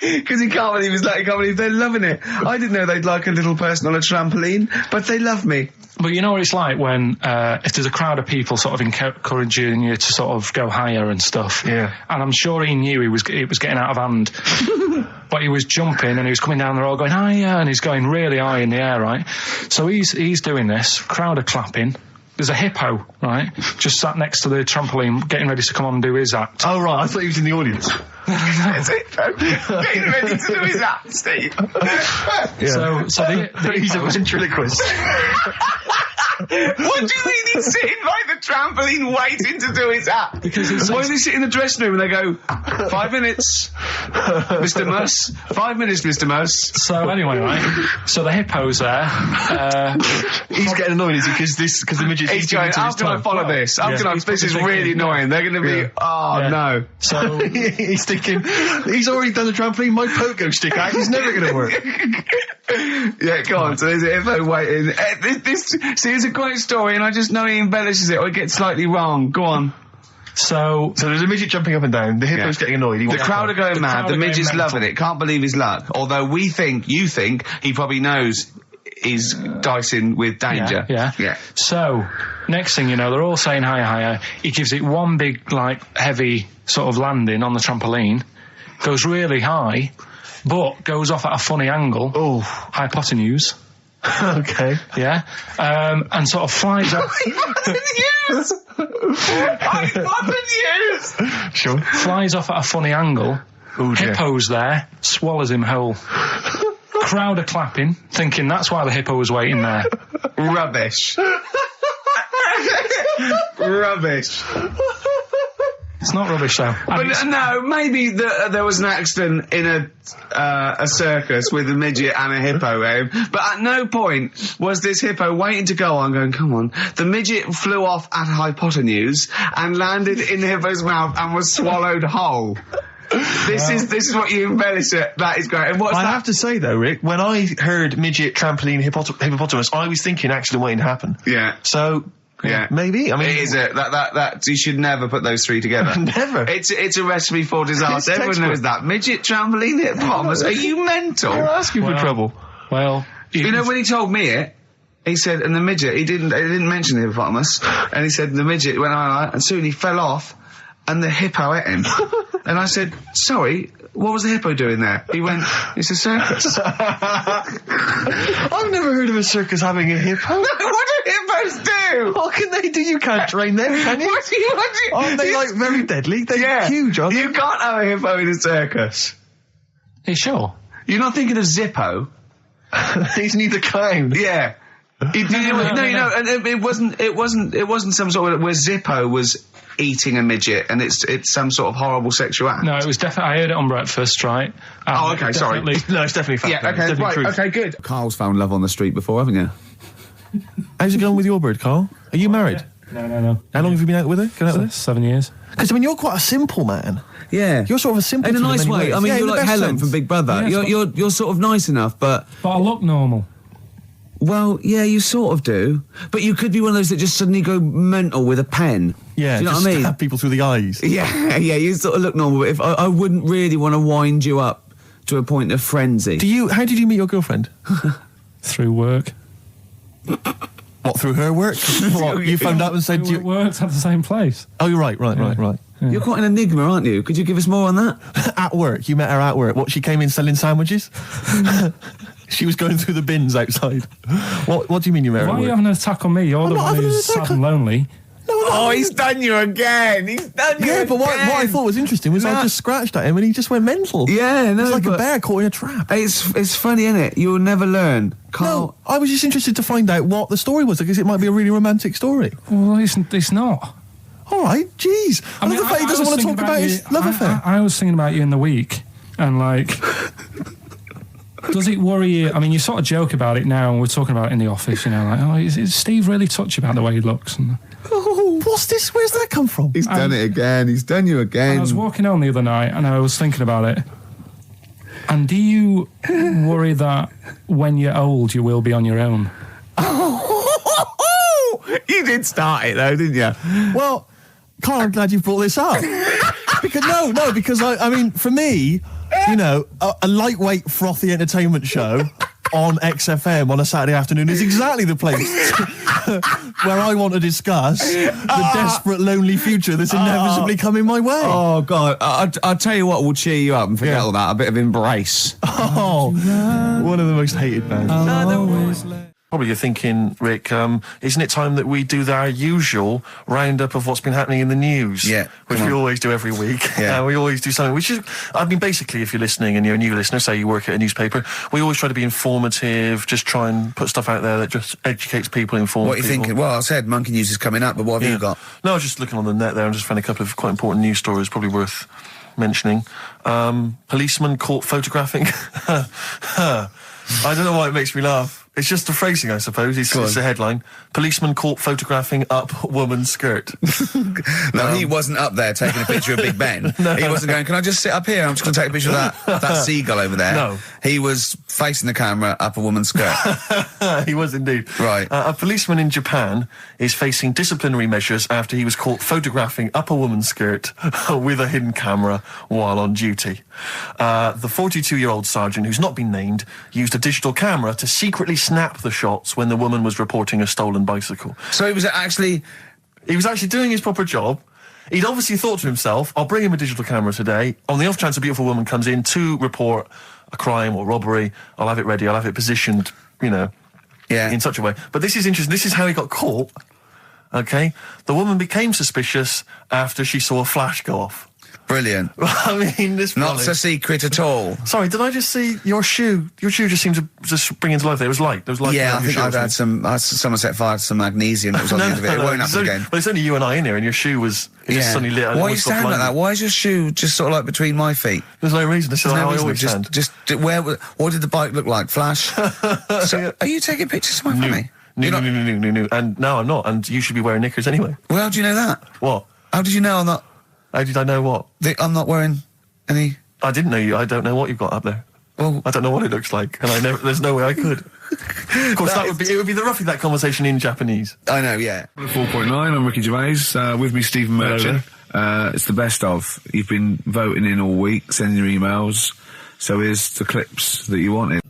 [SPEAKER 2] Because he can't believe they're loving it. I didn't know they'd like a little person on a trampoline, but they love me.
[SPEAKER 1] But you know what it's like when, if there's a crowd of people sort of encouraging you to sort of go higher and stuff.
[SPEAKER 3] Yeah.
[SPEAKER 1] And I'm sure he knew it was getting out of hand. But he was jumping and he was coming down the road going higher, and he's going really high in the air, right? So he's doing this, crowd are clapping. There's a hippo, right, just sat next to the trampoline, getting ready to come on and do his act.
[SPEAKER 3] Oh, right, I thought he was in the audience.
[SPEAKER 2] There's a hippo getting ready to do his act, Steve.
[SPEAKER 3] Yeah.
[SPEAKER 1] So
[SPEAKER 3] he's a ventriloquist.
[SPEAKER 2] What do you mean he's sitting by the trampoline waiting to do his act?
[SPEAKER 1] Because
[SPEAKER 2] why does he sit in the dressing room and they go, 5 minutes, Mr. Mus, 5 minutes, Mr. Mus.
[SPEAKER 1] So anyway, right, so the hippo's there.
[SPEAKER 3] He's getting annoyed, is he? Because the midget's
[SPEAKER 2] he's going, how can I follow this? This is really annoying. They're going to be, no.
[SPEAKER 1] So
[SPEAKER 3] he's thinking, he's already done the trampoline, my pogo stick act is never going to work.
[SPEAKER 2] Yeah, go on. So there's a hippo waiting. It's a great story, and I just know he embellishes it or it gets slightly wrong. Go on.
[SPEAKER 1] So
[SPEAKER 3] there's a midget jumping up and down. The hippo's getting annoyed.
[SPEAKER 2] The crowd are going mad. The midget's loving it. Can't believe his luck. Although you think he probably knows he's dicing with danger.
[SPEAKER 1] Yeah. So next thing you know, they're all saying higher. He gives it one big, heavy sort of landing on the trampoline. Goes really high, but goes off at a funny angle.
[SPEAKER 3] Oh,
[SPEAKER 1] hypotenuse.
[SPEAKER 3] Okay.
[SPEAKER 1] Yeah. And sort of flies up.
[SPEAKER 2] Hypotenuse! Hypotenuse!
[SPEAKER 3] Sure.
[SPEAKER 1] Flies off at a funny angle.
[SPEAKER 3] Ooh,
[SPEAKER 1] Hippo's there, swallows him whole. Crowd are clapping, thinking that's why the hippo was waiting there.
[SPEAKER 2] Rubbish. Rubbish.
[SPEAKER 1] It's not rubbish, though.
[SPEAKER 2] But no, maybe there was an accident in a circus with a midget and a hippo, but at no point was this hippo waiting to go on, going, come on. The midget flew off at hypotenuse and landed in the hippo's mouth and was swallowed whole. This is what you embellish it. That is great. And
[SPEAKER 3] I have to say, though, Rick, when I heard midget, trampoline, hippopotamus, I was thinking accident waiting to happen.
[SPEAKER 2] Yeah.
[SPEAKER 3] So...
[SPEAKER 2] Yeah,
[SPEAKER 3] maybe. I mean,
[SPEAKER 2] it is that you should never put those three together.
[SPEAKER 3] Never.
[SPEAKER 2] It's a recipe for disaster. Everyone knows that. Midget, trampoline, hippopotamus. Are you mental?
[SPEAKER 3] You're asking for trouble.
[SPEAKER 1] Well,
[SPEAKER 2] you know when he told me it, he said, and the midget. He didn't mention the hippopotamus, and he said the midget went on, and soon he fell off, and the hippo ate him. And I said, sorry. What was the hippo doing there? He went, it's a circus.
[SPEAKER 3] I've never heard of a circus having a hippo.
[SPEAKER 2] No, what do zippos do?
[SPEAKER 3] What can they do? You can't train them, can you? Aren't they, like, very deadly? They're huge, aren't they?
[SPEAKER 2] You can't have a hippo in a circus.
[SPEAKER 1] Are you sure?
[SPEAKER 2] You're not thinking of Zippo?
[SPEAKER 3] He's neither kind.
[SPEAKER 2] Yeah. And it wasn't some sort of where Zippo was eating a midget and it's some sort of horrible sexual act.
[SPEAKER 1] No, it was definitely. I heard it on breakfast, right?
[SPEAKER 2] Oh, okay, sorry.
[SPEAKER 3] No, it's definitely fact.
[SPEAKER 2] Yeah, okay, right, okay, good.
[SPEAKER 4] Carl's found love on the street before, haven't you?
[SPEAKER 3] How's it going with your bird, Carl? Are you married?
[SPEAKER 1] No.
[SPEAKER 3] How long have you been out with her?
[SPEAKER 1] 7 years.
[SPEAKER 3] Because, I mean, you're quite a simple man.
[SPEAKER 4] Yeah.
[SPEAKER 3] You're sort of a simple
[SPEAKER 4] In a nice way.
[SPEAKER 3] ways.
[SPEAKER 4] I mean,
[SPEAKER 3] yeah,
[SPEAKER 4] you're like Helen from Big Brother.
[SPEAKER 1] Yeah,
[SPEAKER 4] you're sort of nice enough, but
[SPEAKER 1] I look normal.
[SPEAKER 4] well, yeah, you sort of do. But you could be one of those that just suddenly go mental with a pen.
[SPEAKER 3] Yeah,
[SPEAKER 4] do you know
[SPEAKER 3] just
[SPEAKER 4] what I mean?
[SPEAKER 3] stab people through the eyes.
[SPEAKER 4] Yeah, you sort of look normal. But if I wouldn't really want to wind you up to a point of frenzy.
[SPEAKER 3] How did you meet your girlfriend?
[SPEAKER 1] Through work.
[SPEAKER 3] What, through her work? What, you phoned up and said...
[SPEAKER 1] We worked at the same place.
[SPEAKER 3] Oh, you're right.
[SPEAKER 1] Yeah.
[SPEAKER 4] You're quite an enigma, aren't you? Could you give us more on that?
[SPEAKER 3] At work. You met her at work. What, she came in selling sandwiches? She was going through the bins outside. What do you mean you met her
[SPEAKER 1] Why
[SPEAKER 3] at
[SPEAKER 1] are you
[SPEAKER 3] work?
[SPEAKER 1] having an attack on me? You're the one who's sad and lonely.
[SPEAKER 4] Oh, he's done you again.
[SPEAKER 3] Yeah, but what I thought was interesting was I just scratched at him and he just went mental.
[SPEAKER 4] Yeah, no,
[SPEAKER 3] it's like a
[SPEAKER 4] but
[SPEAKER 3] bear caught in a trap.
[SPEAKER 4] It's funny, isn't it? You'll never learn. Carl.
[SPEAKER 3] No, I was just interested to find out what the story was, because it might be a really romantic story.
[SPEAKER 1] Well, it's not.
[SPEAKER 3] All right, jeez. I love the fact he doesn't want to talk about his love affair.
[SPEAKER 1] I was thinking about you in the week, and like, does it worry you? I mean, you sort of joke about it now, and we're talking about it in the office, you know, like, oh, is Steve really touchy about the way he looks? And,
[SPEAKER 3] Oh, what's this? Where's that come from?
[SPEAKER 4] He's done it again. He's done you again.
[SPEAKER 1] I was walking home the other night, and I was thinking about it. And do you worry that when you're old, you will be on your own?
[SPEAKER 4] You did start it, though, didn't you?
[SPEAKER 3] Well, Carl, I'm glad you've brought this up. because I mean, for me, you know, a lightweight, frothy entertainment show on XFM on a Saturday afternoon is exactly the place where I want to discuss the desperate, lonely future that's inevitably coming my way.
[SPEAKER 4] Oh, God. I'll tell you what will cheer you up and forget all that. A bit of Embrace.
[SPEAKER 3] Oh, one of the most hated bands. Probably you're thinking, Rick, isn't it time that we do our usual roundup of what's been happening in the news?
[SPEAKER 4] Yeah.
[SPEAKER 3] Which we always do every week.
[SPEAKER 4] Yeah.
[SPEAKER 3] We always do something, which is, I mean, basically, if you're listening and you're a new listener, say you work at a newspaper, we always try to be informative, just try and put stuff out there that just educates people, informs
[SPEAKER 4] What are you
[SPEAKER 3] people.
[SPEAKER 4] thinking? Well, I said Monkey News is coming up, but what have you got?
[SPEAKER 3] No, I was just looking on the net there and just found a couple of quite important news stories, probably worth mentioning. Policeman caught photographing. I don't know why it makes me laugh. It's just the phrasing, I suppose. It's a headline. Policeman caught photographing up woman's skirt.
[SPEAKER 4] No, he wasn't up there taking a picture of Big Ben. He wasn't going, can I just sit up here? I'm just going to take a picture of that seagull over there.
[SPEAKER 3] No.
[SPEAKER 4] He was facing the camera up a woman's skirt.
[SPEAKER 3] He was indeed.
[SPEAKER 4] Right.
[SPEAKER 3] A policeman in Japan is facing disciplinary measures after he was caught photographing up a woman's skirt with a hidden camera while on duty. The 42-year-old sergeant, who's not been named, used a digital camera to secretly snap the shots when the woman was reporting a stolen bicycle.
[SPEAKER 4] So he was actually
[SPEAKER 3] doing his proper job. He'd obviously thought to himself, I'll bring him a digital camera today. On the off chance a beautiful woman comes in to report a crime or robbery, I'll have it ready, I'll have it positioned, you know, in such a way. But this is interesting. This is how he got caught. Okay? The woman became suspicious after she saw a flash go off.
[SPEAKER 4] brilliant.
[SPEAKER 3] I mean, this
[SPEAKER 4] Not a secret at all.
[SPEAKER 3] Sorry, did I just see your shoe? Your shoe just seemed to just spring into life there. It was light. There was light.
[SPEAKER 4] Yeah, I think I've had someone set fire to some magnesium that was on the end of it. It won't happen again.
[SPEAKER 3] But it's only you and I in here, and your shoe was just suddenly lit.
[SPEAKER 4] Why are you standing like that? Why is your shoe just sort of like between my feet?
[SPEAKER 3] There's no reason. This is how I always stand.
[SPEAKER 4] What did the bike look like? Flash? So, are you taking pictures of my family?
[SPEAKER 3] No. And no, I'm not. And you should be wearing knickers anyway.
[SPEAKER 4] Well, how do you know that?
[SPEAKER 3] What?
[SPEAKER 4] How did you know I'm not?
[SPEAKER 3] How did I know what?
[SPEAKER 4] I'm not wearing any...
[SPEAKER 3] I didn't know you. I don't know what you've got up there.
[SPEAKER 4] Well,
[SPEAKER 3] I don't know what it looks like, and there's no way I could. Of course, it would be roughly that conversation in Japanese.
[SPEAKER 4] I know, yeah.
[SPEAKER 5] 4.9, I'm Ricky Gervais, with me Stephen Merchant. It's the best of. You've been voting in all week, sending your emails, so here's the clips that you wanted.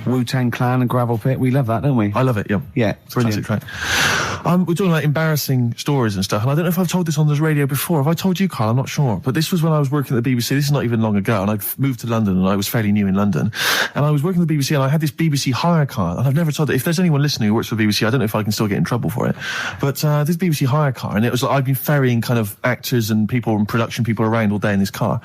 [SPEAKER 2] Wu-Tang Clan and Gravel Pit, we love that, don't we?
[SPEAKER 3] I love it, yeah.
[SPEAKER 2] Yeah, brilliant.
[SPEAKER 3] Classic track. We're talking about embarrassing stories and stuff, and I don't know if I've told this on the radio before. Have I told you, Carl? I'm not sure. But this was when I was working at the BBC. This is not even long ago, and I'd moved to London, and I was fairly new in London. And I was working at the BBC, and I had this BBC hire car, and I've never told it. If there's anyone listening who works for the BBC, I don't know if I can still get in trouble for it. But this BBC hire car, and it was like I'd been ferrying kind of actors and people and production people around all day in this car.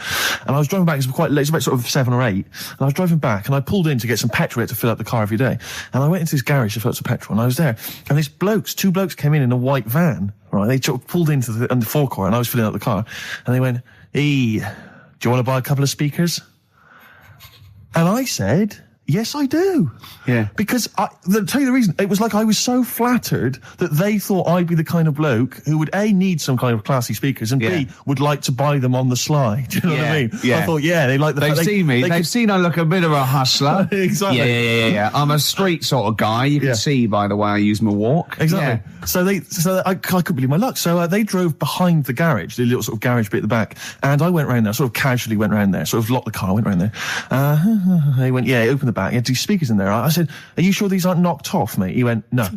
[SPEAKER 3] And I was driving back, it was quite late, it was about sort of 7 or 8, and I was driving back, and I pulled in to get some petrol to fill up the car every day. And I went into this garage to fill up some petrol, and I was there, and two blokes came in a white van, right? They pulled into the forecourt, and I was filling up the car, and they went, "Hey, do you want to buy a couple of speakers?" And I said, "Yes, I do."
[SPEAKER 2] Yeah.
[SPEAKER 3] Because I'll tell you the reason. It was like I was so flattered that they thought I'd be the kind of bloke who would A, need some kind of classy speakers, and B, would like to buy them on the sly. Do you know what I mean?
[SPEAKER 2] Yeah.
[SPEAKER 3] I thought, they like the
[SPEAKER 2] They've seen me. They've seen I look a bit of a hustler.
[SPEAKER 3] Exactly.
[SPEAKER 2] Yeah. I'm a street sort of guy. You can see by the way I use my walk.
[SPEAKER 3] Exactly.
[SPEAKER 2] Yeah.
[SPEAKER 3] So I couldn't believe my luck. So they drove behind the garage, the little sort of garage bit at the back, and I went round there, sort of casually went round there, sort of locked the car, went round there. They went, open the back. You had 2 speakers in there. I said, "Are you sure these aren't knocked off, mate?" He went, No.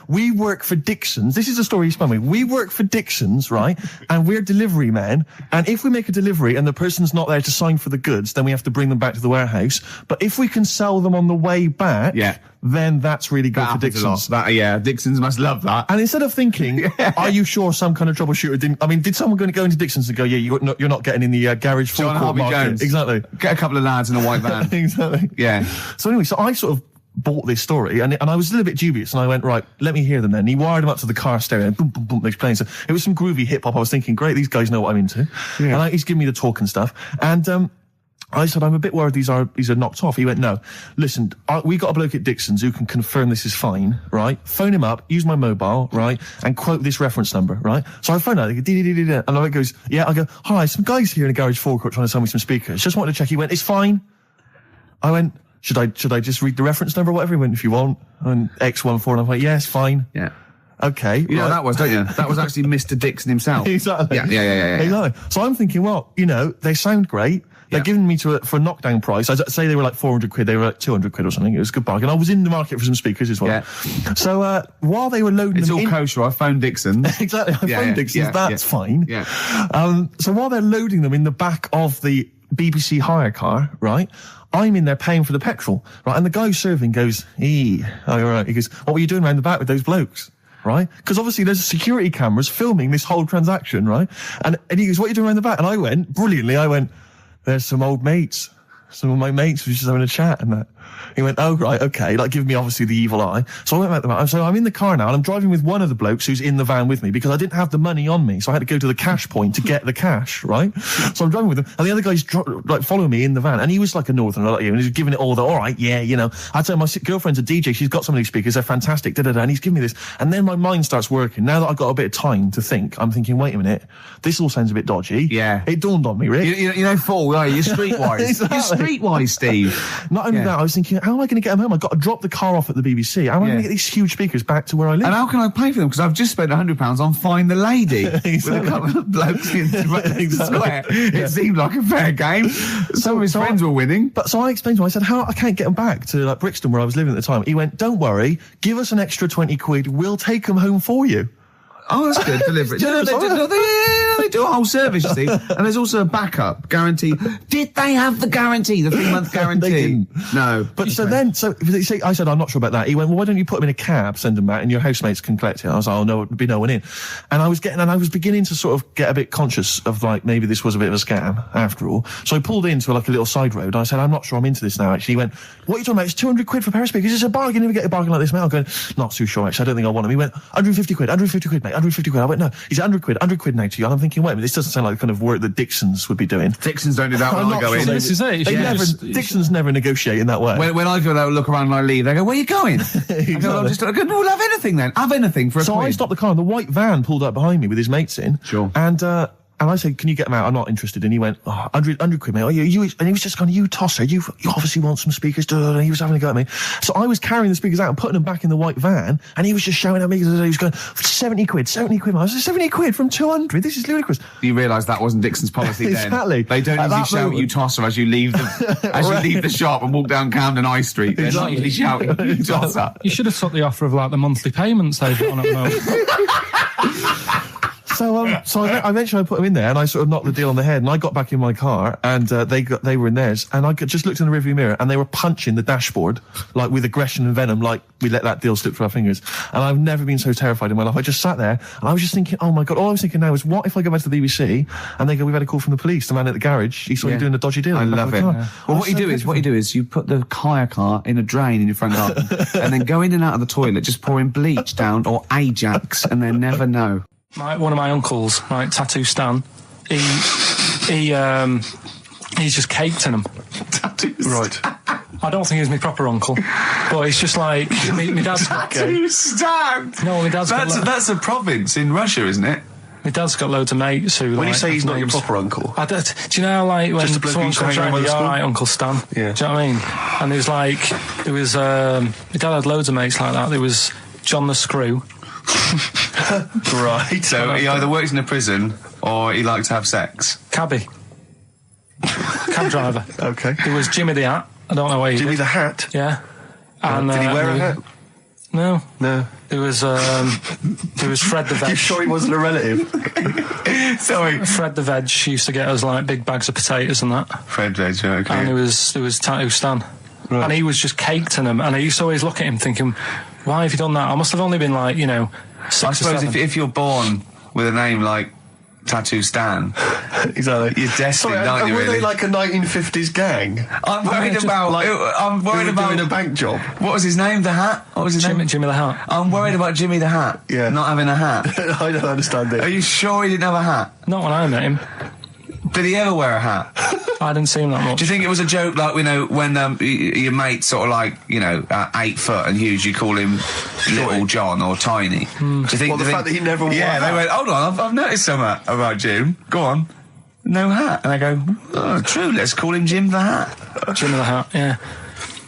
[SPEAKER 3] We work for Dixon's. This is a story he spun me. We work for Dixon's, right? And we're delivery men. And if we make a delivery and the person's not there to sign for the goods, then we have to bring them back to the warehouse. But if we can sell them on the way back, then that's really good for Dixon's.
[SPEAKER 2] Dixon's must love that.
[SPEAKER 3] And instead of thinking, are you sure some kind of troubleshooter did someone going to go into Dixon's and go, you're not getting in the garage forecourt market?
[SPEAKER 2] Jones.
[SPEAKER 3] Exactly.
[SPEAKER 2] Get a couple of lads in a white van.
[SPEAKER 3] Exactly.
[SPEAKER 2] Yeah.
[SPEAKER 3] So anyway, so I sort of bought this story, and I was a little bit dubious, and I went, right, let me hear them then. And he wired them up to the car stereo, and boom, boom, boom, they're playing. So it was some groovy hip-hop. I was thinking, great, these guys know what I'm into. Yeah. And he's giving me the talk and stuff. And I said, I'm a bit worried these are knocked off. He went, no, listen, we got a bloke at Dixon's who can confirm this is fine, right? Phone him up, use my mobile, right? And quote this reference number, right? So I phone out, they go, and I goes, I go, hi, some guys here in the garage forecourt trying to sell me some speakers. Just wanted to check. He went, it's fine. I went, should I just read the reference number or whatever? He went, if you want. And X14, and I'm like, yes, fine.
[SPEAKER 2] Yeah.
[SPEAKER 3] Okay.
[SPEAKER 2] You know what that was, don't you? That was actually Mr. Dixon himself.
[SPEAKER 3] Exactly.
[SPEAKER 2] Yeah.
[SPEAKER 3] Exactly. So I'm thinking, well, they sound great. They're giving me for a knockdown price. I'd say they were like 400 quid. They were like 200 quid or something. It was a good bargain. I was in the market for some speakers as well. Yeah. So while they were loading
[SPEAKER 2] it's
[SPEAKER 3] them
[SPEAKER 2] all kosher. I phoned Dixon.
[SPEAKER 3] Exactly. I phoned Dixon. That's fine.
[SPEAKER 2] Yeah.
[SPEAKER 3] So while they're loading them in the back of the BBC hire car, right, I'm in there paying for the petrol, right, and the guy who's serving goes, all right. He goes, what were you doing around the back with those blokes? Right? Because obviously there's security cameras filming this whole transaction, right? And he goes, what are you doing around the back? And I went, brilliantly, there's some old mates. Some of my mates were just having a chat and that. He went, oh, right, okay, like giving me obviously the evil eye. So I went back to the van. So I'm in the car now and I'm driving with one of the blokes who's in the van with me because I didn't have the money on me. So I had to go to the cash point to get the cash, right? So I'm driving with him and the other guy's following me in the van and he was like a northerner like you and he was giving it all all right, I tell my girlfriend's a DJ, she's got some of these speakers, they're fantastic, and he's giving me this. And then my mind starts working. Now that I've got a bit of time to think, I'm thinking, wait a minute, this all sounds a bit dodgy.
[SPEAKER 2] Yeah.
[SPEAKER 3] It dawned on me, Rick.
[SPEAKER 2] Fool, you're streetwise.
[SPEAKER 3] Exactly.
[SPEAKER 2] You're streetwise, Steve.
[SPEAKER 3] Not only that, I was thinking, how am I going to get them home? I've got to drop the car off at the BBC. How am I going to get these huge speakers back to where I live?
[SPEAKER 2] And how can I pay for them? Because I've just spent £100 on Find the Lady with a couple of blokes in the square. It seemed like a fair game. Some of his friends were winning.
[SPEAKER 3] But so I explained to him, I said, I can't get them back to like Brixton where I was living at the time. He went, don't worry, give us an extra 20 quid, we'll take them home for you.
[SPEAKER 2] Oh, that's good. Delivery. They do a whole service, you see. And there's also a backup guarantee. Did they have the guarantee, the 3-month guarantee?
[SPEAKER 3] They didn't.
[SPEAKER 2] No.
[SPEAKER 3] But I said, I'm not sure about that. He went, well, why don't you put them in a cab, send them back, and your housemates can collect it? I was like, oh, no, there'd be no one in. And I was beginning to sort of get a bit conscious of like, maybe this was a bit of a scam after all. So I pulled into like a little side road. I said, I'm not sure I'm into this now, actually. He went, what are you talking about? It's 200 quid for a pair of speakers. It's a bargain. You never get a bargain like this, mate. I'm going, not too sure, actually. I don't think I want them. He went, 150 quid, mate. 150 quid. I went, no, he's 100 quid now to you. And I'm thinking, wait a minute, this doesn't sound like the kind of work that Dixon's would be doing.
[SPEAKER 2] Dixon's don't do that when I go in.
[SPEAKER 1] This is it.
[SPEAKER 3] Dixon's never negotiate in that way.
[SPEAKER 2] When I go there, look around and I leave, they go, where are you going?
[SPEAKER 3] Exactly.
[SPEAKER 2] I go, we'll have anything then. Have anything for a
[SPEAKER 3] So
[SPEAKER 2] quid.
[SPEAKER 3] I stopped the car and the white van pulled up behind me with his mates in.
[SPEAKER 2] Sure.
[SPEAKER 3] And And I said, can you get them out? I'm not interested. And he went, 100 quid, mate. Oh, you, and he was just going, you tosser, you obviously want some speakers. And he was having a go at me. So I was carrying the speakers out and putting them back in the white van. And he was just shouting at me. He was going, 70 quid. I was like, 70 quid from 200? This is ludicrous.
[SPEAKER 2] You realise that wasn't Dixon's policy then.
[SPEAKER 3] Exactly.
[SPEAKER 2] They don't usually shout you tosser as you leave the shop and walk down Camden High Street. They're not usually shouting you tosser.
[SPEAKER 1] You should have took the offer of like the monthly payments they've got on at the moment.
[SPEAKER 3] So I eventually put them in there, and I sort of knocked the deal on the head, and I got back in my car, and they were in theirs, and I just looked in the rearview mirror, and they were punching the dashboard, like with aggression and venom, like we let that deal slip through our fingers. And I've never been so terrified in my life. I just sat there, and I was just thinking, oh my God, all I was thinking now is, what if I go back to the BBC, and they go, we've had a call from the police, the man at the garage, he saw you doing a dodgy deal.
[SPEAKER 2] I love it. Yeah. Well, what you do is you put the hire car in a drain in your front garden, and then go in and out of the toilet, just pouring bleach down, or Ajax, and they never know.
[SPEAKER 1] One of my uncles, right, Tattoo Stan, he's just caked in them.
[SPEAKER 2] Tattoos.
[SPEAKER 3] Right.
[SPEAKER 1] I don't think he's my proper uncle, but he's just like my dad's got.
[SPEAKER 2] Tattoo Stan.
[SPEAKER 1] No, my dad's got.
[SPEAKER 2] That's a province in Russia, isn't it?
[SPEAKER 1] My dad's got loads of mates who.
[SPEAKER 3] When you say he's not your proper uncle,
[SPEAKER 1] do you know, like when
[SPEAKER 3] just a bloke
[SPEAKER 1] someone
[SPEAKER 3] who used to
[SPEAKER 1] comes
[SPEAKER 3] hang around
[SPEAKER 1] around,
[SPEAKER 3] with the
[SPEAKER 1] all
[SPEAKER 3] school?
[SPEAKER 1] right, Uncle Stan.
[SPEAKER 3] Yeah.
[SPEAKER 1] Do you know what I mean? And my dad had loads of mates like that. There was John the Screw.
[SPEAKER 3] Right.
[SPEAKER 2] So he either works in a prison or he likes to have sex.
[SPEAKER 1] Cab driver.
[SPEAKER 3] Okay.
[SPEAKER 1] There was Jimmy the Hat. I don't know where he
[SPEAKER 3] Jimmy
[SPEAKER 1] did.
[SPEAKER 3] the Hat?
[SPEAKER 1] Yeah. And,
[SPEAKER 3] did he wear a hat?
[SPEAKER 1] No.
[SPEAKER 3] No.
[SPEAKER 1] There was Fred the Veg.
[SPEAKER 3] You sure he wasn't a relative?
[SPEAKER 2] Sorry.
[SPEAKER 1] Fred the Veg used to get us like big bags of potatoes and that.
[SPEAKER 2] Fred Veg, okay.
[SPEAKER 1] And there was Tattoo Stan.
[SPEAKER 3] Right.
[SPEAKER 1] And he was just caked in them. And I used to always look at him thinking, why have you done that? I must have only been like, 6
[SPEAKER 2] I
[SPEAKER 1] or
[SPEAKER 2] suppose
[SPEAKER 1] 7.
[SPEAKER 2] if you're born with a name like Tattoo Stan,
[SPEAKER 3] Exactly.
[SPEAKER 2] you're destined, aren't you,
[SPEAKER 3] were
[SPEAKER 2] really?
[SPEAKER 3] they like a 1950s gang?
[SPEAKER 2] I'm worried about
[SPEAKER 3] doing a bank job.
[SPEAKER 2] What was his name? The Hat? What was his name?
[SPEAKER 1] Jimmy the Hat.
[SPEAKER 2] I'm worried about Jimmy the Hat.
[SPEAKER 3] Yeah.
[SPEAKER 2] Not having a hat.
[SPEAKER 3] I don't understand
[SPEAKER 2] Are
[SPEAKER 3] it.
[SPEAKER 2] you sure he didn't have a hat?
[SPEAKER 1] Not when I met him.
[SPEAKER 2] Did he ever wear a hat?
[SPEAKER 1] I didn't see him that much.
[SPEAKER 2] Do you think it was a joke, like, when your mate's sort of like, 8 foot and huge, you call him Little John or Tiny? Do you think
[SPEAKER 3] the fact that he never wore a hat?
[SPEAKER 2] Yeah, they went, hold on, I've noticed something about Jim. Go on. No hat. And I go, oh, true, let's call him Jim the Hat.
[SPEAKER 1] Jimmy the Hat, yeah.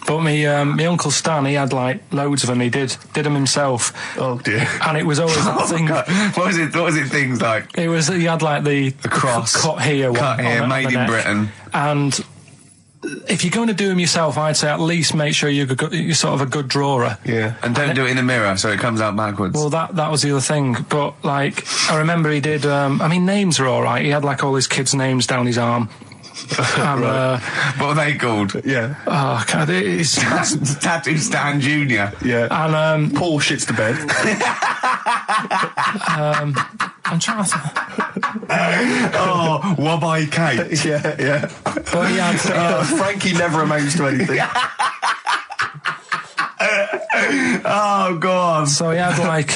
[SPEAKER 1] But my Uncle Stan, he had like loads of them. He did them himself.
[SPEAKER 3] Oh dear.
[SPEAKER 1] And it was always that thing.
[SPEAKER 2] God. What was it things like?
[SPEAKER 1] He had like the
[SPEAKER 2] cross.
[SPEAKER 1] cut here,
[SPEAKER 2] Made in Britain.
[SPEAKER 1] And if you're going to do them yourself, I'd say at least make sure you're sort of a good drawer.
[SPEAKER 3] Yeah.
[SPEAKER 2] And don't do it in the mirror so it comes out backwards.
[SPEAKER 1] Well, that was the other thing. But like, I remember he did. Names are all right. He had like all his kids' names down his arm. And,
[SPEAKER 2] what are they called?
[SPEAKER 3] Yeah.
[SPEAKER 1] Oh, God, it's
[SPEAKER 2] Tattoo Stan Jr.
[SPEAKER 3] Yeah.
[SPEAKER 1] And
[SPEAKER 3] Paul shits the bed.
[SPEAKER 1] I'm trying to.
[SPEAKER 2] Oh, Wabbai Kate.
[SPEAKER 3] Yeah.
[SPEAKER 1] But he had.
[SPEAKER 3] Frankie never amounts to anything.
[SPEAKER 2] Oh, God.
[SPEAKER 1] So he had like.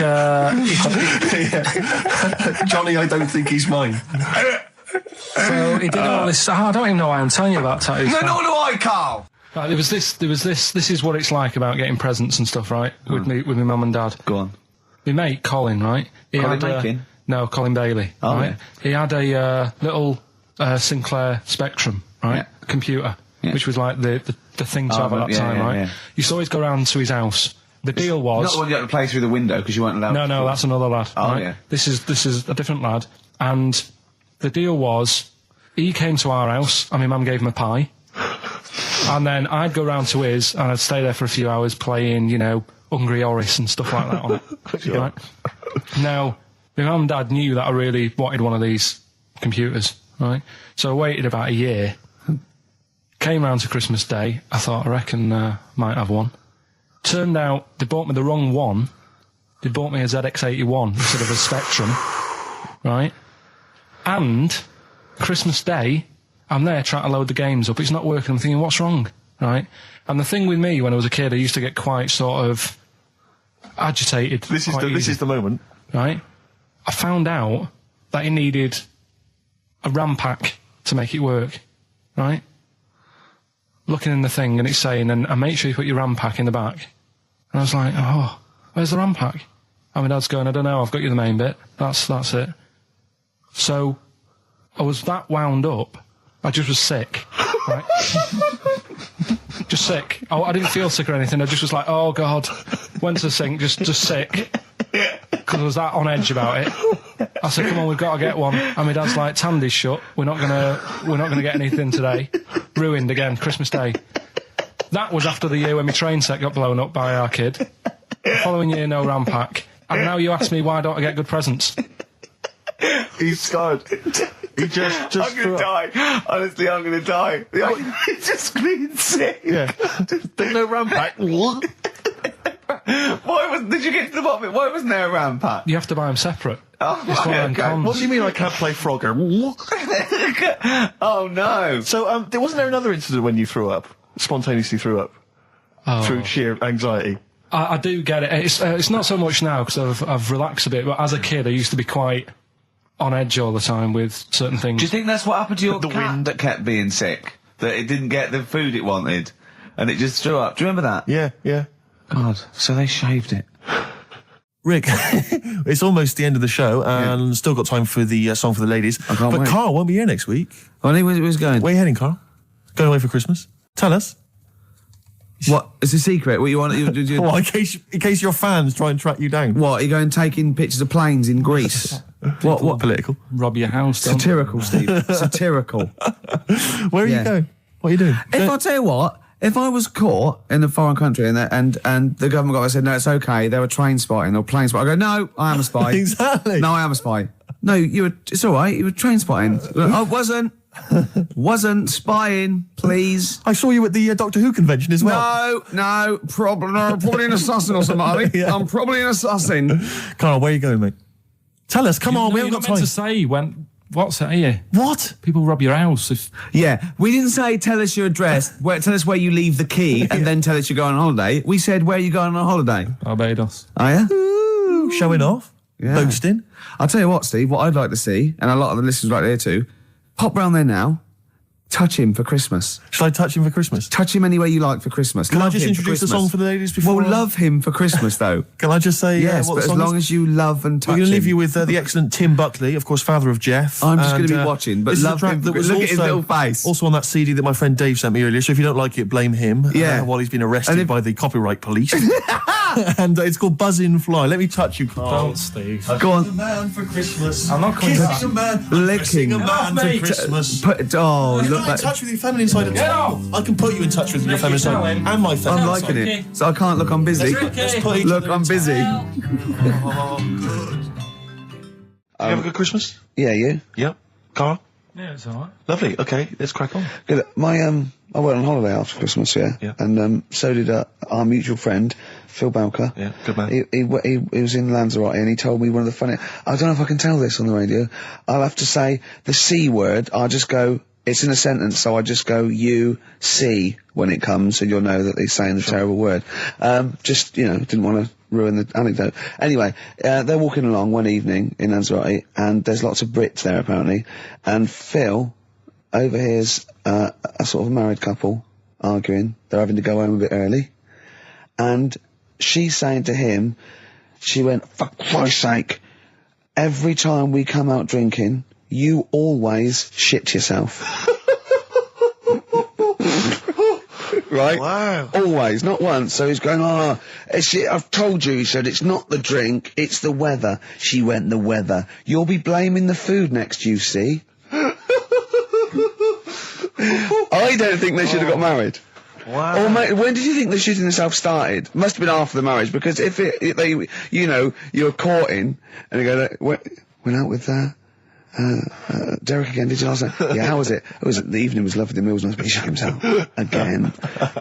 [SPEAKER 3] Johnny, I don't think he's mine.
[SPEAKER 1] So he did all this. I don't even know why I'm telling you about tattoos.
[SPEAKER 2] No, nor do I, Carl.
[SPEAKER 1] Right, there was this. This is what it's like about getting presents and stuff, right? With my mum and dad.
[SPEAKER 2] Go on.
[SPEAKER 1] My mate Colin, right?
[SPEAKER 2] Colin Makin?
[SPEAKER 1] No, Colin Bailey.
[SPEAKER 2] Oh,
[SPEAKER 1] right?
[SPEAKER 2] yeah.
[SPEAKER 1] He had a little Sinclair Spectrum, right?
[SPEAKER 2] Yeah.
[SPEAKER 1] Computer,
[SPEAKER 2] Yeah.
[SPEAKER 1] which was like the thing to have at that time, right?
[SPEAKER 2] Yeah.
[SPEAKER 1] You used to always go round to his house. The deal was
[SPEAKER 2] Not the one you had to play through the window because you weren't allowed.
[SPEAKER 1] no, that's another lad.
[SPEAKER 2] Oh,
[SPEAKER 1] right?
[SPEAKER 2] yeah.
[SPEAKER 1] This is a different lad, and the deal was he came to our house and my mum gave him a pie, and then I'd go round to his and I'd stay there for a few hours playing, Hungry Horace and stuff like that on it.
[SPEAKER 3] Sure.
[SPEAKER 1] Right? Now, my mum and dad knew that I really wanted one of these computers, right? So I waited about a year. Came round to Christmas Day. I thought, I reckon might have one. Turned out they bought me the wrong one. They bought me a ZX81 instead of a Spectrum, right? And Christmas Day, I'm there trying to load the games up. It's not working. I'm thinking, what's wrong, right? And the thing with me when I was a kid, I used to get quite sort of agitated.
[SPEAKER 3] This is the moment.
[SPEAKER 1] Right? I found out that he needed a RAM pack to make it work, right? Looking in the thing and it's saying, and make sure you put your RAM pack in the back. And I was like, oh, where's the RAM pack? And my dad's going, I don't know, I've got you the main bit. That's it. So I was that wound up, I just was sick. Right? Just sick. I didn't feel sick or anything. I just was like, oh God. Went to the sink, just sick. Because I was that on edge about it. I said, come on, we've got to get one. And my dad's like, Tandy's shut. We're not gonna get anything today. Ruined again, Christmas Day. That was after the year when my train set got blown up by our kid. The following year, no RAM pack. And now you ask me why don't I get good presents?
[SPEAKER 3] He's scarred. He just
[SPEAKER 2] I'm gonna die. Honestly, I'm gonna die. He's just screaming sick.
[SPEAKER 3] Yeah. There's no RAM pack. What?
[SPEAKER 2] Did you get to the bottom of it? Why wasn't there a RAM pack?
[SPEAKER 1] You have to buy them separate.
[SPEAKER 2] Oh,
[SPEAKER 1] It's one of them
[SPEAKER 2] okay.
[SPEAKER 1] cons.
[SPEAKER 3] What do you mean I can't play Frogger?
[SPEAKER 2] Oh no.
[SPEAKER 3] So, wasn't there another incident when you threw up? Spontaneously threw up? Through sheer anxiety?
[SPEAKER 1] I do get it. It's not so much now because I've relaxed a bit, but as a kid I used to be quite on edge all the time with certain things.
[SPEAKER 2] Do you think that's what happened to your
[SPEAKER 3] The
[SPEAKER 2] cat
[SPEAKER 3] wind.
[SPEAKER 2] that kept being sick? That it didn't get the food it wanted? And it just threw up? Do you remember that?
[SPEAKER 3] Yeah.
[SPEAKER 2] God, so they shaved it.
[SPEAKER 3] Rick, it's almost the end of the show, and still got time for the song for the ladies.
[SPEAKER 4] I can't wait.
[SPEAKER 3] Carl won't be here next week.
[SPEAKER 4] Oh, where's going?
[SPEAKER 3] Where are you heading, Carl? Going away for Christmas? Tell us.
[SPEAKER 4] What? It's a secret. What you want?
[SPEAKER 3] Well, in case your fans try and track you down.
[SPEAKER 4] What? Are you going taking pictures of planes in Greece? What?
[SPEAKER 3] Political?
[SPEAKER 1] Rob your house. don't
[SPEAKER 4] Satirical, Steve. Satirical.
[SPEAKER 3] Where are you going? What are you doing?
[SPEAKER 4] If I tell you what, if I was caught in a foreign country and the government got, I said, no, it's okay, they were train spotting or plane spotting, I go, no, I am a spy.
[SPEAKER 3] Exactly.
[SPEAKER 4] No, I am a spy. No, it's all right, you were train spotting. I wasn't spying, please.
[SPEAKER 3] I saw you at the Doctor Who convention as well.
[SPEAKER 4] No, probably an assassin or something.
[SPEAKER 3] Yeah.
[SPEAKER 4] I'm probably an assassin.
[SPEAKER 3] Carl, where are you going, mate? Tell us, come on, we haven't got time.
[SPEAKER 1] to say when. What's it here?
[SPEAKER 3] What?
[SPEAKER 1] People rob your house if.
[SPEAKER 4] Yeah, we didn't say tell us your address, tell us where you leave the key, and then tell us you're going on holiday. We said where you going on holiday.
[SPEAKER 1] Barbados.
[SPEAKER 4] Are you?
[SPEAKER 3] Ooh, showing off.
[SPEAKER 4] Yeah.
[SPEAKER 3] Boasting.
[SPEAKER 4] I'll tell you what, Steve, what I'd like to see, and a lot of the listeners right there too, pop round there now, touch him for Christmas.
[SPEAKER 3] Shall I touch him for Christmas?
[SPEAKER 4] Touch him any way you like for Christmas.
[SPEAKER 3] Can
[SPEAKER 4] love
[SPEAKER 3] I just
[SPEAKER 4] him
[SPEAKER 3] introduce
[SPEAKER 4] for
[SPEAKER 3] the song for the ladies before?
[SPEAKER 4] Well, love him for Christmas, though.
[SPEAKER 3] Can I just say
[SPEAKER 4] Yes,
[SPEAKER 3] what
[SPEAKER 4] but
[SPEAKER 3] the
[SPEAKER 4] as
[SPEAKER 3] song
[SPEAKER 4] long
[SPEAKER 3] is?
[SPEAKER 4] as you love and touch
[SPEAKER 3] We're going to leave
[SPEAKER 4] him.
[SPEAKER 3] you with the excellent Tim Buckley, of course, father of Jeff.
[SPEAKER 4] I'm just going to
[SPEAKER 3] And,
[SPEAKER 4] be watching, but
[SPEAKER 3] this is a
[SPEAKER 4] love
[SPEAKER 3] track
[SPEAKER 4] him.
[SPEAKER 3] that was
[SPEAKER 4] Look at his
[SPEAKER 3] also-
[SPEAKER 4] little face.
[SPEAKER 3] Also on that CD that my friend Dave sent me earlier, so if you don't like it, blame him.
[SPEAKER 4] Yeah.
[SPEAKER 3] While he's been arrested
[SPEAKER 4] And if-
[SPEAKER 3] by the copyright police. And it's called Buzz in Fly. Let me touch you, Carl.
[SPEAKER 1] Don't, Steve.
[SPEAKER 4] Go on.
[SPEAKER 3] A man for Christmas.
[SPEAKER 1] I'm not coming back.
[SPEAKER 3] Kissing a man.
[SPEAKER 4] Licking.
[SPEAKER 3] A man for
[SPEAKER 1] Mate.
[SPEAKER 3] Christmas.
[SPEAKER 4] Oh,
[SPEAKER 3] You're
[SPEAKER 4] look
[SPEAKER 3] not in
[SPEAKER 4] back.
[SPEAKER 3] touch with your feminine side at all. I can put you in touch with your feminine side and my feminine
[SPEAKER 4] I'm
[SPEAKER 3] side.
[SPEAKER 4] liking it. So I can't look, I'm busy.
[SPEAKER 3] Let's put each
[SPEAKER 4] Look,
[SPEAKER 3] other
[SPEAKER 4] I'm
[SPEAKER 3] in
[SPEAKER 4] busy.
[SPEAKER 3] Oh, good. You have a good Christmas?
[SPEAKER 5] Yeah, you?
[SPEAKER 3] Yep. Carl?
[SPEAKER 1] Yeah, it's alright.
[SPEAKER 3] Lovely. Okay, let's crack on.
[SPEAKER 5] Good. I went on holiday after Christmas, yeah. And so did our mutual friend, Phil Bowker.
[SPEAKER 3] Yeah, good man.
[SPEAKER 5] He was in Lanzarote and he told me one of the funny... I don't know if I can tell this on the radio. I'll have to say the C word. I'll just go... It's in a sentence, so I just go, you, see, when it comes, and you'll know that he's saying the terrible word. Just, didn't want to ruin the anecdote. Anyway, they're walking along one evening in Lanzarote, and there's lots of Brits there, apparently, and Phil overhears a sort of married couple arguing. They're having to go home a bit early, and she's saying to him, she went, for Christ's sake, every time we come out drinking, you always shit yourself. Right?
[SPEAKER 3] Wow.
[SPEAKER 5] Always, not once. So he's going, I've told you, he said, it's not the drink, it's the weather. She went, the weather. You'll be blaming the food next, you see. I don't think they should have got married.
[SPEAKER 3] Wow.
[SPEAKER 5] Or mate, when did you think the shitting yourself started? Must have been after the marriage, because if you're courting, and you go, went out with Derek again, did you last night? Yeah, how was it? The evening was lovely, the meal was nice, but he shot himself. Again.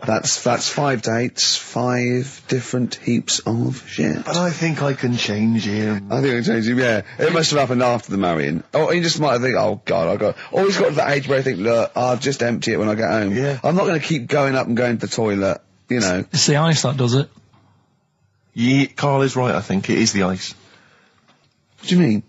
[SPEAKER 5] That's 5 dates, 5 different heaps of shit.
[SPEAKER 3] But I think I can change him.
[SPEAKER 5] I think I can change him, yeah. It must have happened after the marrying. Or he just might have think, oh God, or he's got to that age where I think, look, I'll just empty it when I get home.
[SPEAKER 3] Yeah.
[SPEAKER 5] I'm not going to keep going up and going to the toilet,
[SPEAKER 1] It's the ice that does it.
[SPEAKER 3] Yeah, Carl is right, I think. It is the ice.
[SPEAKER 5] What do you mean?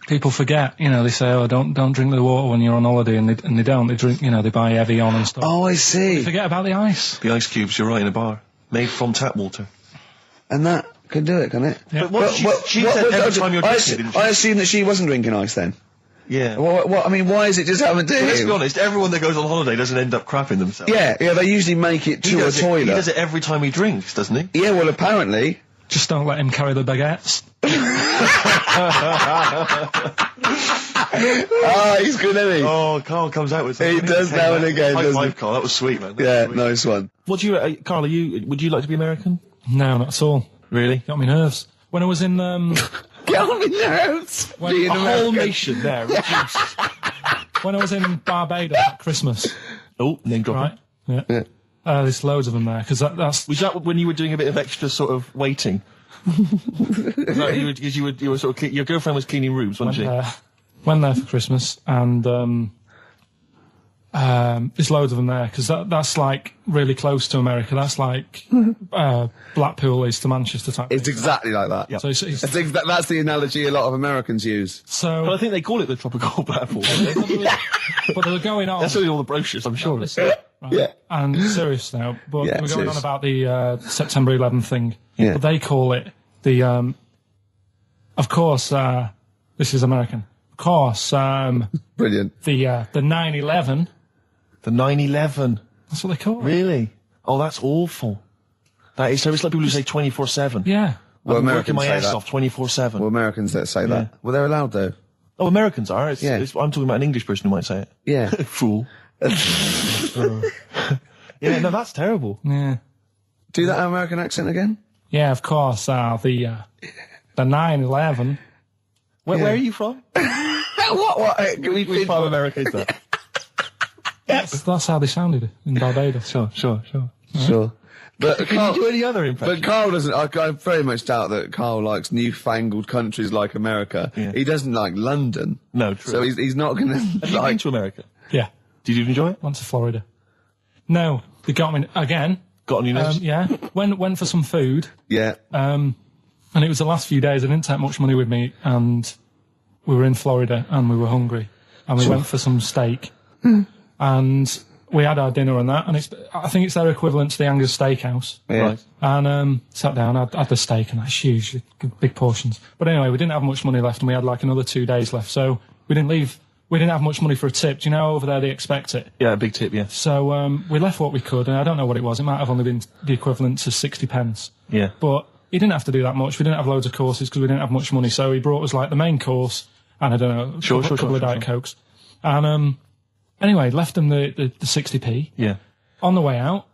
[SPEAKER 1] People forget, they say, oh, don't drink the water when you're on holiday, and they don't. They drink, they buy Evian and stuff.
[SPEAKER 5] Oh, I see.
[SPEAKER 1] They forget about the ice.
[SPEAKER 3] The ice cubes, you're right, in a bar. Made from tap water.
[SPEAKER 5] And that can do it, can it?
[SPEAKER 1] Yeah.
[SPEAKER 3] But what she said every time you're drinking, didn't she?
[SPEAKER 5] I assume that she wasn't drinking ice then.
[SPEAKER 3] Yeah.
[SPEAKER 5] What, I mean, why is it just happened to
[SPEAKER 3] Let's
[SPEAKER 5] him?
[SPEAKER 3] be honest, everyone that goes on holiday doesn't end up crapping themselves.
[SPEAKER 5] Yeah, they usually make it to a toilet.
[SPEAKER 3] He does it every time he drinks, doesn't he?
[SPEAKER 5] Yeah, well, apparently.
[SPEAKER 1] Just don't let him carry the baguettes.
[SPEAKER 5] He's good, isn't he?
[SPEAKER 3] Oh, Carl comes out with something.
[SPEAKER 5] He does now and again,
[SPEAKER 3] High
[SPEAKER 5] doesn't
[SPEAKER 3] five, Carl. That was sweet, man.
[SPEAKER 5] Yeah, nice one.
[SPEAKER 3] What do you, Carl? Would you like to be American?
[SPEAKER 1] No, not at all.
[SPEAKER 3] Really?
[SPEAKER 1] Got me nerves. When I was in
[SPEAKER 5] Get on my nerves. Being
[SPEAKER 3] a whole
[SPEAKER 5] American.
[SPEAKER 3] nation there. reduced.
[SPEAKER 1] when I was in Barbados at Christmas,
[SPEAKER 3] Oh, name dropping.
[SPEAKER 1] right? Yeah. There's loads of them there because that's.
[SPEAKER 3] Was that when you were doing a bit of extra sort of waiting? Because you were sort of your girlfriend was cleaning rooms, wasn't she?
[SPEAKER 1] Went there for Christmas, and there's loads of them there because that's like really close to America. That's like Blackpool is to Manchester type.
[SPEAKER 5] It's exactly like that.
[SPEAKER 1] So it's
[SPEAKER 5] That's the analogy a lot of Americans use.
[SPEAKER 1] so.
[SPEAKER 3] But I think they call it the tropical platform.
[SPEAKER 1] But they were going on.
[SPEAKER 3] That's really all the brochures, I'm sure.
[SPEAKER 1] Right.
[SPEAKER 5] Yeah.
[SPEAKER 1] And serious now, but
[SPEAKER 5] Yeah,
[SPEAKER 1] we're going
[SPEAKER 5] serious.
[SPEAKER 1] on about the September 11th thing.
[SPEAKER 5] Yeah.
[SPEAKER 1] But they call it the. Of course, this is American. Of course,
[SPEAKER 5] Brilliant.
[SPEAKER 1] the 9/11.
[SPEAKER 3] The 9/11.
[SPEAKER 1] That's what they call it.
[SPEAKER 3] Really? Oh, that's awful. That is. So it's like people who say 24/7.
[SPEAKER 1] Yeah.
[SPEAKER 5] Well,
[SPEAKER 3] I'm working
[SPEAKER 5] Americans
[SPEAKER 3] my
[SPEAKER 5] say
[SPEAKER 3] ass
[SPEAKER 5] that.
[SPEAKER 3] off 24/7.
[SPEAKER 5] Well, Americans that say that. Well, they're allowed though.
[SPEAKER 3] Oh, Americans are.
[SPEAKER 5] Yeah.
[SPEAKER 3] I'm talking about an English person who might say it.
[SPEAKER 5] Yeah.
[SPEAKER 3] Fool. Yeah, no, that's terrible.
[SPEAKER 1] Yeah.
[SPEAKER 5] Do that American accent again.
[SPEAKER 1] Yeah. Of course, the 9/11.
[SPEAKER 3] Where are you from?
[SPEAKER 5] What? Can we
[SPEAKER 3] Which part of America is that?
[SPEAKER 1] That's how they sounded in Barbados.
[SPEAKER 3] Sure.
[SPEAKER 5] Sure. But
[SPEAKER 3] Can
[SPEAKER 5] Carl,
[SPEAKER 3] you do any other impression?
[SPEAKER 5] but Carl doesn't. I very much doubt that Carl likes newfangled countries like America.
[SPEAKER 3] Yeah.
[SPEAKER 5] He doesn't like London.
[SPEAKER 3] No, true.
[SPEAKER 5] So he's not going to
[SPEAKER 3] Have you been
[SPEAKER 5] like.
[SPEAKER 3] to America?
[SPEAKER 1] Yeah.
[SPEAKER 3] Did you enjoy it?
[SPEAKER 1] Went to Florida. No, they got me again.
[SPEAKER 3] Got on your nerves?
[SPEAKER 1] Yeah. Went for some food.
[SPEAKER 5] Yeah.
[SPEAKER 1] And it was the last few days. I didn't take much money with me, and we were in Florida, and we were hungry, and we went for some steak, and we had our dinner and that, and I think it's their equivalent to the Angus Steakhouse.
[SPEAKER 5] Yeah.
[SPEAKER 3] Right.
[SPEAKER 1] And sat down, had the steak, and that's huge, big portions. But anyway, we didn't have much money left, and we had like another 2 days left, so we didn't leave. We didn't have much money for a tip. Do you know over there they expect it?
[SPEAKER 3] Yeah, a big tip, yeah.
[SPEAKER 1] So we left what we could, and I don't know what it was. It might have only been the equivalent to 60 pence.
[SPEAKER 3] Yeah.
[SPEAKER 1] But he didn't have to do that much. We didn't have loads of courses because we didn't have much money. So he brought us like the main course and I don't know, a couple of Diet Cokes. And anyway, left them the 60p
[SPEAKER 3] Yeah.
[SPEAKER 1] on the way out,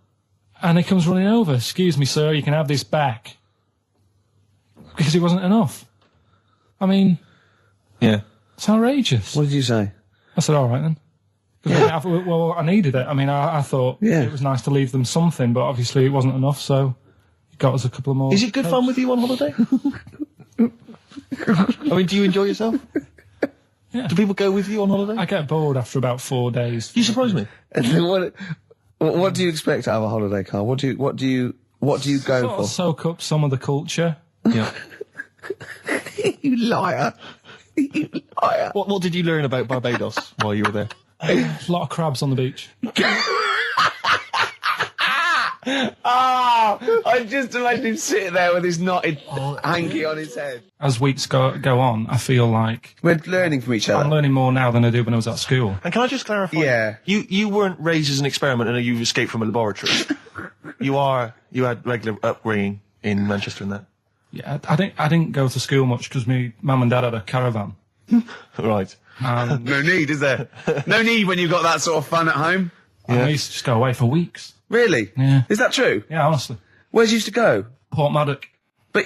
[SPEAKER 1] and he comes running over. Excuse me, sir, you can have this back. Because it wasn't enough. I mean,
[SPEAKER 3] Yeah.
[SPEAKER 1] it's outrageous.
[SPEAKER 5] What did you say?
[SPEAKER 1] I said, all right then. 'Cause well, I needed it. I mean, I thought it was nice to leave them something, but obviously it wasn't enough, so he got us a couple of more.
[SPEAKER 3] Is it good fun with you on holiday? I mean, do you enjoy yourself?
[SPEAKER 1] Yeah.
[SPEAKER 3] Do people go with you on holiday?
[SPEAKER 1] I get bored after about 4 days.
[SPEAKER 3] You surprise me.
[SPEAKER 5] What do you expect out of a holiday, Carl? What do you go
[SPEAKER 1] Sort of
[SPEAKER 5] for?
[SPEAKER 1] soak up some of the culture.
[SPEAKER 3] Yeah.
[SPEAKER 5] You liar! You liar!
[SPEAKER 3] What did you learn about Barbados while you were there?
[SPEAKER 1] A lot of crabs on the beach.
[SPEAKER 5] I just imagine him sitting there with his knotted hanky on his head.
[SPEAKER 1] As weeks go on, I feel like
[SPEAKER 5] We're learning from each
[SPEAKER 1] I'm
[SPEAKER 5] other.
[SPEAKER 1] learning more now than I did when I was at school.
[SPEAKER 3] And can I just clarify?
[SPEAKER 5] Yeah.
[SPEAKER 3] You weren't raised as an experiment and you've escaped from a laboratory. You had regular upbringing in Manchester and that.
[SPEAKER 1] Yeah, I didn't go to school much because my mum and dad had a caravan.
[SPEAKER 3] Right.
[SPEAKER 1] And
[SPEAKER 5] No need, is there? No need when you've got that sort of fun at home.
[SPEAKER 1] I used to just go away for weeks.
[SPEAKER 5] Really?
[SPEAKER 1] Yeah.
[SPEAKER 5] Is that true?
[SPEAKER 1] Yeah, honestly.
[SPEAKER 5] Where'd you used to go?
[SPEAKER 1] Port Maddock.
[SPEAKER 5] But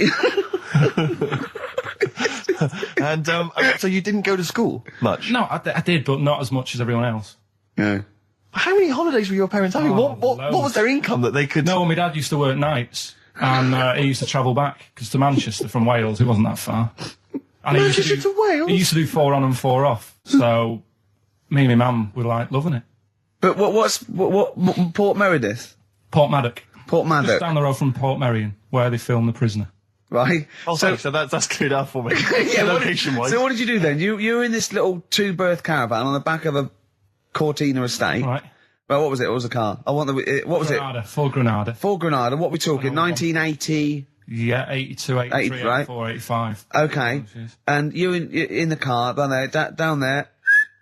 [SPEAKER 3] And so you didn't go to school much?
[SPEAKER 1] No, I did, but not as much as everyone else.
[SPEAKER 5] yeah.
[SPEAKER 3] How many holidays were your parents having?
[SPEAKER 1] Oh,
[SPEAKER 3] What
[SPEAKER 1] loads.
[SPEAKER 3] was their income that they could...
[SPEAKER 1] No, my dad used to work nights, and he used to travel back, because to Manchester from Wales, it wasn't that far. And he
[SPEAKER 3] Manchester to Wales?
[SPEAKER 1] He used to do 4 on and 4 off, so me and my mum were like loving it.
[SPEAKER 5] But what Port Meredith?
[SPEAKER 1] Port Maddock.
[SPEAKER 5] Port
[SPEAKER 1] Just
[SPEAKER 5] Maddock,
[SPEAKER 1] down the road from Port Merion, where they filmed The Prisoner.
[SPEAKER 5] right?
[SPEAKER 3] Oh, so that's cleared up for me. Location-wise.
[SPEAKER 5] So what did you do then? You were in this little 2-berth caravan on the back of a Cortina estate.
[SPEAKER 1] Right.
[SPEAKER 5] Well, what was it? What was the car? I want the. What was
[SPEAKER 1] Granada, full Granada.
[SPEAKER 5] it? Ford Granada. What we talking? 1980.
[SPEAKER 1] Yeah, 82, 83,
[SPEAKER 5] 80, right.
[SPEAKER 1] 84, 85.
[SPEAKER 5] Okay.
[SPEAKER 1] Oh, jeez.
[SPEAKER 5] And you in the car down there,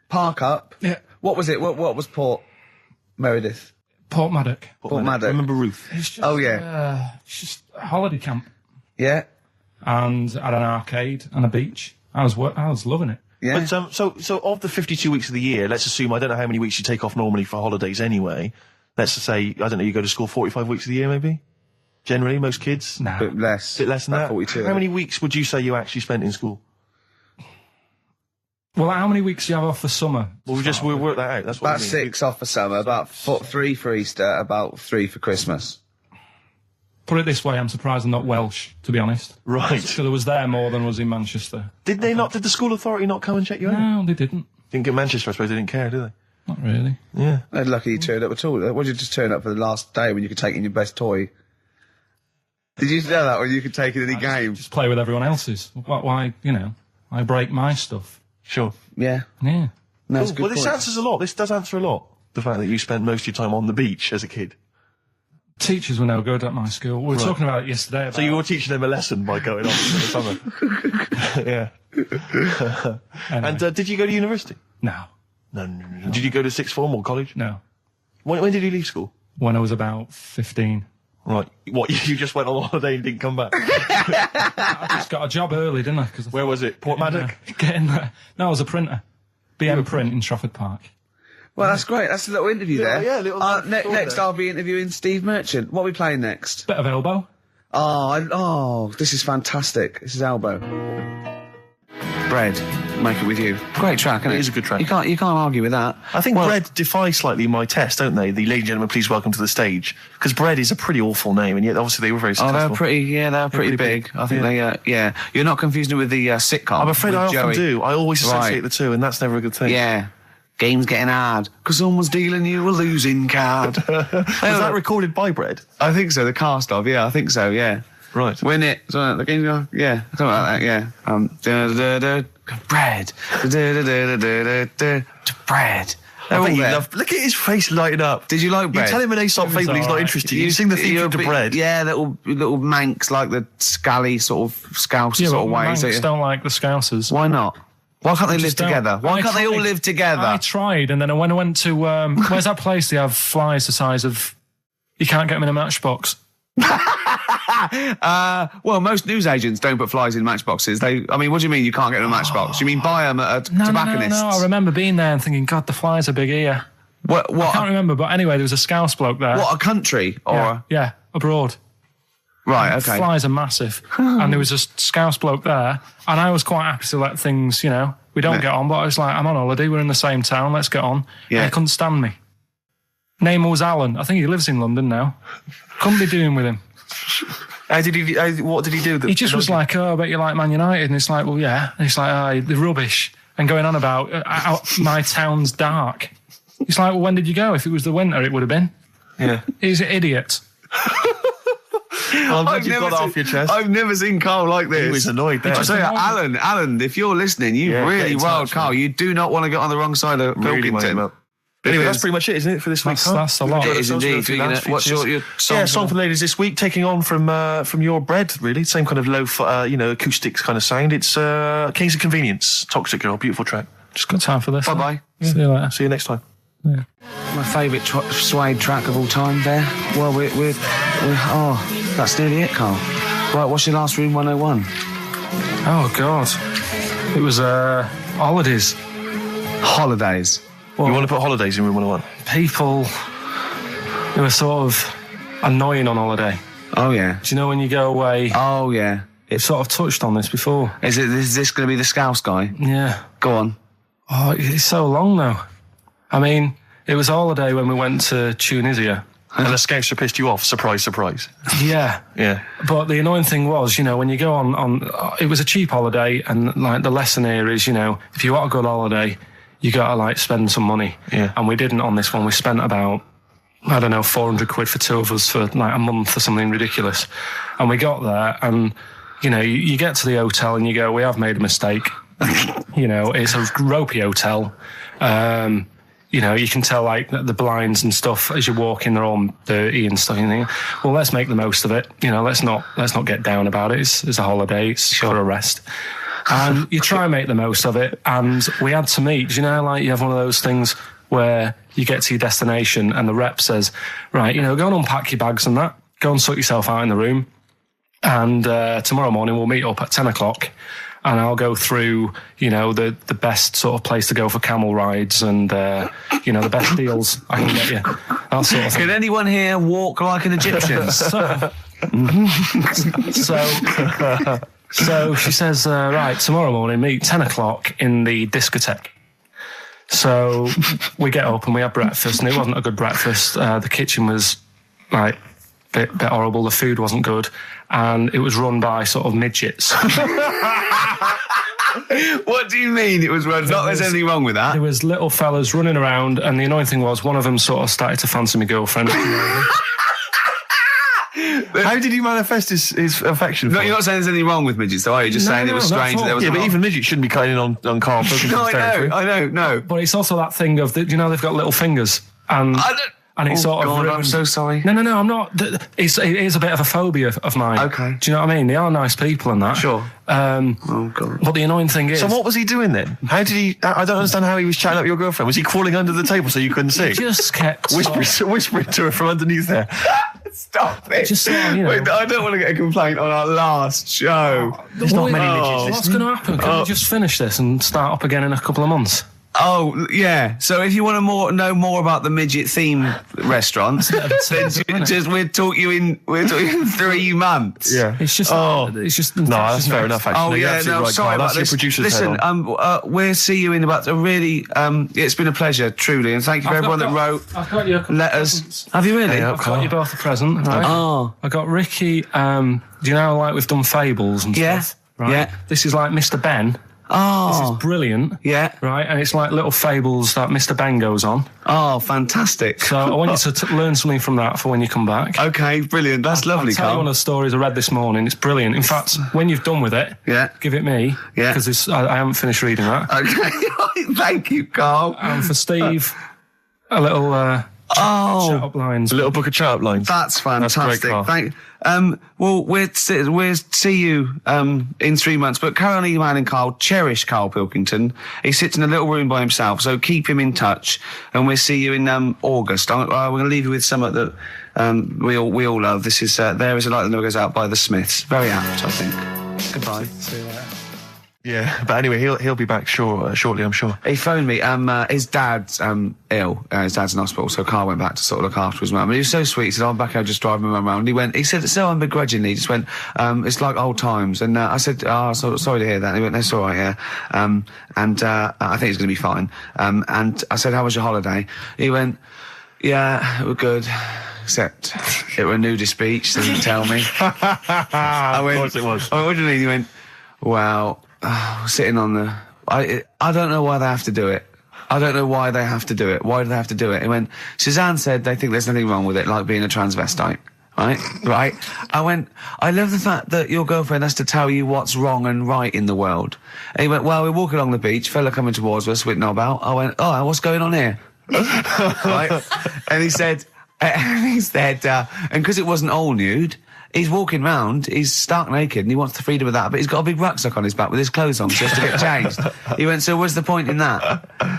[SPEAKER 4] Park up.
[SPEAKER 1] Yeah.
[SPEAKER 4] What was it? What was Port Meredith?
[SPEAKER 1] Port Maddock.
[SPEAKER 4] Port Maddock.
[SPEAKER 3] Remember Ruth?
[SPEAKER 1] It's just,
[SPEAKER 4] Oh, yeah.
[SPEAKER 1] it's just a holiday camp
[SPEAKER 4] Yeah.
[SPEAKER 1] and at an arcade and a beach. I was loving it.
[SPEAKER 4] Yeah.
[SPEAKER 3] But, so of the 52 weeks of the year, let's assume, I don't know how many weeks you take off normally for holidays anyway. Let's just say, I don't know, you go to school 45 weeks of the year maybe? Generally, most kids?
[SPEAKER 1] No.
[SPEAKER 4] Bit less.
[SPEAKER 3] Bit less than
[SPEAKER 4] About
[SPEAKER 3] that?
[SPEAKER 4] 42.
[SPEAKER 3] How many weeks would you say you actually spent in school?
[SPEAKER 1] Well, how many weeks do you have off for summer?
[SPEAKER 3] Well, we'll work that out. That's what
[SPEAKER 4] About
[SPEAKER 3] I mean.
[SPEAKER 4] 6 off for summer, about 3 for Easter, about 3 for Christmas.
[SPEAKER 1] Put it this way, I'm surprised I'm not Welsh, to be honest.
[SPEAKER 3] Right.
[SPEAKER 1] So there was there more than was in Manchester.
[SPEAKER 3] Did the school authority not come and check you out?
[SPEAKER 1] No, they didn't.
[SPEAKER 3] Didn't get Manchester, I suppose they didn't care, do they?
[SPEAKER 1] Not really.
[SPEAKER 3] Yeah.
[SPEAKER 4] They're lucky you turned up at all. What did you just turn up for the last day when you could take in your best toy? Did you know that when you could take in any game?
[SPEAKER 1] Just play with everyone else's. Why, I break my stuff.
[SPEAKER 3] Sure.
[SPEAKER 4] Yeah.
[SPEAKER 1] Yeah.
[SPEAKER 4] No, that's a good
[SPEAKER 3] Well, this
[SPEAKER 4] point.
[SPEAKER 3] answers a lot. This does answer a lot. The fact that you spent most of your time on the beach as a kid.
[SPEAKER 1] Teachers were no good at my school. We were talking about it yesterday. About
[SPEAKER 3] So you were teaching them a lesson by going off for the summer. Yeah.
[SPEAKER 1] Anyway.
[SPEAKER 3] And did you go to university?
[SPEAKER 1] No.
[SPEAKER 3] No. Did you go to sixth form or college?
[SPEAKER 1] No.
[SPEAKER 3] When did you leave school?
[SPEAKER 1] When I was about 15.
[SPEAKER 3] Right. What, you just went on holiday and didn't come back?
[SPEAKER 1] I just got a job early, didn't I?
[SPEAKER 3] Where was it? Port Maddock?
[SPEAKER 1] Getting there. No, I was a printer. BM Print in Trafford Park.
[SPEAKER 4] Well, that's great. That's a little interview there.
[SPEAKER 3] Yeah, little
[SPEAKER 4] next,
[SPEAKER 3] there.
[SPEAKER 4] I'll be interviewing Steve Merchant. What are we playing next?
[SPEAKER 1] Bit of elbow.
[SPEAKER 4] Oh, this is fantastic. This is Elbow. Bread. Make It With You. Great track, isn't it?
[SPEAKER 3] It is a good track.
[SPEAKER 4] You can't argue with that.
[SPEAKER 3] I think Bread defy slightly my test, don't they? The ladies and gentlemen, please welcome to the stage. Because Bread is a pretty awful name, and yet obviously they were very successful.
[SPEAKER 4] Oh, they're pretty big. I think they. You're not confusing it with the sitcom.
[SPEAKER 3] I'm afraid
[SPEAKER 4] with
[SPEAKER 3] I often
[SPEAKER 4] Joey.
[SPEAKER 3] do. I always associate
[SPEAKER 4] Right.
[SPEAKER 3] the two, and that's never a good thing.
[SPEAKER 4] Yeah. Game's getting hard because someone's dealing you a losing card.
[SPEAKER 3] Was that recorded by Bread?
[SPEAKER 4] I think so. The cast of, yeah, I think so. Yeah.
[SPEAKER 3] Right.
[SPEAKER 4] Win it. So the game's going. Yeah, something like that. Yeah. Bread. Bread.
[SPEAKER 3] I bet you love. Look at his face lighting up.
[SPEAKER 4] Did you like Bread?
[SPEAKER 3] You tell him an Aesop fable, he's not interested. You sing the theme to Bread.
[SPEAKER 4] Yeah, little manx like the scally sort of Scouse
[SPEAKER 1] Yeah,
[SPEAKER 4] sort
[SPEAKER 1] but
[SPEAKER 4] of ways.
[SPEAKER 1] Manx don't like the Scousers.
[SPEAKER 4] Why not? Why can't they live
[SPEAKER 1] Just don't.
[SPEAKER 4] together? Why can't they all live together?
[SPEAKER 1] I tried, and then when I went to where's that place? They have flies the size of. You can't get them in a matchbox.
[SPEAKER 4] Well, most newsagents don't put flies in matchboxes. What do you mean you can't get in a matchbox? You mean buy them at a tobacconist's?
[SPEAKER 1] No. I remember being there and thinking, God, the flies are big here.
[SPEAKER 4] What?
[SPEAKER 1] I can't remember, but anyway, there was a Scouse bloke there.
[SPEAKER 4] What, a country? Or
[SPEAKER 1] Yeah, abroad.
[SPEAKER 4] Right, okay.
[SPEAKER 1] Flies are massive. And there was a Scouse bloke there, and I was quite happy to let things, we don't get on, but I was like, I'm on holiday, we're in the same town, let's get on.
[SPEAKER 4] Yeah.
[SPEAKER 1] And he couldn't stand me. Name was Alan. I think he lives in London now. Couldn't be doing with him.
[SPEAKER 3] What did he do?
[SPEAKER 1] He just was like, I bet you like Man United. And it's like, well, yeah. And it's like, they're rubbish. And going on about my town's dark. It's like, well, when did you go? If it was the winter, it would have been.
[SPEAKER 3] Yeah.
[SPEAKER 1] He's an idiot.
[SPEAKER 3] I'm glad you've got that off your chest.
[SPEAKER 4] I've never seen Carl like this.
[SPEAKER 3] He was annoyed there.
[SPEAKER 4] I say, Alan, if you're listening, you
[SPEAKER 3] Yeah,
[SPEAKER 4] really
[SPEAKER 3] get in
[SPEAKER 4] wild
[SPEAKER 3] touch,
[SPEAKER 4] Carl.
[SPEAKER 3] man.
[SPEAKER 4] You do not want to get on the wrong side of
[SPEAKER 3] Really wind him
[SPEAKER 4] Pilkington.
[SPEAKER 3] up. Anyway, that's pretty much it, isn't it, for this week?
[SPEAKER 1] That's a lot.
[SPEAKER 4] It is indeed. What's your song?
[SPEAKER 3] Yeah, song for the ladies this week, taking on from your Bread, really. Same kind of low, acoustics kind of sound. It's Kings of Convenience, Toxic Girl, beautiful track.
[SPEAKER 1] Just got time for this.
[SPEAKER 4] Bye-bye.
[SPEAKER 1] See you later.
[SPEAKER 3] See you next time.
[SPEAKER 1] Yeah.
[SPEAKER 4] My favourite suede track of all time there. Well, we're that's nearly it, Carl. Right, what's your last Room 101?
[SPEAKER 1] Oh, God. It was holidays.
[SPEAKER 4] Holidays.
[SPEAKER 3] You want to put holidays in Room 101?
[SPEAKER 1] People who are sort of annoying on holiday.
[SPEAKER 4] Oh, yeah.
[SPEAKER 1] Do you know when you go away?
[SPEAKER 4] Oh, yeah.
[SPEAKER 1] It's sort of touched on this before.
[SPEAKER 4] Is this going to be the Scouse guy?
[SPEAKER 1] Yeah.
[SPEAKER 4] Go on.
[SPEAKER 1] Oh, it's so long though. I mean, it was a holiday when we went to Tunisia.
[SPEAKER 3] And the Scouser pissed you off, surprise, surprise.
[SPEAKER 1] Yeah.
[SPEAKER 3] Yeah.
[SPEAKER 1] But the annoying thing was, when you go on it was a cheap holiday, and like the lesson here is, if you want a good holiday, you got to spend some money.
[SPEAKER 3] Yeah.
[SPEAKER 1] And we didn't on this one. We spent about, I don't know, 400 quid for two of us for a month or something ridiculous. And we got there and, you get to the hotel and you go, we have made a mistake. It's a ropey hotel. You can tell the blinds and stuff as you walk in, they're all dirty and stuff. You think, well, let's make the most of it. Let's not get down about it. It's a holiday. It's for a rest. And you try and make the most of it. And we had to meet. Do you know, like you have one of those things where you get to your destination and the rep says, right, you know, go and unpack your bags and that. Go and sort yourself out in the room. And tomorrow morning we'll meet up at 10 o'clock. And I'll go through, you know, the best sort of place to go for camel rides and, you know, the best deals I can get you. That sort of thing.
[SPEAKER 2] Can anyone here walk like an Egyptian?
[SPEAKER 1] So she says, right, tomorrow morning, meet 10 o'clock in the discotheque. So we get up and we have breakfast, and it wasn't a good breakfast. The kitchen was, like, bit horrible. The food wasn't good. And it was run by sort of midgets.
[SPEAKER 2] What do you mean it was run? Not there's anything wrong with that.
[SPEAKER 1] There was little fellas running around, and the annoying thing was one of them sort of started to fancy my girlfriend.
[SPEAKER 3] How did he manifest his affection?
[SPEAKER 2] No, you're not saying there's anything wrong with midgets, though, are you? Just saying it was strange that there was.
[SPEAKER 3] Yeah, but even midgets shouldn't be cutting in on Karl Pilkington's territory.
[SPEAKER 2] I know.
[SPEAKER 1] But it's also that thing of, you know, they've got little fingers, and it's sort of ruined.
[SPEAKER 2] I'm so sorry.
[SPEAKER 1] No, I'm not. It is a bit of a phobia of mine.
[SPEAKER 2] Okay.
[SPEAKER 1] Do you know what I mean? They are nice people and that.
[SPEAKER 2] Sure.
[SPEAKER 1] Oh, God. But the annoying thing is...
[SPEAKER 3] So what was he doing then? How did he... I don't understand how he was chatting up your girlfriend. Was he crawling under the table so you couldn't see?
[SPEAKER 1] He just kept...
[SPEAKER 3] Whispering to her from underneath there.
[SPEAKER 2] Stop it.
[SPEAKER 1] Just you know...
[SPEAKER 2] Wait, I don't want to get a complaint on our last show.
[SPEAKER 3] There's not many midgets.
[SPEAKER 1] What's going to happen? Can we just finish this and start up again in a couple of months?
[SPEAKER 2] Oh, yeah. So if you want to know more about the midget theme restaurants, then we'll talk you in 3 months.
[SPEAKER 3] Yeah.
[SPEAKER 1] It's just...
[SPEAKER 3] No, that's fair enough, actually.
[SPEAKER 2] Oh, yeah, no,
[SPEAKER 3] right,
[SPEAKER 2] sorry
[SPEAKER 3] Karl.
[SPEAKER 2] about
[SPEAKER 3] That's
[SPEAKER 2] this.
[SPEAKER 3] your producer's
[SPEAKER 2] Listen,
[SPEAKER 3] head on.
[SPEAKER 2] we'll see you in about a really... it's been a pleasure, truly, and thank you for everyone that wrote
[SPEAKER 1] I've got you
[SPEAKER 2] letters. Have you really?
[SPEAKER 1] I've got you both a present, right?
[SPEAKER 2] Oh.
[SPEAKER 1] I got Ricky, do you know, like we've done fables and
[SPEAKER 2] Yeah.
[SPEAKER 1] stuff? Right?
[SPEAKER 2] Yeah.
[SPEAKER 1] This is like Mr. Ben.
[SPEAKER 2] Oh.
[SPEAKER 1] This is brilliant.
[SPEAKER 2] Yeah.
[SPEAKER 1] Right, and it's like little fables that Mr. Ben goes on.
[SPEAKER 2] Oh, fantastic.
[SPEAKER 1] So I want you to learn something from that for when you come back.
[SPEAKER 2] Okay, brilliant. That's lovely,
[SPEAKER 1] I'll tell you
[SPEAKER 2] Karl.
[SPEAKER 1] one of the stories I read this morning. It's brilliant. In fact, when you've done with it, give it me.
[SPEAKER 2] Yeah.
[SPEAKER 1] Because I haven't finished reading that.
[SPEAKER 2] Okay, thank you, Karl.
[SPEAKER 1] And for Steve, a little chat-up lines.
[SPEAKER 3] A little book of chat-up lines.
[SPEAKER 2] That's fantastic.
[SPEAKER 3] That's great, Karl.
[SPEAKER 2] Well, we'll see you in 3 months. But carry on emailing Karl. Cherish Karl Pilkington. He sits in a little room by himself, so keep him in touch. And we'll see you in August. We're going to leave you with something that we all love. This is There Is a Light That Never Goes Out by the Smiths. Very apt, I think. Goodbye. See you later.
[SPEAKER 3] Yeah, but anyway, he'll be back shortly, I'm sure.
[SPEAKER 2] He phoned me. His dad's ill. His dad's in hospital, so Karl went back to sort of look after his mum. And he was so sweet. He said, I'm back here just driving my mum around. He said it so unbegrudgingly. He just went, it's like old times. And I said, sorry to hear that. And he went, that's all right, yeah. I think it's going to be fine. And I said, how was your holiday? He went, yeah, it was good. Except it were a nudist beach, so he didn't tell me.
[SPEAKER 3] Of course it was.
[SPEAKER 2] I went, what do you mean? He went, well... sitting on the... I don't know why they have to do it. I don't know why they have to do it. Why do they have to do it? He went, Suzanne said they think there's nothing wrong with it, like being a transvestite. Right? I went, I love the fact that your girlfriend has to tell you what's wrong and right in the world. And he went, well, we're walking along the beach, fella coming towards us with knob out. I went, oh, what's going on here? Right? And he said, and because it wasn't all nude, he's walking round, he's stark naked, and he wants the freedom of that, but he's got a big rucksack on his back with his clothes on, just to get changed. He went, so what's the point in that?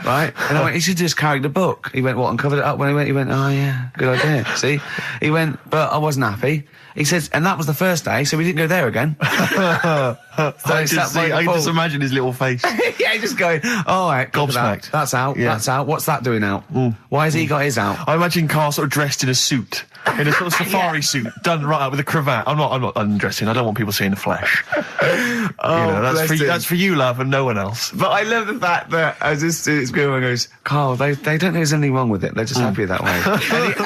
[SPEAKER 2] Right? And I went, he should just carried a book. He went, what, and covered it up when he went, oh yeah, good idea. See? He went, but I wasn't happy. He says, and that was the first day, so we didn't go there again.
[SPEAKER 3] I can just imagine his little face.
[SPEAKER 2] Yeah, just going, all right,
[SPEAKER 3] gobsmacked.
[SPEAKER 2] That's out, that's out. What's that doing out? Why has he got his out?
[SPEAKER 3] I imagine Karl sort of dressed in a suit, in a sort of safari suit, done right up with a cravat. I'm not undressing. I don't want people seeing the flesh. That's for you, love, and no one else.
[SPEAKER 2] But I love the fact that it's girl goes, Karl, they don't think there's anything wrong with it. They're just happy that way.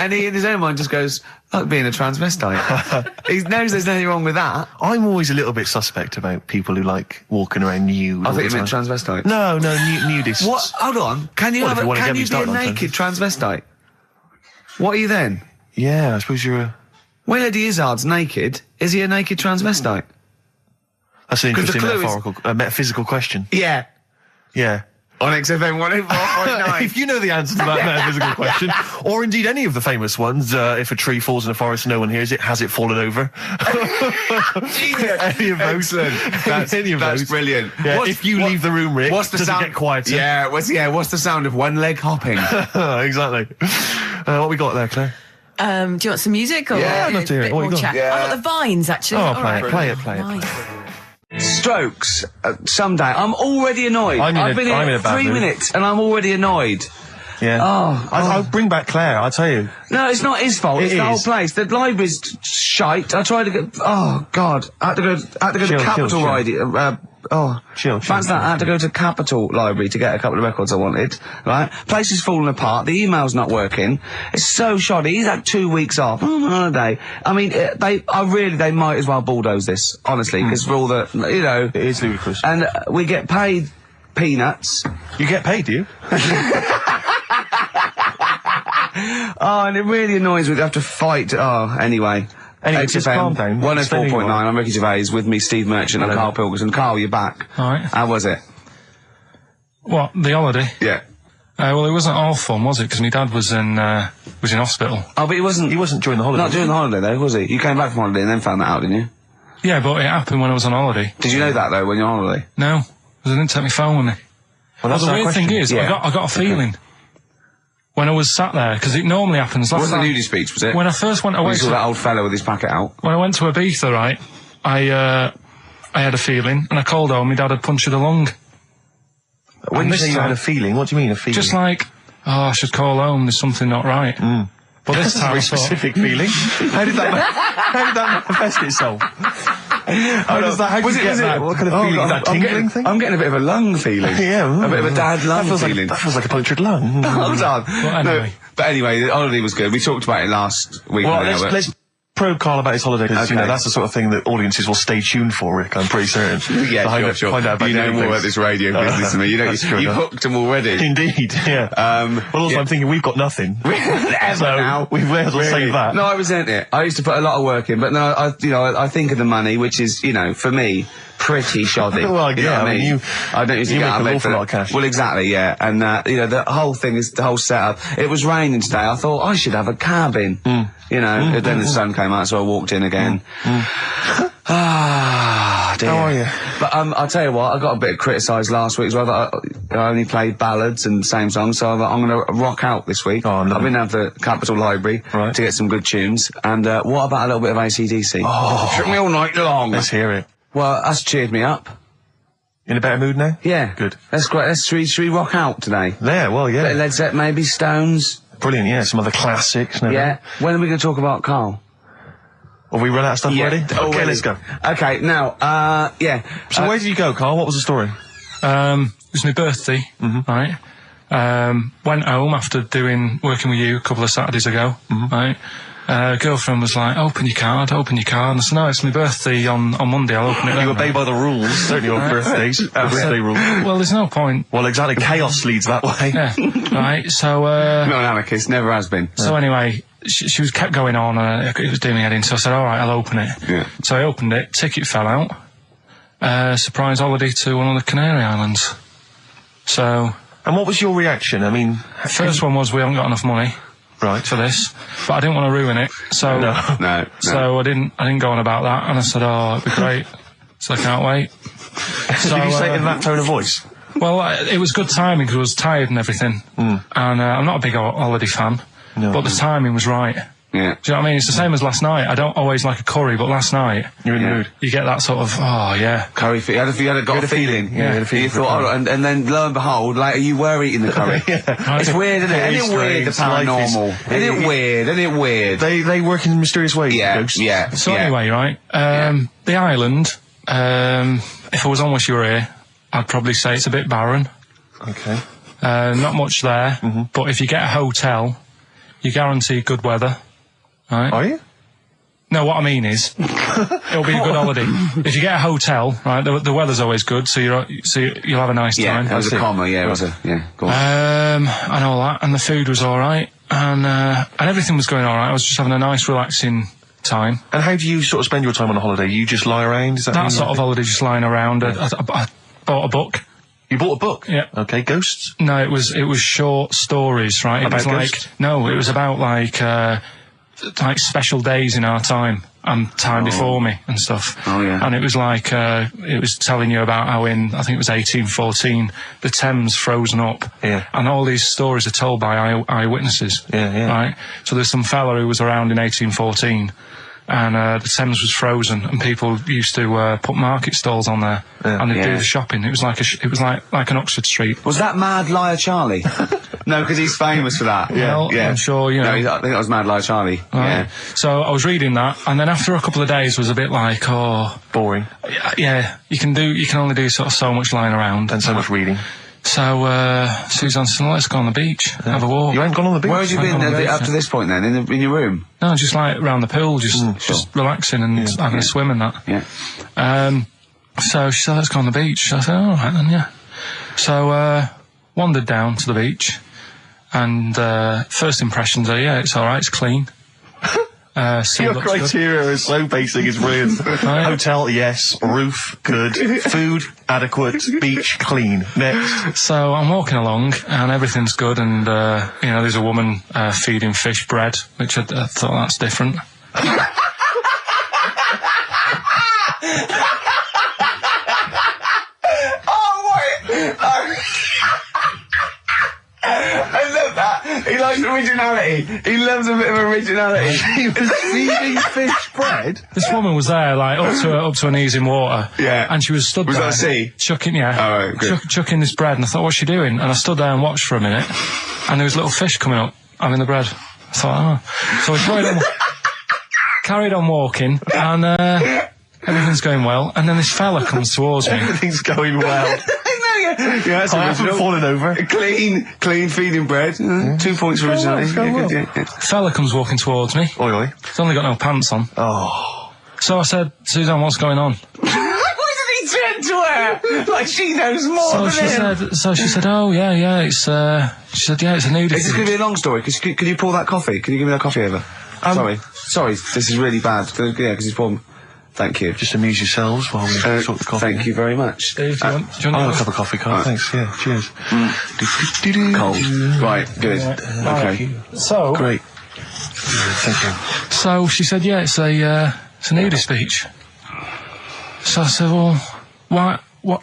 [SPEAKER 2] and he in his own mind just goes, like being a transvestite. He knows there's nothing wrong with that.
[SPEAKER 3] I'm always a little bit suspect about people who like walking around nude.
[SPEAKER 2] I think you meant transvestite.
[SPEAKER 3] No, nudists.
[SPEAKER 2] What? Hold on. Can you be a naked transvestite? What are you then?
[SPEAKER 3] Yeah, I suppose you're a...
[SPEAKER 2] When Eddie Izzard's naked, is he a naked transvestite?
[SPEAKER 3] That's an interesting metaphysical question.
[SPEAKER 2] Yeah.
[SPEAKER 3] Yeah.
[SPEAKER 2] on XFM 104.9.
[SPEAKER 3] If you know the answer to that metaphysical question, or indeed any of the famous ones, if a tree falls in a forest and no one hears it, has it fallen over? Any of those?
[SPEAKER 2] Excellent. That's brilliant.
[SPEAKER 3] Yeah, if you leave the room, Rick,
[SPEAKER 2] what's the
[SPEAKER 3] does
[SPEAKER 2] sound?
[SPEAKER 3] it get quieter?
[SPEAKER 2] Yeah, what's the sound of one leg hopping?
[SPEAKER 3] Exactly. What we got there, Claire?
[SPEAKER 8] Do you want some music or
[SPEAKER 3] I'd love to hear it.
[SPEAKER 8] a bit
[SPEAKER 3] What
[SPEAKER 8] more
[SPEAKER 3] you got?
[SPEAKER 8] chat?
[SPEAKER 2] Yeah.
[SPEAKER 8] I've got the Vines actually.
[SPEAKER 3] Oh,
[SPEAKER 8] All
[SPEAKER 3] play it.
[SPEAKER 8] Nice.
[SPEAKER 6] Strokes. Someday. I'm already annoyed. I've been here 3 minutes and I'm already annoyed.
[SPEAKER 3] Yeah. I'll bring back Claire, I'll tell you.
[SPEAKER 6] No, it's not his fault. It's the whole
[SPEAKER 3] is.
[SPEAKER 6] place. The library's shite. I tried to get. Oh God! I had to go to Capital Library.
[SPEAKER 3] Chill.
[SPEAKER 6] Fancy that. I had to go to Capital Library to get a couple of records I wanted. Right, place is falling apart. The email's not working. It's so shoddy. He's had 2 weeks off. I'm on holiday. I mean, they might as well bulldoze this, honestly, because for all the,
[SPEAKER 3] It is ludicrous.
[SPEAKER 6] and we get paid peanuts.
[SPEAKER 3] You get paid, do you?
[SPEAKER 6] Oh, and it really annoys me to have to fight. Oh, anyway.
[SPEAKER 3] Anyway, just calm down.
[SPEAKER 6] 104.9, I'm Ricky Gervais, with me Steve Merchant and Karl Pilkington. Karl, you're back.
[SPEAKER 1] All right.
[SPEAKER 6] How was it?
[SPEAKER 1] What, the holiday?
[SPEAKER 6] Yeah.
[SPEAKER 1] Well, it wasn't all fun, was it? Because my dad was in hospital.
[SPEAKER 6] Oh, but he wasn't
[SPEAKER 3] during the holiday.
[SPEAKER 6] Not during the holiday, though, was he? You came back from holiday and then found that out, didn't you?
[SPEAKER 1] Yeah, but it happened when I was on holiday.
[SPEAKER 6] Did you know that, though, when you're on holiday?
[SPEAKER 1] No, because I didn't take my phone with me.
[SPEAKER 3] Well, that's
[SPEAKER 1] the
[SPEAKER 3] our
[SPEAKER 1] weird
[SPEAKER 3] question.
[SPEAKER 1] thing is,
[SPEAKER 6] Yeah.
[SPEAKER 1] I got a feeling when I was sat there, because it normally happens.
[SPEAKER 2] It wasn't the nudie speech, was it?
[SPEAKER 1] When I first went away,
[SPEAKER 2] You saw that old fellow with his packet out.
[SPEAKER 1] when I went to Ibiza, right, I had a feeling, and I called home. My dad had punctured a lung.
[SPEAKER 3] When
[SPEAKER 1] And
[SPEAKER 3] you
[SPEAKER 1] this
[SPEAKER 3] say you had
[SPEAKER 1] time-
[SPEAKER 3] a feeling, what do you mean, a feeling?
[SPEAKER 1] Just like, I should call home. There's something not right. But this
[SPEAKER 3] That's a
[SPEAKER 1] time,
[SPEAKER 3] very
[SPEAKER 1] I thought,
[SPEAKER 3] specific feeling. How did that manifest itself? How does that get that? What kind of feeling? Is that tingling thing?
[SPEAKER 6] I'm getting a bit of a lung feeling.
[SPEAKER 3] Yeah.
[SPEAKER 6] A bit of a dad lung feeling.
[SPEAKER 3] That feels like a punctured lung.
[SPEAKER 6] Hold on.
[SPEAKER 1] anyway.
[SPEAKER 2] But anyway, the holiday was good. We talked about it last week.
[SPEAKER 3] Well,
[SPEAKER 2] didn't we?
[SPEAKER 3] let's probe Carl about his holiday, because,
[SPEAKER 6] Okay.
[SPEAKER 3] that's the sort of thing that audiences will stay tuned for, Rick, I'm pretty certain.
[SPEAKER 2] Yeah, sure.
[SPEAKER 3] Find out about
[SPEAKER 2] You know
[SPEAKER 3] different
[SPEAKER 2] more about
[SPEAKER 3] things.
[SPEAKER 2] this radio business than me.
[SPEAKER 3] That's true
[SPEAKER 2] You've
[SPEAKER 3] enough.
[SPEAKER 2] hooked them already.
[SPEAKER 3] Indeed, yeah.
[SPEAKER 2] Well,
[SPEAKER 3] also, I'm thinking we've got nothing.
[SPEAKER 2] Ever now.
[SPEAKER 3] We may as well save that.
[SPEAKER 6] No, I resent it. I used to put a lot of work in, but no, I think of the money, which is, for me, pretty shoddy.
[SPEAKER 3] Well,
[SPEAKER 6] You know
[SPEAKER 3] yeah,
[SPEAKER 6] what
[SPEAKER 3] I mean,
[SPEAKER 6] I don't usually
[SPEAKER 3] you
[SPEAKER 6] get
[SPEAKER 3] make
[SPEAKER 6] out of
[SPEAKER 3] an
[SPEAKER 6] bed
[SPEAKER 3] awful
[SPEAKER 6] for
[SPEAKER 3] lot of
[SPEAKER 6] that.
[SPEAKER 3] cash.
[SPEAKER 6] Well, exactly, yeah. And, the whole thing is, the whole setup. It was raining today. I thought, I should have a cabin. And then the sun came out, so I walked in again. Ah, dear.
[SPEAKER 3] How are you?
[SPEAKER 6] But I'll tell you what, I got a bit criticised last week as well that I only played ballads and same songs, so I'm going to rock out this week.
[SPEAKER 3] Oh, no.
[SPEAKER 6] I've been down to Capital Library
[SPEAKER 3] Right.
[SPEAKER 6] to get some good tunes. And what about a little bit of AC/DC?
[SPEAKER 3] Oh.
[SPEAKER 6] Took me all night long.
[SPEAKER 3] Let's hear it.
[SPEAKER 6] Well, that's cheered me up.
[SPEAKER 3] In a better mood now?
[SPEAKER 6] Yeah.
[SPEAKER 3] Good.
[SPEAKER 6] That's great. Should we rock out today?
[SPEAKER 3] There, well,
[SPEAKER 6] Bit of
[SPEAKER 3] yeah.
[SPEAKER 6] Led Zeppelin, maybe Stones.
[SPEAKER 3] Brilliant, yeah. Some other classics and everything.
[SPEAKER 6] Yeah. When are we going to talk about Carl?
[SPEAKER 3] Have we run out of stuff already? Okay,
[SPEAKER 6] already.
[SPEAKER 3] let's go.
[SPEAKER 6] Okay, now, yeah.
[SPEAKER 3] So where did you go, Carl? What was the story?
[SPEAKER 1] it was my birthday, right? Went home after working with you a couple of Saturdays ago, right? Girlfriend was like, open your card. And I said, no, it's my birthday on Monday, I'll open it then.
[SPEAKER 3] You obey by the rules, certainly on birthdays. Birthday rules.
[SPEAKER 1] Well, there's no point.
[SPEAKER 3] Well, exactly. Chaos leads that way.
[SPEAKER 1] Yeah, right, so,
[SPEAKER 2] Not an anarchist, never has been.
[SPEAKER 1] so anyway, she was kept going on, and it was doing me head in, so I said, alright, I'll open it.
[SPEAKER 2] Yeah.
[SPEAKER 1] So I opened it, ticket fell out, surprise holiday to one of the Canary Islands. So,
[SPEAKER 3] And what was your reaction? I mean,
[SPEAKER 1] first one was we haven't got enough money
[SPEAKER 3] right.
[SPEAKER 1] for this, but I didn't want to ruin it, so...
[SPEAKER 2] No.
[SPEAKER 1] So I didn't go on about that, and I said, oh, it'd be great. So I can't wait. So,
[SPEAKER 3] Did you say it in that tone of voice?
[SPEAKER 1] Well, it was good timing because I was tired and everything. And I'm not a big holiday fan, but the timing was right.
[SPEAKER 2] Yeah.
[SPEAKER 1] Do you know what I mean? It's the same as last night. I don't always like a curry, but last night,
[SPEAKER 3] You're in the mood.
[SPEAKER 1] you get that sort of, oh, yeah.
[SPEAKER 2] Curry, you had a feeling.
[SPEAKER 3] Yeah, you had a feeling
[SPEAKER 2] You
[SPEAKER 3] for a
[SPEAKER 2] thought,
[SPEAKER 3] curry.
[SPEAKER 2] and then lo and behold, later you were eating the curry. It's weird, isn't it?
[SPEAKER 3] Very
[SPEAKER 2] Isn't it weird, the
[SPEAKER 3] strange. Life is-
[SPEAKER 2] paranormal? Isn't it weird? Isn't it weird?
[SPEAKER 3] They work in mysterious ways.
[SPEAKER 2] Yeah,
[SPEAKER 3] ghosts.
[SPEAKER 2] yeah.
[SPEAKER 1] So
[SPEAKER 2] yeah.
[SPEAKER 1] anyway, right, the island, if I was on with your ear, I'd probably say it's a bit barren.
[SPEAKER 3] Okay.
[SPEAKER 1] Not much there, but if you get a hotel, you guarantee good weather. Right?
[SPEAKER 3] Are you?
[SPEAKER 1] No, what I mean is, it'll be a good holiday. If you get a hotel, right, the weather's always good, so you'll have a nice
[SPEAKER 2] Yeah,
[SPEAKER 1] time.
[SPEAKER 2] that was a comma, yeah, it was a, yeah, go on.
[SPEAKER 1] And all that, and the food was alright, and everything was going alright. I was just having a nice, relaxing time.
[SPEAKER 3] And how do you sort of spend your time on a holiday? You just lie around? Is that
[SPEAKER 1] That sort of holiday, just lying around. I bought a book.
[SPEAKER 3] You bought a book?
[SPEAKER 1] Yeah.
[SPEAKER 3] Okay, ghosts?
[SPEAKER 1] No, it was short stories, right?
[SPEAKER 3] About
[SPEAKER 1] It was
[SPEAKER 3] ghosts?
[SPEAKER 1] it was about like special days in our time and time before me and stuff.
[SPEAKER 6] Oh, yeah.
[SPEAKER 1] And it was like, it was telling you about how in, I think it was 1814, the Thames frozen up.
[SPEAKER 3] Yeah.
[SPEAKER 1] And all these stories are told by eyewitnesses.
[SPEAKER 3] Yeah.
[SPEAKER 1] Right? So there's some fella who was around in 1814 and the Thames was frozen and people used to put market stalls on there and they'd do the shopping. It was like like an Oxford Street.
[SPEAKER 6] Was that Mad Liar Charlie? No, because he's famous for that.
[SPEAKER 1] Well, I'm sure, you know.
[SPEAKER 6] No, I think that was Mad Liar Charlie.
[SPEAKER 1] Right.
[SPEAKER 6] Yeah.
[SPEAKER 1] So I was reading that, and then after a couple of days was a bit like,
[SPEAKER 3] boring.
[SPEAKER 1] Yeah, you can only do sort of so much lying around.
[SPEAKER 3] And so much reading.
[SPEAKER 1] So, Suzanne said, let's go on the beach, have a walk.
[SPEAKER 3] You ain't gone on the beach?
[SPEAKER 6] Where had you been up to this point then? In your room?
[SPEAKER 1] No, just like round the pool, just relaxing and having a swim and that.
[SPEAKER 6] Yeah.
[SPEAKER 1] So she said, let's go on the beach. I said, all right then, yeah. So, wandered down to the beach, and first impressions are, yeah, it's all right, it's clean.
[SPEAKER 3] Your criteria is so basic, it's brilliant.
[SPEAKER 1] Right.
[SPEAKER 3] Hotel, yes. Roof, good. Food, adequate. Beach, clean. Next.
[SPEAKER 1] So I'm walking along, and everything's good, and there's a woman feeding fish bread, which I thought that's different.
[SPEAKER 6] I love that. He likes originality. He loves a bit of originality.
[SPEAKER 3] He was feeding fish bread?
[SPEAKER 1] This woman was there, like, up to her knees in water.
[SPEAKER 6] Yeah.
[SPEAKER 1] And she was stood there.
[SPEAKER 6] Was that a sea?
[SPEAKER 1] Chucking, yeah.
[SPEAKER 6] Oh, right, good.
[SPEAKER 1] Chucking this bread, and I thought, what's she doing? And I stood there and watched for a minute, and there was little fish coming up, having the bread. I thought, So I carried on walking, and everything's going well, and then this fella comes towards me.
[SPEAKER 3] Everything's going well.
[SPEAKER 6] Yeah,
[SPEAKER 3] I haven't fallen over.
[SPEAKER 6] Clean feeding bread. 2 points for originality. Yeah.
[SPEAKER 1] Fella comes walking towards me.
[SPEAKER 3] Oi.
[SPEAKER 1] He's only got no pants on.
[SPEAKER 3] Oh.
[SPEAKER 1] So I said, Suzanne, what's going on?
[SPEAKER 6] Why did he turn to her? Like she knows more than him.
[SPEAKER 1] So she said, oh, yeah, it's, she said, yeah, it's a nudity.
[SPEAKER 6] Is this going to be a long story? Could you pour that coffee? Can you give me that coffee over? Sorry, this is really bad. Yeah, because he's pouring... Thank you.
[SPEAKER 3] Just amuse yourselves while we sort the coffee.
[SPEAKER 6] Thank you very much.
[SPEAKER 1] Dave, do you want
[SPEAKER 3] I'll have a cup of coffee, Carl. Thanks, yeah, cheers.
[SPEAKER 6] Cold. Right, good. Okay.
[SPEAKER 1] So...
[SPEAKER 3] Great. Thank you.
[SPEAKER 1] So she said, yeah, it's a nudist beach. So I said, well, why, what?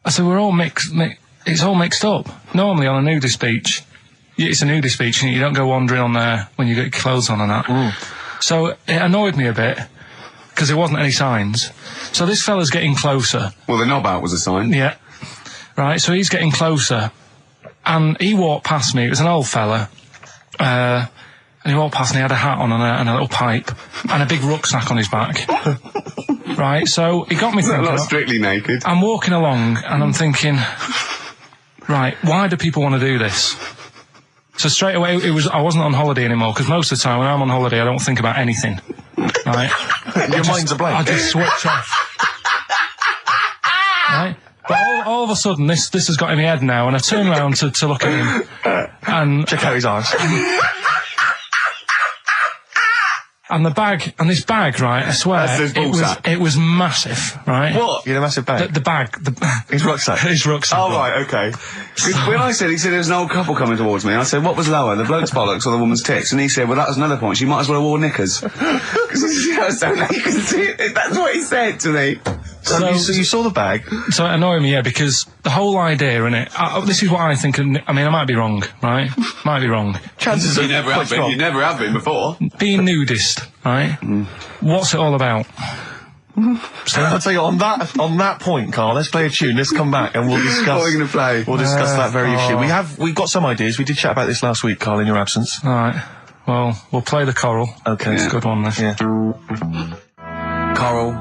[SPEAKER 1] I said, we're all it's all mixed up. Normally on a nudist beach, it's a nudist beach and you don't go wandering on there when you get your clothes on and that. So it annoyed me a bit, because there wasn't any signs. So this fella's getting closer.
[SPEAKER 6] Well, the knob out was a sign.
[SPEAKER 1] Yeah. Right, so he's getting closer. And he walked past me. It was an old fella. And he walked past and he had a hat on and a little pipe. And a big rucksack on his back. Right, so he got me thinking...
[SPEAKER 6] Not strictly naked.
[SPEAKER 1] I'm walking along and I'm thinking... Right, why do people want to do this? So straight away, I wasn't on holiday anymore, because most of the time when I'm on holiday, I don't think about anything. Right?
[SPEAKER 3] Your mind's a blank.
[SPEAKER 1] I just switch off. Right? But all of a sudden, this has got in my head now, and I turn around to look at him, and...
[SPEAKER 3] Check out his arse.
[SPEAKER 1] And this bag, right, I swear, it was massive, right?
[SPEAKER 3] What? You had a massive bag?
[SPEAKER 1] The bag.
[SPEAKER 3] His rucksack?
[SPEAKER 1] His rucksack.
[SPEAKER 6] Oh, right, okay. When he said there was an old couple coming towards me, I said, what was lower, the bloke's bollocks or the woman's tits? And he said, well, that was another point. She might as well have worn knickers. Because you know, so you can see it. That's what he said to me.
[SPEAKER 3] So you saw the bag?
[SPEAKER 1] So it annoyed me, yeah, because the whole idea in it, this is what I think, I mean, I might be wrong, right? Might be wrong.
[SPEAKER 3] Chances
[SPEAKER 6] you never have been. You never have been before.
[SPEAKER 1] Being nudist, right? What's it all about?
[SPEAKER 3] So I'll tell you, on that point, Carl, let's play a tune, let's come back and we'll discuss...
[SPEAKER 6] What are we going to play?
[SPEAKER 3] We'll discuss that very issue. We've got some ideas, we did chat about this last week, Carl, in your absence.
[SPEAKER 1] Alright, well, we'll play the choral.
[SPEAKER 3] Okay.
[SPEAKER 1] It's a good one, this.
[SPEAKER 3] Yeah.
[SPEAKER 6] Coral,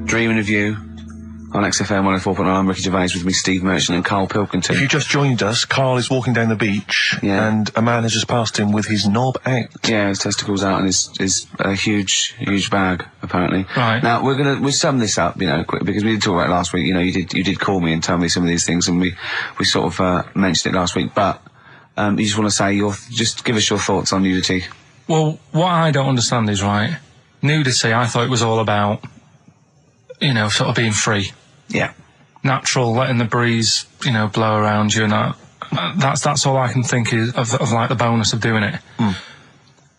[SPEAKER 6] Dreaming of You, on XFM 104.9. I'm Ricky Gervais, with me Steve Merchant and Karl Pilkington.
[SPEAKER 3] If you just joined us, Carl is walking down the beach, and a man has just passed him with his knob out.
[SPEAKER 6] Yeah, his testicles out and his huge bag, apparently.
[SPEAKER 1] Right.
[SPEAKER 6] Now, we'll sum this up, you know, quick, because we did talk about it last week. You know, you did call me and tell me some of these things, and we sort of mentioned it last week, but you just want to say just give us your thoughts on nudity.
[SPEAKER 1] Well, what I don't understand is, right, nudity, I thought it was all about, you know, sort of being free.
[SPEAKER 6] Yeah.
[SPEAKER 1] natural, letting the breeze, blow around you and that. That's all I can think is of like the bonus of doing it.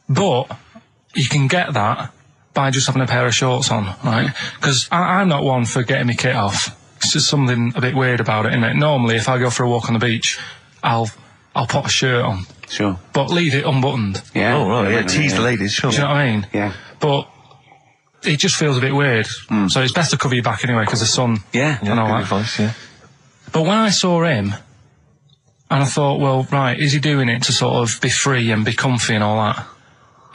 [SPEAKER 1] But you can get that by just having a pair of shorts on, right? Because I'm not one for getting my kit off. It's just something a bit weird about it, isn't it? Normally, if I go for a walk on the beach, I'll put a shirt on.
[SPEAKER 6] Sure.
[SPEAKER 1] But leave it unbuttoned.
[SPEAKER 6] Yeah.
[SPEAKER 3] Oh, right, yeah, tease the ladies, sure.
[SPEAKER 1] Do you know what I mean?
[SPEAKER 6] Yeah.
[SPEAKER 1] But it just feels a bit weird. So it's best to cover your back anyway, because the sun...
[SPEAKER 6] Yeah.
[SPEAKER 1] And all
[SPEAKER 3] good
[SPEAKER 1] that.
[SPEAKER 3] advice, yeah.
[SPEAKER 1] But when I saw him, and I thought, well, right, is he doing it to sort of be free and be comfy and all that?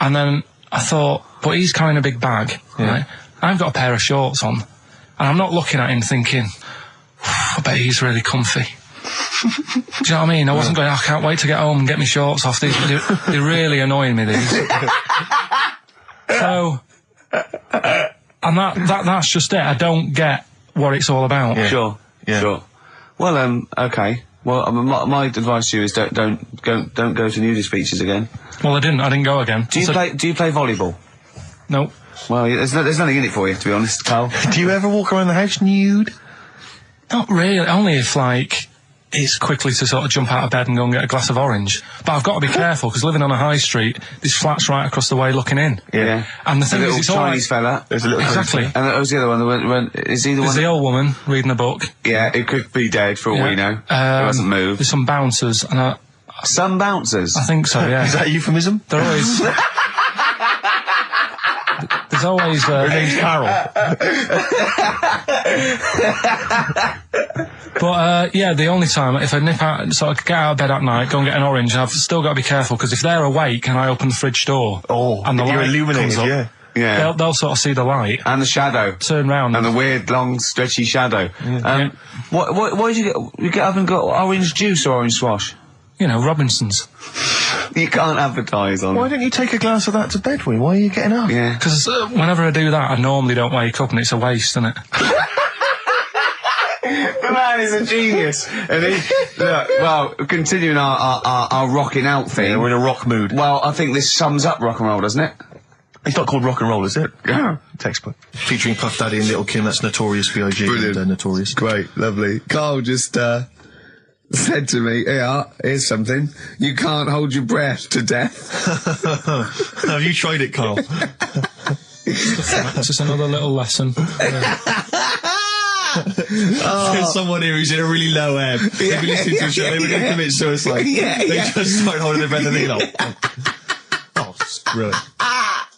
[SPEAKER 1] And then I thought, but he's carrying a big bag, right? I've got a pair of shorts on, and I'm not looking at him thinking, I bet he's really comfy. Do you know what I mean? I wasn't going, I can't wait to get home and get my shorts off. They're really annoying me, these. So, and that's just it. I don't get what it's all about.
[SPEAKER 6] Yeah. Sure. Yeah. Sure. Well, okay. Well, my advice to you is don't go to nudist beaches again.
[SPEAKER 1] Well, I didn't go again.
[SPEAKER 6] Do you play volleyball?
[SPEAKER 1] No.
[SPEAKER 6] Well, there's nothing in it for you, to be honest, Carl.
[SPEAKER 3] Do you ever walk around the house nude?
[SPEAKER 1] Not really. Only if, like, it's quickly to sort of jump out of bed and go and get a glass of orange. But I've got to be careful, because living on a high street, there's flats right across the way looking in.
[SPEAKER 6] Yeah.
[SPEAKER 1] And the thing is, it's
[SPEAKER 6] Chinese fella.
[SPEAKER 3] There's a little
[SPEAKER 1] exactly.
[SPEAKER 6] And that was the other one. Is he the one?
[SPEAKER 1] There's the old woman reading a book.
[SPEAKER 6] Yeah, it could be dead for all we know. It hasn't moved.
[SPEAKER 1] There's some bouncers, and
[SPEAKER 6] some bouncers?
[SPEAKER 1] I think so, yeah.
[SPEAKER 3] Is that a euphemism?
[SPEAKER 1] They're always... There's always...
[SPEAKER 3] Her name's Carol.
[SPEAKER 1] But, the only time, if I nip out, sort of get out of bed at night, go and get an orange, I've still got to be careful, because if they're awake and I open the fridge door... and the
[SPEAKER 3] you're
[SPEAKER 1] light
[SPEAKER 3] illuminated,
[SPEAKER 1] comes up,
[SPEAKER 6] yeah.
[SPEAKER 1] They'll sort of see the light.
[SPEAKER 6] And the shadow.
[SPEAKER 1] Turn round.
[SPEAKER 6] And the weird, long, stretchy shadow. What did you get? You get up and got orange juice or orange swash?
[SPEAKER 1] Robinson's.
[SPEAKER 6] You can't advertise on
[SPEAKER 3] Why don't you take a glass of that to bed with? Why are you getting up?
[SPEAKER 6] Yeah.
[SPEAKER 1] Because whenever I do that, I normally don't wake up, and it's a waste, isn't it?
[SPEAKER 6] The man is a genius. And continuing our rocking out thing.
[SPEAKER 3] Yeah, we're in a rock mood.
[SPEAKER 6] Well, I think this sums up rock and roll, doesn't it?
[SPEAKER 3] It's not called rock and roll, is it?
[SPEAKER 6] Yeah.
[SPEAKER 3] Textbook. Featuring Puff Daddy and Little Kim, that's Notorious B.I.G.
[SPEAKER 5] Brilliant.
[SPEAKER 3] and Notorious.
[SPEAKER 5] Great, lovely. Carl just said to me, here's something. You can't hold your breath to death.
[SPEAKER 3] Have you tried it, Carl?
[SPEAKER 1] It's just another little lesson.
[SPEAKER 3] There's someone here who's in a really low ebb. They've been listening to a show, they were going to commit suicide. They just start holding their breath and they screw it.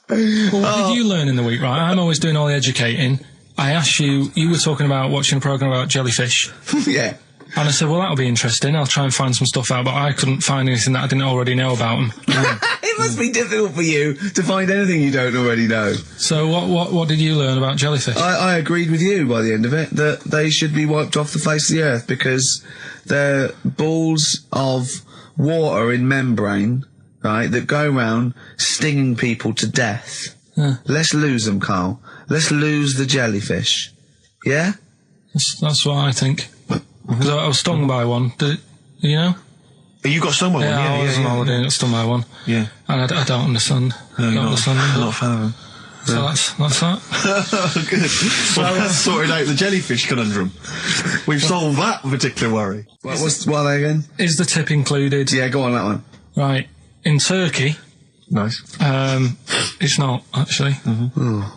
[SPEAKER 1] Well, what did you learn in the week, right? I'm always doing all the educating. I asked you were talking about watching a programme about jellyfish.
[SPEAKER 5] Yeah.
[SPEAKER 1] And I said, well, that'll be interesting. I'll try and find some stuff out, but I couldn't find anything that I didn't already know about them.
[SPEAKER 5] It must be difficult for you to find anything you don't already know.
[SPEAKER 1] So what did you learn about jellyfish?
[SPEAKER 5] I agreed with you by the end of it, that they should be wiped off the face of the earth, because they're balls of water in membrane, right, that go around stinging people to death. Let's lose them, Carl. Let's lose the jellyfish. Yeah?
[SPEAKER 1] That's what I think. Because I was stung by one. You know?
[SPEAKER 3] You got stung by one?
[SPEAKER 1] I was on holiday and got stung by one.
[SPEAKER 3] Yeah.
[SPEAKER 1] And I don't understand.
[SPEAKER 3] No,
[SPEAKER 1] I don't understand them.
[SPEAKER 3] I'm not a fan of them.
[SPEAKER 1] So that's that.
[SPEAKER 3] Good. Well, that's sorted out the jellyfish conundrum. We've solved that particular worry.
[SPEAKER 5] What are they again?
[SPEAKER 1] Is the tip included?
[SPEAKER 5] Yeah, go on, that one.
[SPEAKER 1] Right. In Turkey...
[SPEAKER 3] Nice.
[SPEAKER 1] It's not, actually.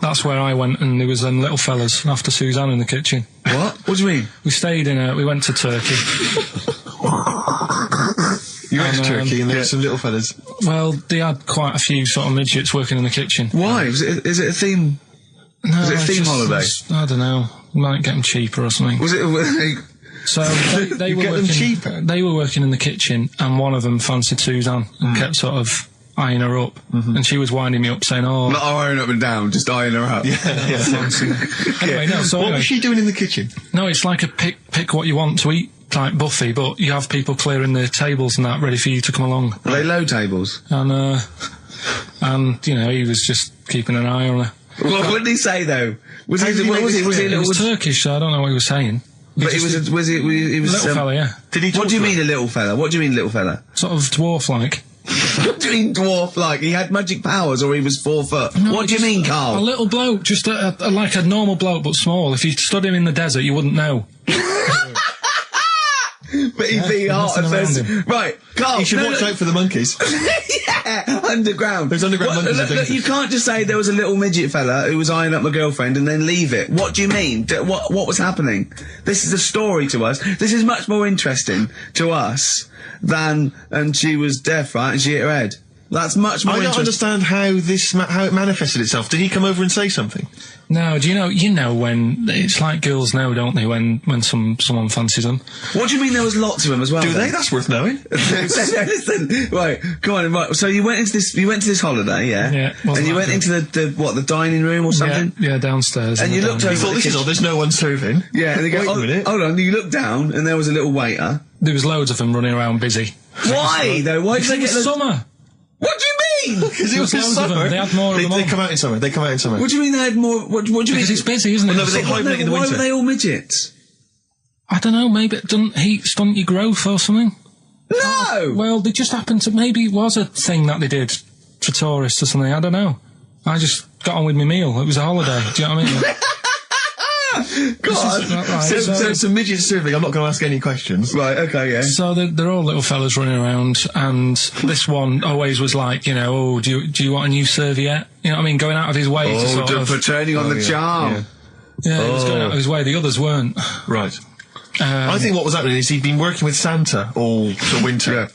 [SPEAKER 1] That's where I went, and there was them little fellas after Suzanne in the kitchen.
[SPEAKER 5] What? What do you mean?
[SPEAKER 1] We went to Turkey.
[SPEAKER 3] You went to Turkey and there were some little fellas.
[SPEAKER 1] Well, they had quite a few sort of midgets working in the kitchen.
[SPEAKER 5] Why? Is it a theme?
[SPEAKER 1] No,
[SPEAKER 5] was it a theme holiday?
[SPEAKER 1] I don't know. Might get them cheaper or something.
[SPEAKER 5] Was it?
[SPEAKER 1] So they were
[SPEAKER 3] get
[SPEAKER 1] working.
[SPEAKER 3] Them cheaper?
[SPEAKER 1] They were working in the kitchen, and one of them fancied Suzanne and kept sort of eyeing her up, and she was winding me up saying, "Oh,
[SPEAKER 5] not eyeing up and down, just eyeing her up."
[SPEAKER 3] Yeah.
[SPEAKER 1] Anyway, no. So
[SPEAKER 3] what was she doing in the kitchen?
[SPEAKER 1] No, it's like a pick what you want to eat type buffet, but you have people clearing the tables and that ready for you to come along.
[SPEAKER 5] Are they low tables?
[SPEAKER 1] And he was just keeping an eye on her.
[SPEAKER 5] What did he say though? Was he?
[SPEAKER 1] It was Turkish, so I don't know what he was saying.
[SPEAKER 5] But he was a
[SPEAKER 1] little fella, yeah.
[SPEAKER 3] Did he?
[SPEAKER 5] What do you mean a little fella? What do you mean little fella?
[SPEAKER 1] Sort of dwarf-like.
[SPEAKER 5] What do you mean dwarf-like? He had magic powers, or he was 4 foot?
[SPEAKER 1] No,
[SPEAKER 5] what do you mean, Carl?
[SPEAKER 1] A little bloke, just like a normal bloke, but small. If you stood him in the desert, you wouldn't know.
[SPEAKER 6] pretty hot at first. Right, Carl.
[SPEAKER 3] You should watch out for the monkeys.
[SPEAKER 6] Yeah, underground.
[SPEAKER 3] There's underground monkeys.
[SPEAKER 6] Look, you can't just say there was a little midget fella who was eyeing up my girlfriend and then leave it. What do you mean? What was happening? This is a story to us. This is much more interesting to us than, and she was deaf, right? And she hit her head. That's much more
[SPEAKER 3] I don't understand how it manifested itself. Did he come over and say something?
[SPEAKER 1] No, do you know when it's like girls know, don't they, when someone fancies them?
[SPEAKER 6] What do you mean there was lots of them as well?
[SPEAKER 3] Do they? That's worth knowing.
[SPEAKER 6] Listen, right, come on, right. So you went to this holiday, yeah?
[SPEAKER 1] Yeah.
[SPEAKER 6] And you went into the dining room or something?
[SPEAKER 1] Yeah, downstairs.
[SPEAKER 6] And you looked over.
[SPEAKER 3] You thought, this is odd, there's no one serving.
[SPEAKER 6] Yeah, and they go,
[SPEAKER 3] Wait a minute.
[SPEAKER 6] hold on, you looked down and there was a little waiter.
[SPEAKER 1] There was loads of them running around busy.
[SPEAKER 6] Why though? Why did they get
[SPEAKER 1] summer?
[SPEAKER 6] What do you mean?
[SPEAKER 3] Because it was in
[SPEAKER 1] loads of them.
[SPEAKER 3] summer.
[SPEAKER 1] They had more of them
[SPEAKER 3] They
[SPEAKER 1] on.
[SPEAKER 3] come out in summer.
[SPEAKER 6] What do you mean they had more? What do you mean?
[SPEAKER 1] Because it's busy, isn't it?
[SPEAKER 3] Well, no, but they hibernate in the
[SPEAKER 6] Why
[SPEAKER 3] winter.
[SPEAKER 6] were they all midgets?
[SPEAKER 1] I don't know, maybe it doesn't heat stunt your growth or something.
[SPEAKER 6] No!
[SPEAKER 1] Well, they just happened to, maybe it was a thing that they did for tourists or something, I don't know. I just got on with my meal. It was a holiday, do you know what I mean?
[SPEAKER 6] God!
[SPEAKER 1] Right,
[SPEAKER 3] So it's a midget serving. I'm not going to ask any questions.
[SPEAKER 6] Right, okay, yeah.
[SPEAKER 1] So they're all little fellas running around, and this one always was like, you know, oh, do you want a new serviette? You know what I mean? Going out of his way to sort of...
[SPEAKER 6] for turning on the charm.
[SPEAKER 1] Yeah, he was going out of his way. The others weren't.
[SPEAKER 3] Right. I think what was happening is he'd been working with Santa all the winter.
[SPEAKER 6] Yeah.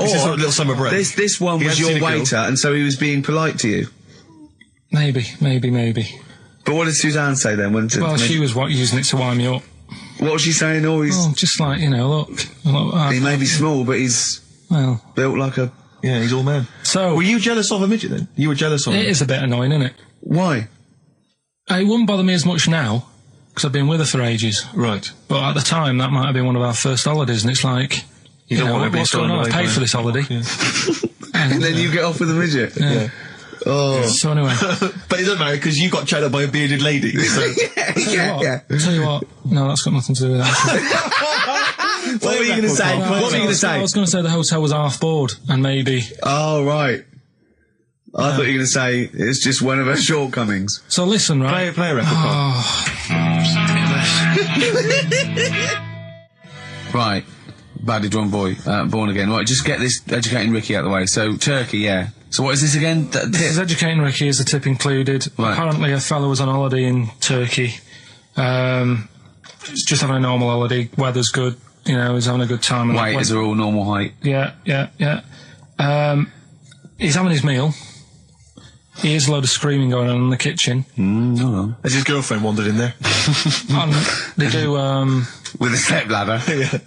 [SPEAKER 3] This is a little summer break.
[SPEAKER 6] This one
[SPEAKER 3] He
[SPEAKER 6] was
[SPEAKER 3] hadn't seen
[SPEAKER 6] your
[SPEAKER 3] a girl.
[SPEAKER 6] waiter, and so he was being polite to you.
[SPEAKER 1] Maybe.
[SPEAKER 6] But what did Suzanne say then?
[SPEAKER 1] Well, she was using it to wind me up.
[SPEAKER 6] What was she saying? Oh, he's...
[SPEAKER 1] Oh, just like, you know, look
[SPEAKER 6] he may be small, but he's
[SPEAKER 1] well,
[SPEAKER 6] built like a...
[SPEAKER 3] Yeah, he's all man.
[SPEAKER 1] So...
[SPEAKER 3] Were you jealous of a midget then? You were jealous of him?
[SPEAKER 1] It is a bit annoying, isn't it?
[SPEAKER 6] Why?
[SPEAKER 1] It wouldn't bother me as much now, because I've been with her for ages.
[SPEAKER 3] Right.
[SPEAKER 1] But at the time, that might have been one of our first holidays, and it's like, you
[SPEAKER 3] don't
[SPEAKER 1] know,
[SPEAKER 3] want to be
[SPEAKER 1] what's going on? I've paid for this holiday.
[SPEAKER 3] Yeah.
[SPEAKER 6] And then you get off with a midget?
[SPEAKER 1] Yeah.
[SPEAKER 6] Oh.
[SPEAKER 1] So anyway.
[SPEAKER 3] But it doesn't matter, because you got chatted up by a bearded lady. So.
[SPEAKER 6] yeah.
[SPEAKER 1] Tell you what, no, that's got nothing to do with that.
[SPEAKER 6] What were you going to say? What were you going to say?
[SPEAKER 1] I was going to say the hotel was half board, and maybe...
[SPEAKER 6] Oh, right. I thought you were going to say it's just one of her shortcomings.
[SPEAKER 1] So listen, right?
[SPEAKER 3] Play a record, Carl.
[SPEAKER 6] Right. Badly drawn boy, born again. Right, just get this educating Ricky out of the way. So, Turkey, yeah. So what is this again?
[SPEAKER 1] This is educating Ricky, is the tip included.
[SPEAKER 6] Right.
[SPEAKER 1] Apparently a fellow was on holiday in Turkey. Just having a normal holiday. Weather's good. You know, he's having a good time.
[SPEAKER 6] Waiters are all normal height.
[SPEAKER 1] Yeah. He's having his meal. He hears a load of screaming going on in the kitchen.
[SPEAKER 6] No.
[SPEAKER 3] Has his girlfriend wandered in there?
[SPEAKER 1] And they do,
[SPEAKER 6] With a stepladder.
[SPEAKER 3] Yeah.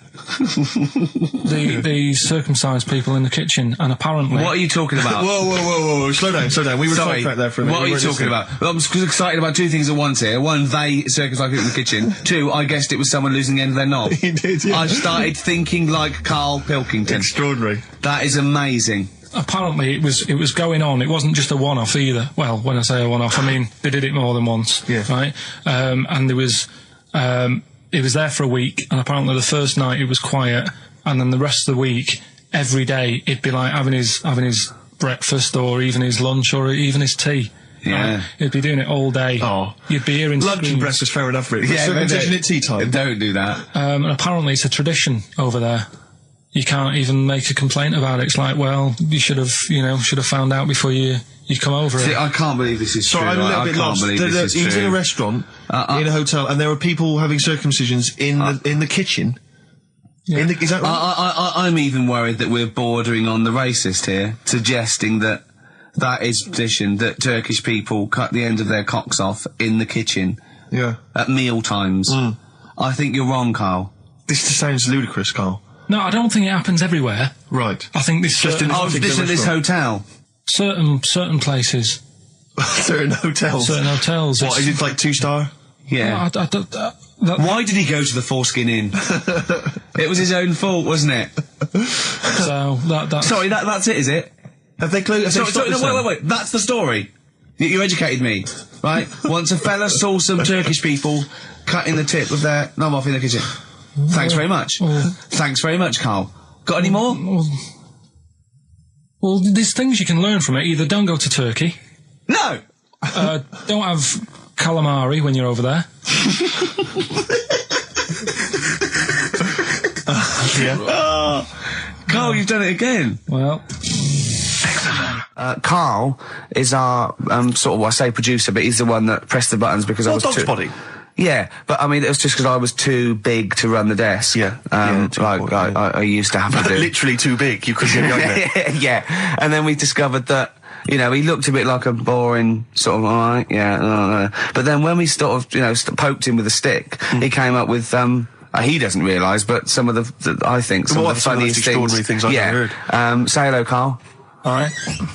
[SPEAKER 1] the circumcised people in the kitchen, and apparently...
[SPEAKER 6] What are you talking about?
[SPEAKER 3] Whoa. Slow down. We were sidetracked there for a minute.
[SPEAKER 6] What are you talking about? Well, I'm excited about two things at once here. One, they circumcised people in the kitchen. Two, I guessed it was someone losing the end of their knob.
[SPEAKER 3] He did, yeah.
[SPEAKER 6] I started thinking like Karl Pilkington.
[SPEAKER 3] Extraordinary.
[SPEAKER 6] That is amazing.
[SPEAKER 1] Apparently it was going on. It wasn't just a one-off either. Well, when I say a one-off, I mean they did it more than once.
[SPEAKER 3] Yeah.
[SPEAKER 1] Right? And there was... it was there for a week, and apparently the first night it was quiet, and then the rest of the week, every day, it'd be like having his breakfast, or even his lunch, or even his tea.
[SPEAKER 6] Yeah.
[SPEAKER 1] Right? He'd be doing it all day.
[SPEAKER 3] Oh.
[SPEAKER 1] You'd be hearing
[SPEAKER 3] Lunch and
[SPEAKER 1] screams.
[SPEAKER 3] breakfast, fair enough, really.
[SPEAKER 6] Yeah, but
[SPEAKER 3] Circumcision at tea time.
[SPEAKER 6] Don't do that.
[SPEAKER 1] And apparently it's a tradition over there. You can't even make a complaint about it. It's like, well, you should have found out before you come over.
[SPEAKER 6] See, I can't believe this is true.
[SPEAKER 3] Sorry, I'm a little
[SPEAKER 6] I
[SPEAKER 3] bit
[SPEAKER 6] can't
[SPEAKER 3] lost.
[SPEAKER 6] believe this is
[SPEAKER 3] He was in
[SPEAKER 6] true.
[SPEAKER 3] a restaurant, in a hotel, and there were people having circumcisions in the kitchen.
[SPEAKER 1] Yeah.
[SPEAKER 3] Is that right?
[SPEAKER 6] I'm even worried that we're bordering on the racist here, suggesting that is tradition, that Turkish people cut the end of their cocks off in the kitchen
[SPEAKER 3] Yeah.
[SPEAKER 6] at meal times. I think you're wrong, Carl.
[SPEAKER 3] This just sounds ludicrous, Carl.
[SPEAKER 1] No, I don't think it happens everywhere.
[SPEAKER 3] Right.
[SPEAKER 1] I think this
[SPEAKER 3] Just in
[SPEAKER 6] Oh,
[SPEAKER 3] particular
[SPEAKER 6] this at this
[SPEAKER 3] restaurant.
[SPEAKER 6] hotel.
[SPEAKER 1] certain places,
[SPEAKER 3] Certain hotels.
[SPEAKER 1] certain hotels.
[SPEAKER 3] What, is it like 2-star?
[SPEAKER 6] Yeah. Why did he go to the Foreskin Inn? It was his own fault, wasn't it?
[SPEAKER 1] So that's
[SPEAKER 6] Sorry, that's it, is it?
[SPEAKER 3] Have they closed?
[SPEAKER 6] Sorry, no, wait. That's the story. You educated me, right? Once a fella saw some Turkish people cutting the tip of their knob off in the kitchen. Thanks very much. Thanks very much, Carl. Got any more?
[SPEAKER 1] Well, there's things you can learn from it. Either don't go to Turkey.
[SPEAKER 6] No!
[SPEAKER 1] Don't have calamari when you're over there.
[SPEAKER 2] Oh, Carl, you've done it again.
[SPEAKER 1] Well,
[SPEAKER 2] Carl is our sort of, I say producer, but he's the one that pressed the buttons because I was
[SPEAKER 3] Dog's
[SPEAKER 2] too.
[SPEAKER 3] body.
[SPEAKER 2] Yeah, but I mean, it was just because I was too big to run the desk.
[SPEAKER 3] Yeah,
[SPEAKER 2] I used to have to do.
[SPEAKER 3] Literally too big. You couldn't get going there.
[SPEAKER 2] Yeah, and then we discovered that, you know, he looked a bit like a boring sort of, alright, yeah, but then when we sort of, you know, poked him with a stick, he came up with, he doesn't realise, but some of the I think, some of the funniest
[SPEAKER 3] extraordinary things I've ever
[SPEAKER 2] heard. Say hello, Carl.
[SPEAKER 1] alright.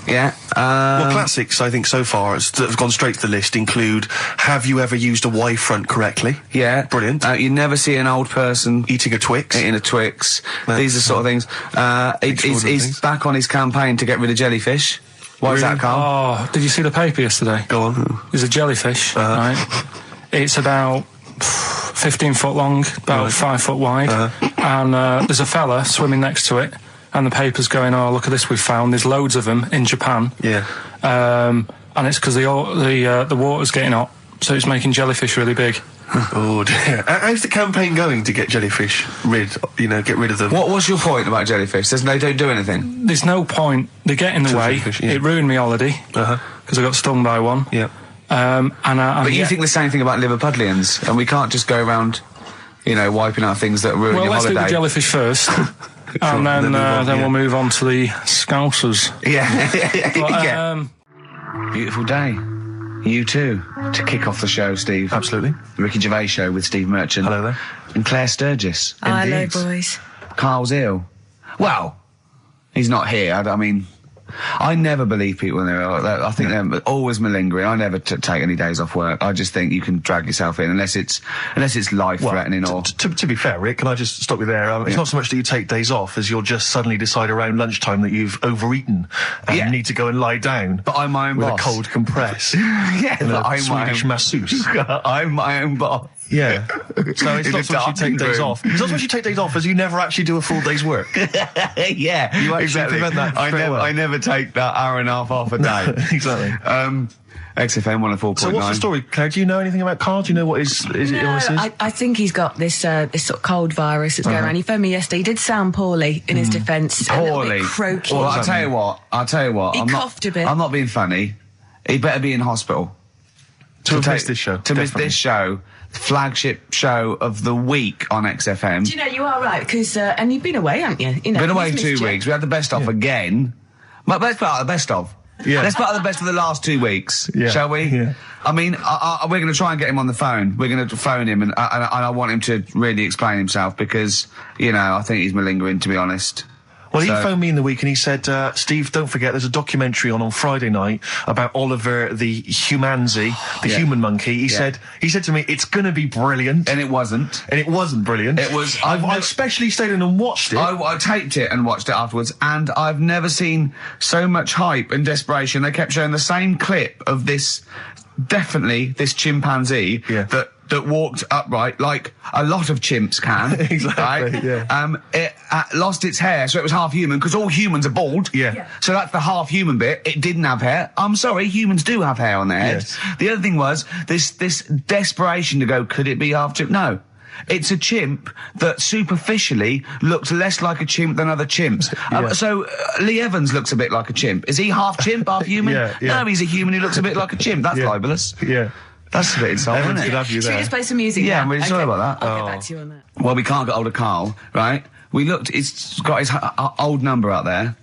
[SPEAKER 2] Yeah.
[SPEAKER 3] Well, classics, I think, so far, that have gone straight to the list include, have you ever used a Y front correctly?
[SPEAKER 2] Yeah.
[SPEAKER 3] Brilliant.
[SPEAKER 2] You never see an old person
[SPEAKER 3] Eating a Twix.
[SPEAKER 2] eating a Twix. These are sort of things. He's back on his campaign to get rid of jellyfish. Why is that, Carl?
[SPEAKER 1] Oh, did you see the paper yesterday?
[SPEAKER 3] Go on.
[SPEAKER 1] There's a jellyfish, right? It's about 15 foot long, about 5 foot wide, and there's a fella swimming next to it, and the paper's going, oh, look at this we've found, there's loads of them in Japan.
[SPEAKER 3] Yeah.
[SPEAKER 1] And it's because the water's getting hot, so it's making jellyfish really big.
[SPEAKER 3] Oh dear. How's the campaign going to get jellyfish get rid of them?
[SPEAKER 2] What was your point about jellyfish? They don't do anything.
[SPEAKER 1] There's no point. They get in the way.
[SPEAKER 3] Jellyfish, yeah.
[SPEAKER 1] It ruined me holiday, because I got stung by one.
[SPEAKER 3] Yeah.
[SPEAKER 2] But you think the same thing about Liverpudlians, and we can't just go around, wiping out things that ruin your
[SPEAKER 1] let's
[SPEAKER 2] holiday.
[SPEAKER 1] do the jellyfish first, and then we'll move on to the Scousers.
[SPEAKER 2] Yeah.
[SPEAKER 1] But,
[SPEAKER 2] yeah. Beautiful day. You too, to kick off the show, Steve.
[SPEAKER 3] Absolutely.
[SPEAKER 2] The Ricky Gervais Show with Steve Merchant.
[SPEAKER 3] Hello there.
[SPEAKER 2] And Claire Sturgis.
[SPEAKER 8] Hello, boys.
[SPEAKER 2] Carl's ill. Well, he's not here. I mean, I never believe people when they're ill. I think they're always malingering. I never take any days off work. I just think you can drag yourself in unless it's life-threatening or...
[SPEAKER 3] To be fair, Rick, can I just stop you there? It's not so much that you take days off as you'll just suddenly decide around lunchtime that you've overeaten and you need to go and lie down.
[SPEAKER 2] But I'm my own boss.
[SPEAKER 3] With a cold compress.
[SPEAKER 2] Yeah,
[SPEAKER 3] and
[SPEAKER 2] but
[SPEAKER 3] a
[SPEAKER 2] I'm my
[SPEAKER 3] Swedish
[SPEAKER 2] own...
[SPEAKER 3] masseuse.
[SPEAKER 2] I'm my own boss.
[SPEAKER 3] Yeah. So it's not so much you take days off. It's not so much you take days off as you never actually do a full day's work.
[SPEAKER 2] Yeah,
[SPEAKER 3] you actually
[SPEAKER 2] exactly.
[SPEAKER 3] prevent that.
[SPEAKER 2] I never take that hour and a half off a day.
[SPEAKER 3] Exactly.
[SPEAKER 2] XFM 104.9.
[SPEAKER 3] So what's the story, Claire? Do you know anything about Carl? Do you know what his illness is?
[SPEAKER 8] I think he's got this sort of cold virus that's going around. He phoned me yesterday. He did sound poorly in his defence.
[SPEAKER 2] Poorly.
[SPEAKER 8] A little bit croaky.
[SPEAKER 2] Well, I'll tell you what.
[SPEAKER 8] He coughed a bit.
[SPEAKER 2] I'm not being funny. He better be in hospital.
[SPEAKER 3] To miss this show.
[SPEAKER 2] To miss this show. Flagship show of the week on XFM.
[SPEAKER 8] Do you know, you are right, because, and you've been away, haven't you?
[SPEAKER 2] Been away 2 weeks. We had the best of again. But let's put out the best of.
[SPEAKER 3] Yeah.
[SPEAKER 2] Let's put out the best of the last 2 weeks, shall we?
[SPEAKER 3] Yeah.
[SPEAKER 2] I mean, we're going to try and get him on the phone. We're going to phone him, and I want him to really explain himself because, I think he's malingering, to be honest.
[SPEAKER 3] Well, he phoned me in the week and he said, Steve, don't forget, there's a documentary on Friday night about Oliver the humanzi, the human monkey. He said to me, it's going to be brilliant.
[SPEAKER 2] And it wasn't.
[SPEAKER 3] And it wasn't brilliant.
[SPEAKER 2] It was.
[SPEAKER 3] I especially stayed in and watched it.
[SPEAKER 2] I taped it and watched it afterwards, and I've never seen so much hype and desperation. They kept showing the same clip of this chimpanzee that walked upright like a lot of chimps can.
[SPEAKER 3] Exactly,
[SPEAKER 2] right?
[SPEAKER 3] yeah.
[SPEAKER 2] It lost its hair, so it was half human, because all humans are bald.
[SPEAKER 3] Yeah.
[SPEAKER 2] So that's the half human bit. It didn't have hair. I'm sorry, humans do have hair on their heads.
[SPEAKER 3] Yes.
[SPEAKER 2] The other thing was this desperation to go, could it be half chimp? No. It's a chimp that superficially looks less like a chimp than other chimps. So Lee Evans looks a bit like a chimp. Is he half chimp, half human? No, he's a human who looks a bit like a chimp. That's libelous.
[SPEAKER 3] Yeah.
[SPEAKER 2] That's a bit insulting, isn't it?
[SPEAKER 3] Have you
[SPEAKER 8] Should we
[SPEAKER 3] there.
[SPEAKER 8] just play some music?
[SPEAKER 2] Yeah,
[SPEAKER 8] now?
[SPEAKER 2] I'm really sorry about that.
[SPEAKER 8] I'll get back to you on that.
[SPEAKER 2] Well, we can't get hold of Carl, right? We looked, it's got his old number out there.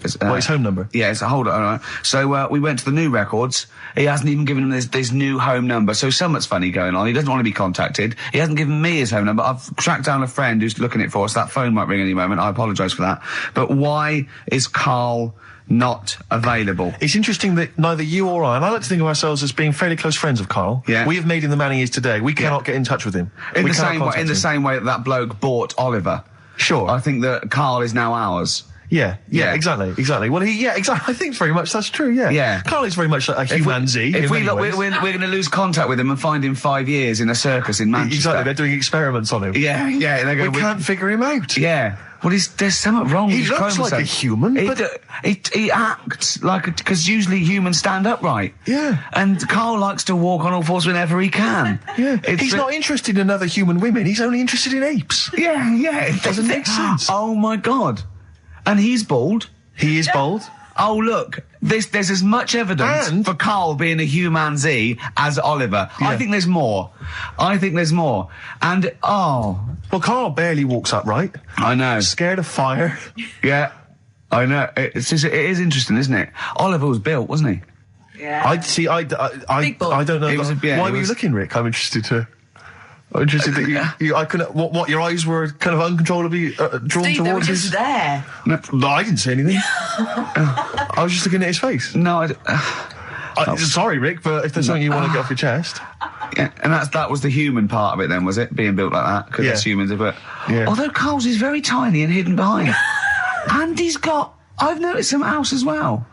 [SPEAKER 3] His home number?
[SPEAKER 2] Yeah, it's a hold on. Right. So we went to the new records. He hasn't even given him this new home number. So something's funny going on. He doesn't want to be contacted. He hasn't given me his home number. I've tracked down a friend who's looking it for us. That phone might ring any moment. I apologise for that. But why is Carl not available?
[SPEAKER 3] It's interesting that neither you or I, and I like to think of ourselves as being fairly close friends of Carl.
[SPEAKER 2] Yeah.
[SPEAKER 3] We have made him the man he is today. We cannot get in touch with him.
[SPEAKER 2] In the same way that bloke bought Oliver.
[SPEAKER 3] Sure.
[SPEAKER 2] I think that Carl is now ours.
[SPEAKER 3] Yeah, exactly. Well, exactly. I think very much that's true, yeah.
[SPEAKER 2] Yeah.
[SPEAKER 3] Carl is very much like a humanzi.
[SPEAKER 2] If we're going to lose contact with him and find him 5 years in a circus in Manchester.
[SPEAKER 3] Exactly, they're doing experiments on him.
[SPEAKER 2] Yeah, they're going
[SPEAKER 3] we can't figure him out.
[SPEAKER 2] Yeah. Well, there's something wrong with
[SPEAKER 3] He
[SPEAKER 2] his
[SPEAKER 3] looks like a
[SPEAKER 2] chromosome.
[SPEAKER 3] human, but...
[SPEAKER 2] He acts like because usually humans stand upright.
[SPEAKER 3] Yeah.
[SPEAKER 2] And Carl likes to walk on all fours whenever he can.
[SPEAKER 3] Yeah. He's not interested in other human women. He's only interested in apes.
[SPEAKER 2] Yeah.
[SPEAKER 3] It doesn't make sense.
[SPEAKER 2] Oh my God. And he's bald.
[SPEAKER 3] He is bald.
[SPEAKER 2] Oh look, there's as much evidence for Carl being a humanzee as Oliver.
[SPEAKER 3] Yeah.
[SPEAKER 2] I think there's more. And
[SPEAKER 3] well, Carl barely walks upright.
[SPEAKER 2] I know.
[SPEAKER 3] Scared of fire.
[SPEAKER 2] Yeah, I know. It is interesting, isn't it? Oliver was built, wasn't he?
[SPEAKER 8] Yeah.
[SPEAKER 3] I
[SPEAKER 8] Big ball.
[SPEAKER 3] I don't know.
[SPEAKER 2] It was
[SPEAKER 3] why were you looking, Rick? I'm interested that you I couldn't. What your eyes were kind of uncontrollably drawn
[SPEAKER 8] Steve, they were
[SPEAKER 3] towards
[SPEAKER 8] just
[SPEAKER 3] his.
[SPEAKER 8] there.
[SPEAKER 3] No, I didn't say anything. I was just looking at his face.
[SPEAKER 2] No,
[SPEAKER 3] Sorry, Rick, but if there's something you want to get off your chest.
[SPEAKER 2] yeah, and that was the human part of it then, was it? Being built like that? Because
[SPEAKER 3] Yeah.
[SPEAKER 2] that's humans, but...
[SPEAKER 3] Yeah.
[SPEAKER 2] Although Carl's is very tiny and hidden behind. And he's got... I've noticed something else as well.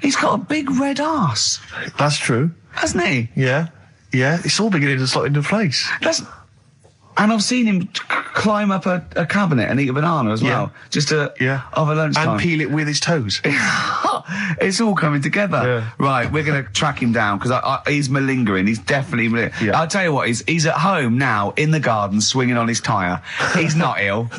[SPEAKER 2] He's got a big red arse,
[SPEAKER 3] That's true.
[SPEAKER 2] hasn't he?
[SPEAKER 3] Yeah. It's all beginning to slot into place.
[SPEAKER 2] And I've seen him climb up a cabinet and eat a banana as well. Just over lunchtime.
[SPEAKER 3] And peel it with his toes.
[SPEAKER 2] It's all coming together.
[SPEAKER 3] Yeah.
[SPEAKER 2] Right, we're going to track him down because he's malingering. He's definitely
[SPEAKER 3] Yeah.
[SPEAKER 2] I'll tell you what, he's at home now in the garden swinging on his tyre. He's not ill.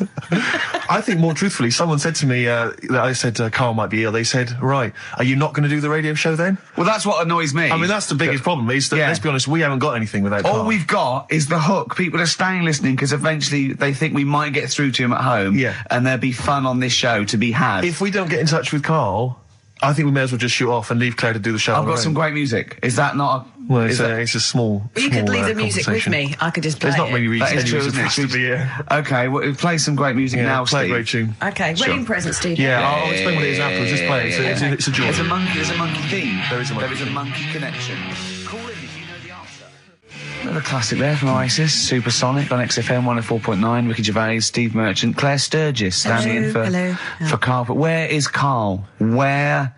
[SPEAKER 3] I think more truthfully, someone said to me that I said Carl might be ill. They said, right, are you not going to do the radio show then?
[SPEAKER 2] Well, that's what annoys me.
[SPEAKER 3] I mean, that's the biggest problem. Is that, let's be honest, we haven't got anything without Carl.
[SPEAKER 2] All we've got is the hook. People are staying listening because eventually they think we might get through to him at home.
[SPEAKER 3] Yeah.
[SPEAKER 2] And there'll be fun on this show to be had.
[SPEAKER 3] If we don't get in touch with Carl, I think we may as well just shoot off and leave Claire to do the show.
[SPEAKER 2] I've got some great music. Is that not
[SPEAKER 3] Well, it's a small.
[SPEAKER 8] You could leave the
[SPEAKER 3] small,
[SPEAKER 8] music with
[SPEAKER 3] conversation.
[SPEAKER 8] me. I could just play
[SPEAKER 3] There's not many
[SPEAKER 2] That is
[SPEAKER 3] reasons
[SPEAKER 2] true,
[SPEAKER 3] you're
[SPEAKER 2] isn't it?
[SPEAKER 3] supposed to be here.
[SPEAKER 2] Okay, well, play some great music now,
[SPEAKER 3] play a
[SPEAKER 2] Steve.
[SPEAKER 3] great tune.
[SPEAKER 8] Okay, wedding present, Steve.
[SPEAKER 3] Yeah, I'll explain what it is afterwards. Just play it. It's a joy.
[SPEAKER 2] There's a monkey theme.
[SPEAKER 3] There is a monkey
[SPEAKER 2] There is a
[SPEAKER 3] theme.
[SPEAKER 2] monkey connection. Call in if you know the answer. Another classic there from Oasis, Supersonic on XFM 104.9. Ricky Gervais, Steve Merchant, Claire Sturgis standing in for Carl. But where is Carl? Where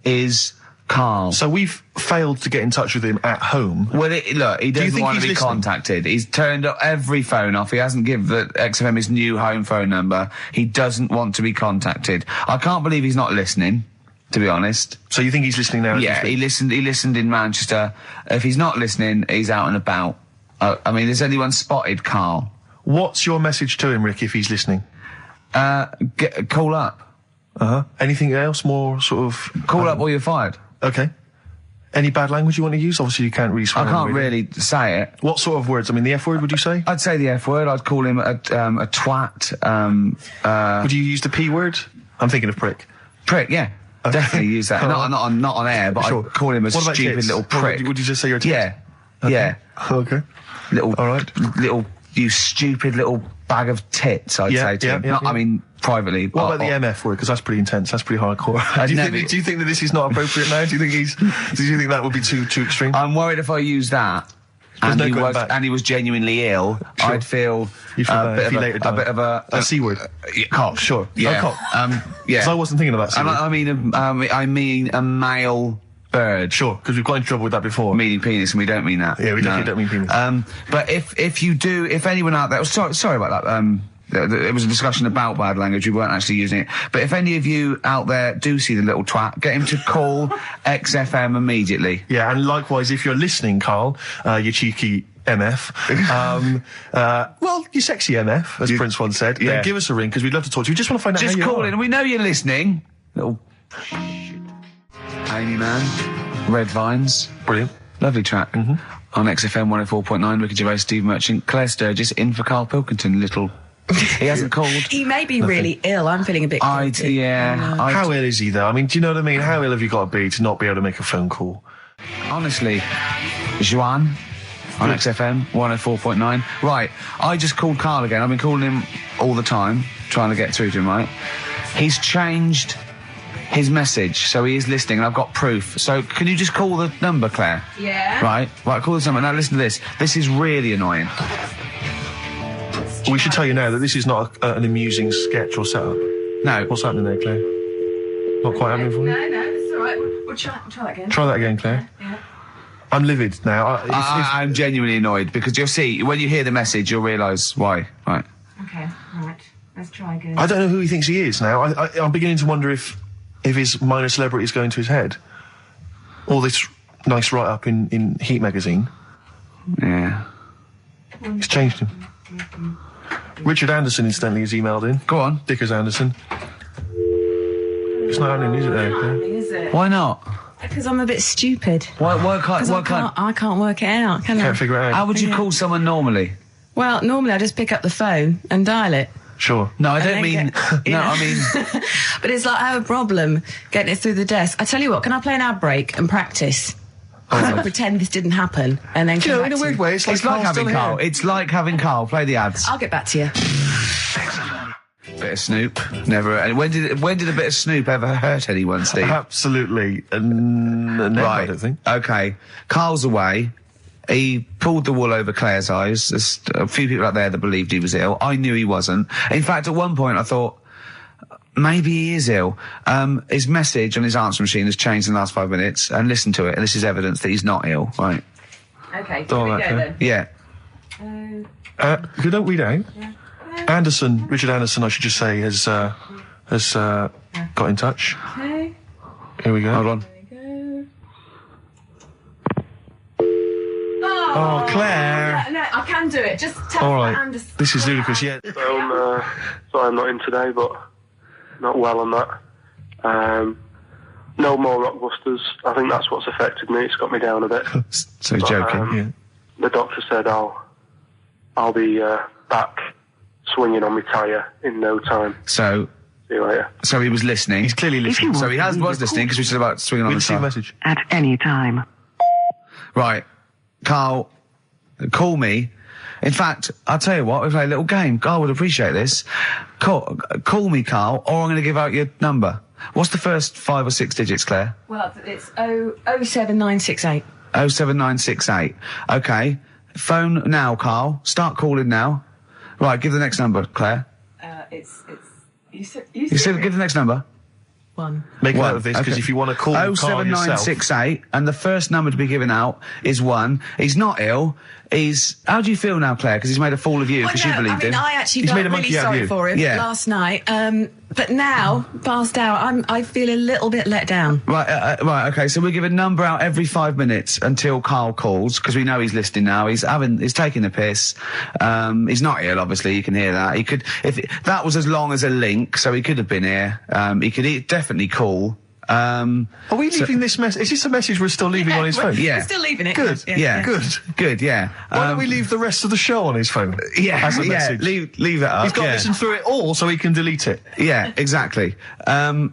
[SPEAKER 2] is Carl?
[SPEAKER 3] So we've failed to get in touch with him at home.
[SPEAKER 2] Well, look, he doesn't want to be
[SPEAKER 3] listening?
[SPEAKER 2] contacted. He's turned up every phone off. He hasn't given the XFM his new home phone number. He doesn't want to be contacted. I can't believe he's not listening, to be honest.
[SPEAKER 3] So you think he's listening now?
[SPEAKER 2] Yeah, he listened in Manchester. If he's not listening, he's out and about. I mean, has anyone spotted Carl?
[SPEAKER 3] What's your message to him, Rick, if he's listening?
[SPEAKER 2] Call up.
[SPEAKER 3] Anything else more sort of...
[SPEAKER 2] Call up or you're fired.
[SPEAKER 3] Okay. Any bad language you want to use? Obviously, you can't really swear.
[SPEAKER 2] I can't really say it.
[SPEAKER 3] What sort of words? I mean, the F word, would you say?
[SPEAKER 2] I'd say the F word. I'd call him a twat.
[SPEAKER 3] Would you use the P word? I'm thinking of prick.
[SPEAKER 2] Prick, yeah.
[SPEAKER 3] Okay.
[SPEAKER 2] Definitely use that. Not on air, but
[SPEAKER 3] Sure.
[SPEAKER 2] I'd call him a
[SPEAKER 3] What about
[SPEAKER 2] stupid
[SPEAKER 3] tits?
[SPEAKER 2] little prick.
[SPEAKER 3] Would you just say you're a tit?
[SPEAKER 2] Yeah.
[SPEAKER 3] Okay.
[SPEAKER 2] Yeah.
[SPEAKER 3] Okay.
[SPEAKER 2] Little,
[SPEAKER 3] All right.
[SPEAKER 2] you stupid little bag of tits, I'd say to him. I mean, privately.
[SPEAKER 3] What about the MF word? Because that's pretty intense. That's pretty hardcore. Do you think that this is not appropriate now? Do you think that would be too extreme?
[SPEAKER 2] I'm worried if I use that.
[SPEAKER 3] There's
[SPEAKER 2] And,
[SPEAKER 3] no
[SPEAKER 2] he
[SPEAKER 3] going
[SPEAKER 2] was,
[SPEAKER 3] back.
[SPEAKER 2] and he was genuinely ill.
[SPEAKER 3] Sure.
[SPEAKER 2] I'd feel,
[SPEAKER 3] You feel bad if he later
[SPEAKER 2] a
[SPEAKER 3] died.
[SPEAKER 2] bit of a
[SPEAKER 3] C word.
[SPEAKER 2] cock.
[SPEAKER 3] Sure.
[SPEAKER 2] Yeah.
[SPEAKER 3] Oh, cock.
[SPEAKER 2] Yeah.
[SPEAKER 3] So I wasn't thinking of that.
[SPEAKER 2] And I mean a male bird.
[SPEAKER 3] Sure, because we've got into trouble with that before.
[SPEAKER 2] Meaning penis, and we don't mean that.
[SPEAKER 3] Yeah, we definitely don't mean penis.
[SPEAKER 2] But if anyone out there, sorry about that. There was a discussion about bad language. We weren't actually using it. But if any of you out there do see the little twat, get him to call XFM immediately.
[SPEAKER 3] Yeah, and likewise, if you're listening, Carl, you cheeky MF, well, you sexy MF, as Prince once said,
[SPEAKER 2] Yeah.
[SPEAKER 3] then give us a ring, because we'd love to talk to you. We just want to find out
[SPEAKER 2] Just
[SPEAKER 3] how you
[SPEAKER 2] call
[SPEAKER 3] are.
[SPEAKER 2] in. We know you're listening. Little Amy Man, Red Vines.
[SPEAKER 3] Brilliant.
[SPEAKER 2] Lovely track. On XFM 104.9, Ricky Gervais, Steve Merchant, Claire Sturgis, in for Karl Pilkington. He hasn't called.
[SPEAKER 8] He may be really ill. I'm feeling a bit guilty.
[SPEAKER 3] How ill is he, though? I mean, do you know what I mean? How ill have you got to be to not be able to make a phone call?
[SPEAKER 2] Honestly, Juan on XFM 104.9. Right, I just called Carl again. I've been calling him all the time, trying to get through to him, right? He's changed his message, so he is listening, and I've got proof. So can you just call the number, Claire?
[SPEAKER 8] Yeah.
[SPEAKER 2] Right, call this number. Now listen to this. This is really annoying.
[SPEAKER 3] We should tell you now that this is not an amusing sketch or setup.
[SPEAKER 2] No.
[SPEAKER 3] What's happening there, Claire? Not quite happening for you?
[SPEAKER 8] No, it's all right. We'll try that again.
[SPEAKER 3] Try that again, Claire.
[SPEAKER 8] Yeah.
[SPEAKER 3] I'm livid now.
[SPEAKER 2] I'm genuinely annoyed, because you'll see, when you hear the message, you'll realise why. Right.
[SPEAKER 8] Okay, right. Let's try again.
[SPEAKER 3] I don't know who he thinks he is now. I'm beginning to wonder if his minor celebrity is going to his head. All this nice write-up in Heat magazine.
[SPEAKER 2] Yeah.
[SPEAKER 3] It's changed him. Richard Anderson, incidentally, has emailed in.
[SPEAKER 2] Go on.
[SPEAKER 3] Dickers Anderson. It's not happening, is it, there?
[SPEAKER 8] Is it?
[SPEAKER 2] Why not?
[SPEAKER 8] Because I'm a bit stupid.
[SPEAKER 2] Why
[SPEAKER 8] I
[SPEAKER 2] can't...
[SPEAKER 8] can't work it out, can I?
[SPEAKER 3] Can't figure it out.
[SPEAKER 2] How would you call someone normally?
[SPEAKER 8] Well, normally I just pick up the phone and dial it.
[SPEAKER 3] Sure.
[SPEAKER 2] No, I don't
[SPEAKER 8] then
[SPEAKER 2] mean... I mean...
[SPEAKER 8] But it's like I have a problem getting it through the desk. I tell you what, can I play an ad break and practice? Pretend this didn't happen and then come back
[SPEAKER 3] in a
[SPEAKER 8] to
[SPEAKER 3] weird
[SPEAKER 8] you.
[SPEAKER 3] way, it's like
[SPEAKER 2] having Carl.
[SPEAKER 3] Here.
[SPEAKER 2] It's like having Carl. Play the ads.
[SPEAKER 8] I'll get back to you.
[SPEAKER 2] Bit of Snoop. Never... And when did a bit of Snoop ever hurt anyone, Steve?
[SPEAKER 3] Absolutely. Never,
[SPEAKER 2] Right.
[SPEAKER 3] I don't think.
[SPEAKER 2] Okay. Carl's away. He pulled the wool over Claire's eyes. There's a few people out there that believed he was ill. I knew he wasn't. In fact, at one point I thought, maybe he is ill. His message on his answer machine has changed in the last 5 minutes, and listen to it, and this is evidence that he's not ill. Right.
[SPEAKER 8] Okay, here
[SPEAKER 3] Don't
[SPEAKER 8] we
[SPEAKER 3] like
[SPEAKER 8] go
[SPEAKER 3] that.
[SPEAKER 8] then.
[SPEAKER 2] Yeah.
[SPEAKER 3] If you don't read out, Richard Anderson, I should just say, has got in touch.
[SPEAKER 8] Okay.
[SPEAKER 3] Here we go.
[SPEAKER 2] Hold on.
[SPEAKER 3] Oh, Claire.
[SPEAKER 8] No, I can do it. Just tell
[SPEAKER 3] All
[SPEAKER 8] me
[SPEAKER 3] right.
[SPEAKER 8] Anderson.
[SPEAKER 3] This is ludicrous, yeah.
[SPEAKER 7] Sorry I'm not in today, but not well on that. No more Rockbusters. I think that's what's affected me. It's got me down a bit.
[SPEAKER 2] So he's joking.
[SPEAKER 3] Yeah.
[SPEAKER 7] The doctor said I'll be back swinging on my tyre in no time.
[SPEAKER 2] So
[SPEAKER 7] See you later.
[SPEAKER 2] So he was listening.
[SPEAKER 3] He's clearly listening.
[SPEAKER 2] So he was listening because we said about swinging on
[SPEAKER 3] We
[SPEAKER 2] the
[SPEAKER 3] received a
[SPEAKER 2] side.
[SPEAKER 3] message.
[SPEAKER 9] At any time.
[SPEAKER 2] Right. Carl, call me. In fact, I'll tell you what, we'll play a little game. Carl would appreciate this. Call me, Carl, or I'm going to give out your number. What's the first 5 or 6 digits, Claire?
[SPEAKER 8] Well, it's 07968.
[SPEAKER 2] 07968. Okay. Phone now, Carl. Start calling now. Right, give the next number, Claire.
[SPEAKER 8] You said
[SPEAKER 2] Give the next number.
[SPEAKER 8] 1.
[SPEAKER 3] Make a
[SPEAKER 2] One.
[SPEAKER 3] note of this, because
[SPEAKER 2] Okay.
[SPEAKER 3] if you want to call Carl yourself...
[SPEAKER 2] 07968, and the first number to be given out is 1. He's not ill. How do you feel now, Claire? Because he's made a fool of you, because you believed him.
[SPEAKER 8] I actually
[SPEAKER 3] He's
[SPEAKER 8] felt
[SPEAKER 3] made a
[SPEAKER 8] really
[SPEAKER 3] monkey out of
[SPEAKER 8] sorry
[SPEAKER 3] you.
[SPEAKER 8] for him
[SPEAKER 2] Yeah.
[SPEAKER 8] last night. But now, passed out, I feel a little bit let down.
[SPEAKER 2] Right, okay, so we give a number out every 5 minutes until Carl calls, because we know he's listening now. He's taking the piss. He's not ill, obviously, you can hear that. That was as long as a link, so he could have been here. He could definitely call.
[SPEAKER 3] Are we leaving this message? Is this a message we're still leaving on his phone?
[SPEAKER 2] Yeah.
[SPEAKER 8] We're still leaving it.
[SPEAKER 3] Good.
[SPEAKER 2] Yeah.
[SPEAKER 3] Good.
[SPEAKER 2] Yeah.
[SPEAKER 3] Why don't we leave the rest of the show on his phone?
[SPEAKER 2] Yeah,
[SPEAKER 3] As a
[SPEAKER 2] yeah,
[SPEAKER 3] message.
[SPEAKER 2] leave it up.
[SPEAKER 3] He's got to
[SPEAKER 2] yeah.
[SPEAKER 3] listen through it all so he can delete it.
[SPEAKER 2] Yeah, exactly. And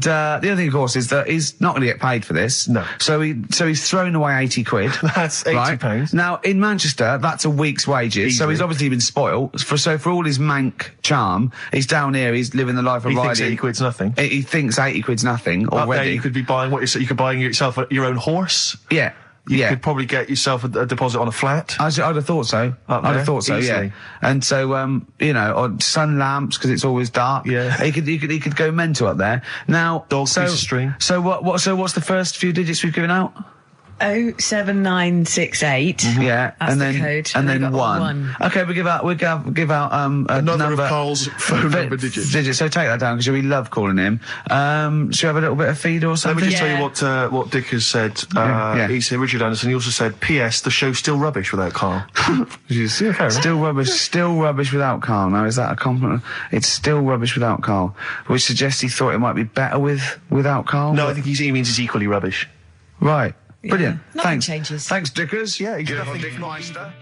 [SPEAKER 2] the other thing, of course, is that he's not going to get paid for this.
[SPEAKER 3] No.
[SPEAKER 2] So he's thrown away 80 quid.
[SPEAKER 3] That's £80.
[SPEAKER 2] Right? Now, in Manchester, that's a week's wages. So
[SPEAKER 3] Easily.
[SPEAKER 2] he's obviously been spoilt. For all his mank charm, he's down here, he's living the life of
[SPEAKER 3] He
[SPEAKER 2] Riley.
[SPEAKER 3] thinks 80 quid's nothing.
[SPEAKER 2] He thinks 80 quid's nothing
[SPEAKER 3] Up there,
[SPEAKER 2] already.
[SPEAKER 3] you could be buying you could buy yourself your own horse.
[SPEAKER 2] Yeah.
[SPEAKER 3] You
[SPEAKER 2] yeah.
[SPEAKER 3] could probably get yourself a deposit on a flat.
[SPEAKER 2] I'd have thought so.
[SPEAKER 3] Up
[SPEAKER 2] I'd
[SPEAKER 3] there,
[SPEAKER 2] have thought so,
[SPEAKER 3] easily.
[SPEAKER 2] yeah. And so, on sun lamps, because it's always dark.
[SPEAKER 3] Yeah.
[SPEAKER 2] He could go mental up there. Now,
[SPEAKER 3] Dog piece of string.
[SPEAKER 2] So what's the first few digits we've given out?
[SPEAKER 8] 07968.
[SPEAKER 2] Yeah.
[SPEAKER 8] That's
[SPEAKER 2] and
[SPEAKER 8] the
[SPEAKER 2] then,
[SPEAKER 8] code.
[SPEAKER 2] And
[SPEAKER 8] And
[SPEAKER 2] then
[SPEAKER 8] we've got
[SPEAKER 2] 1.
[SPEAKER 8] one.
[SPEAKER 2] Okay, we give out a
[SPEAKER 3] Another
[SPEAKER 2] number.
[SPEAKER 3] of Carl's phone number digits.
[SPEAKER 2] So take that down, because we love calling him. Should we have a little bit of feed or
[SPEAKER 3] Let
[SPEAKER 2] something?
[SPEAKER 3] me just
[SPEAKER 8] Yeah.
[SPEAKER 3] tell you what Dick has said.
[SPEAKER 2] Yeah.
[SPEAKER 3] He said, Richard Anderson, he also said, P.S. the show's still rubbish without Carl.
[SPEAKER 2] Still rubbish without Carl. Now, is that a compliment? It's still rubbish without Carl, which suggests he thought it might be better without Carl.
[SPEAKER 3] No, I think he means it's equally rubbish.
[SPEAKER 2] Right. Brilliant.
[SPEAKER 8] Nothing
[SPEAKER 2] Thanks.
[SPEAKER 8] changes.
[SPEAKER 2] Thanks, Dickers.
[SPEAKER 3] Yeah, he's
[SPEAKER 2] Good
[SPEAKER 3] nothing
[SPEAKER 2] on Dick
[SPEAKER 3] not-
[SPEAKER 2] Meister.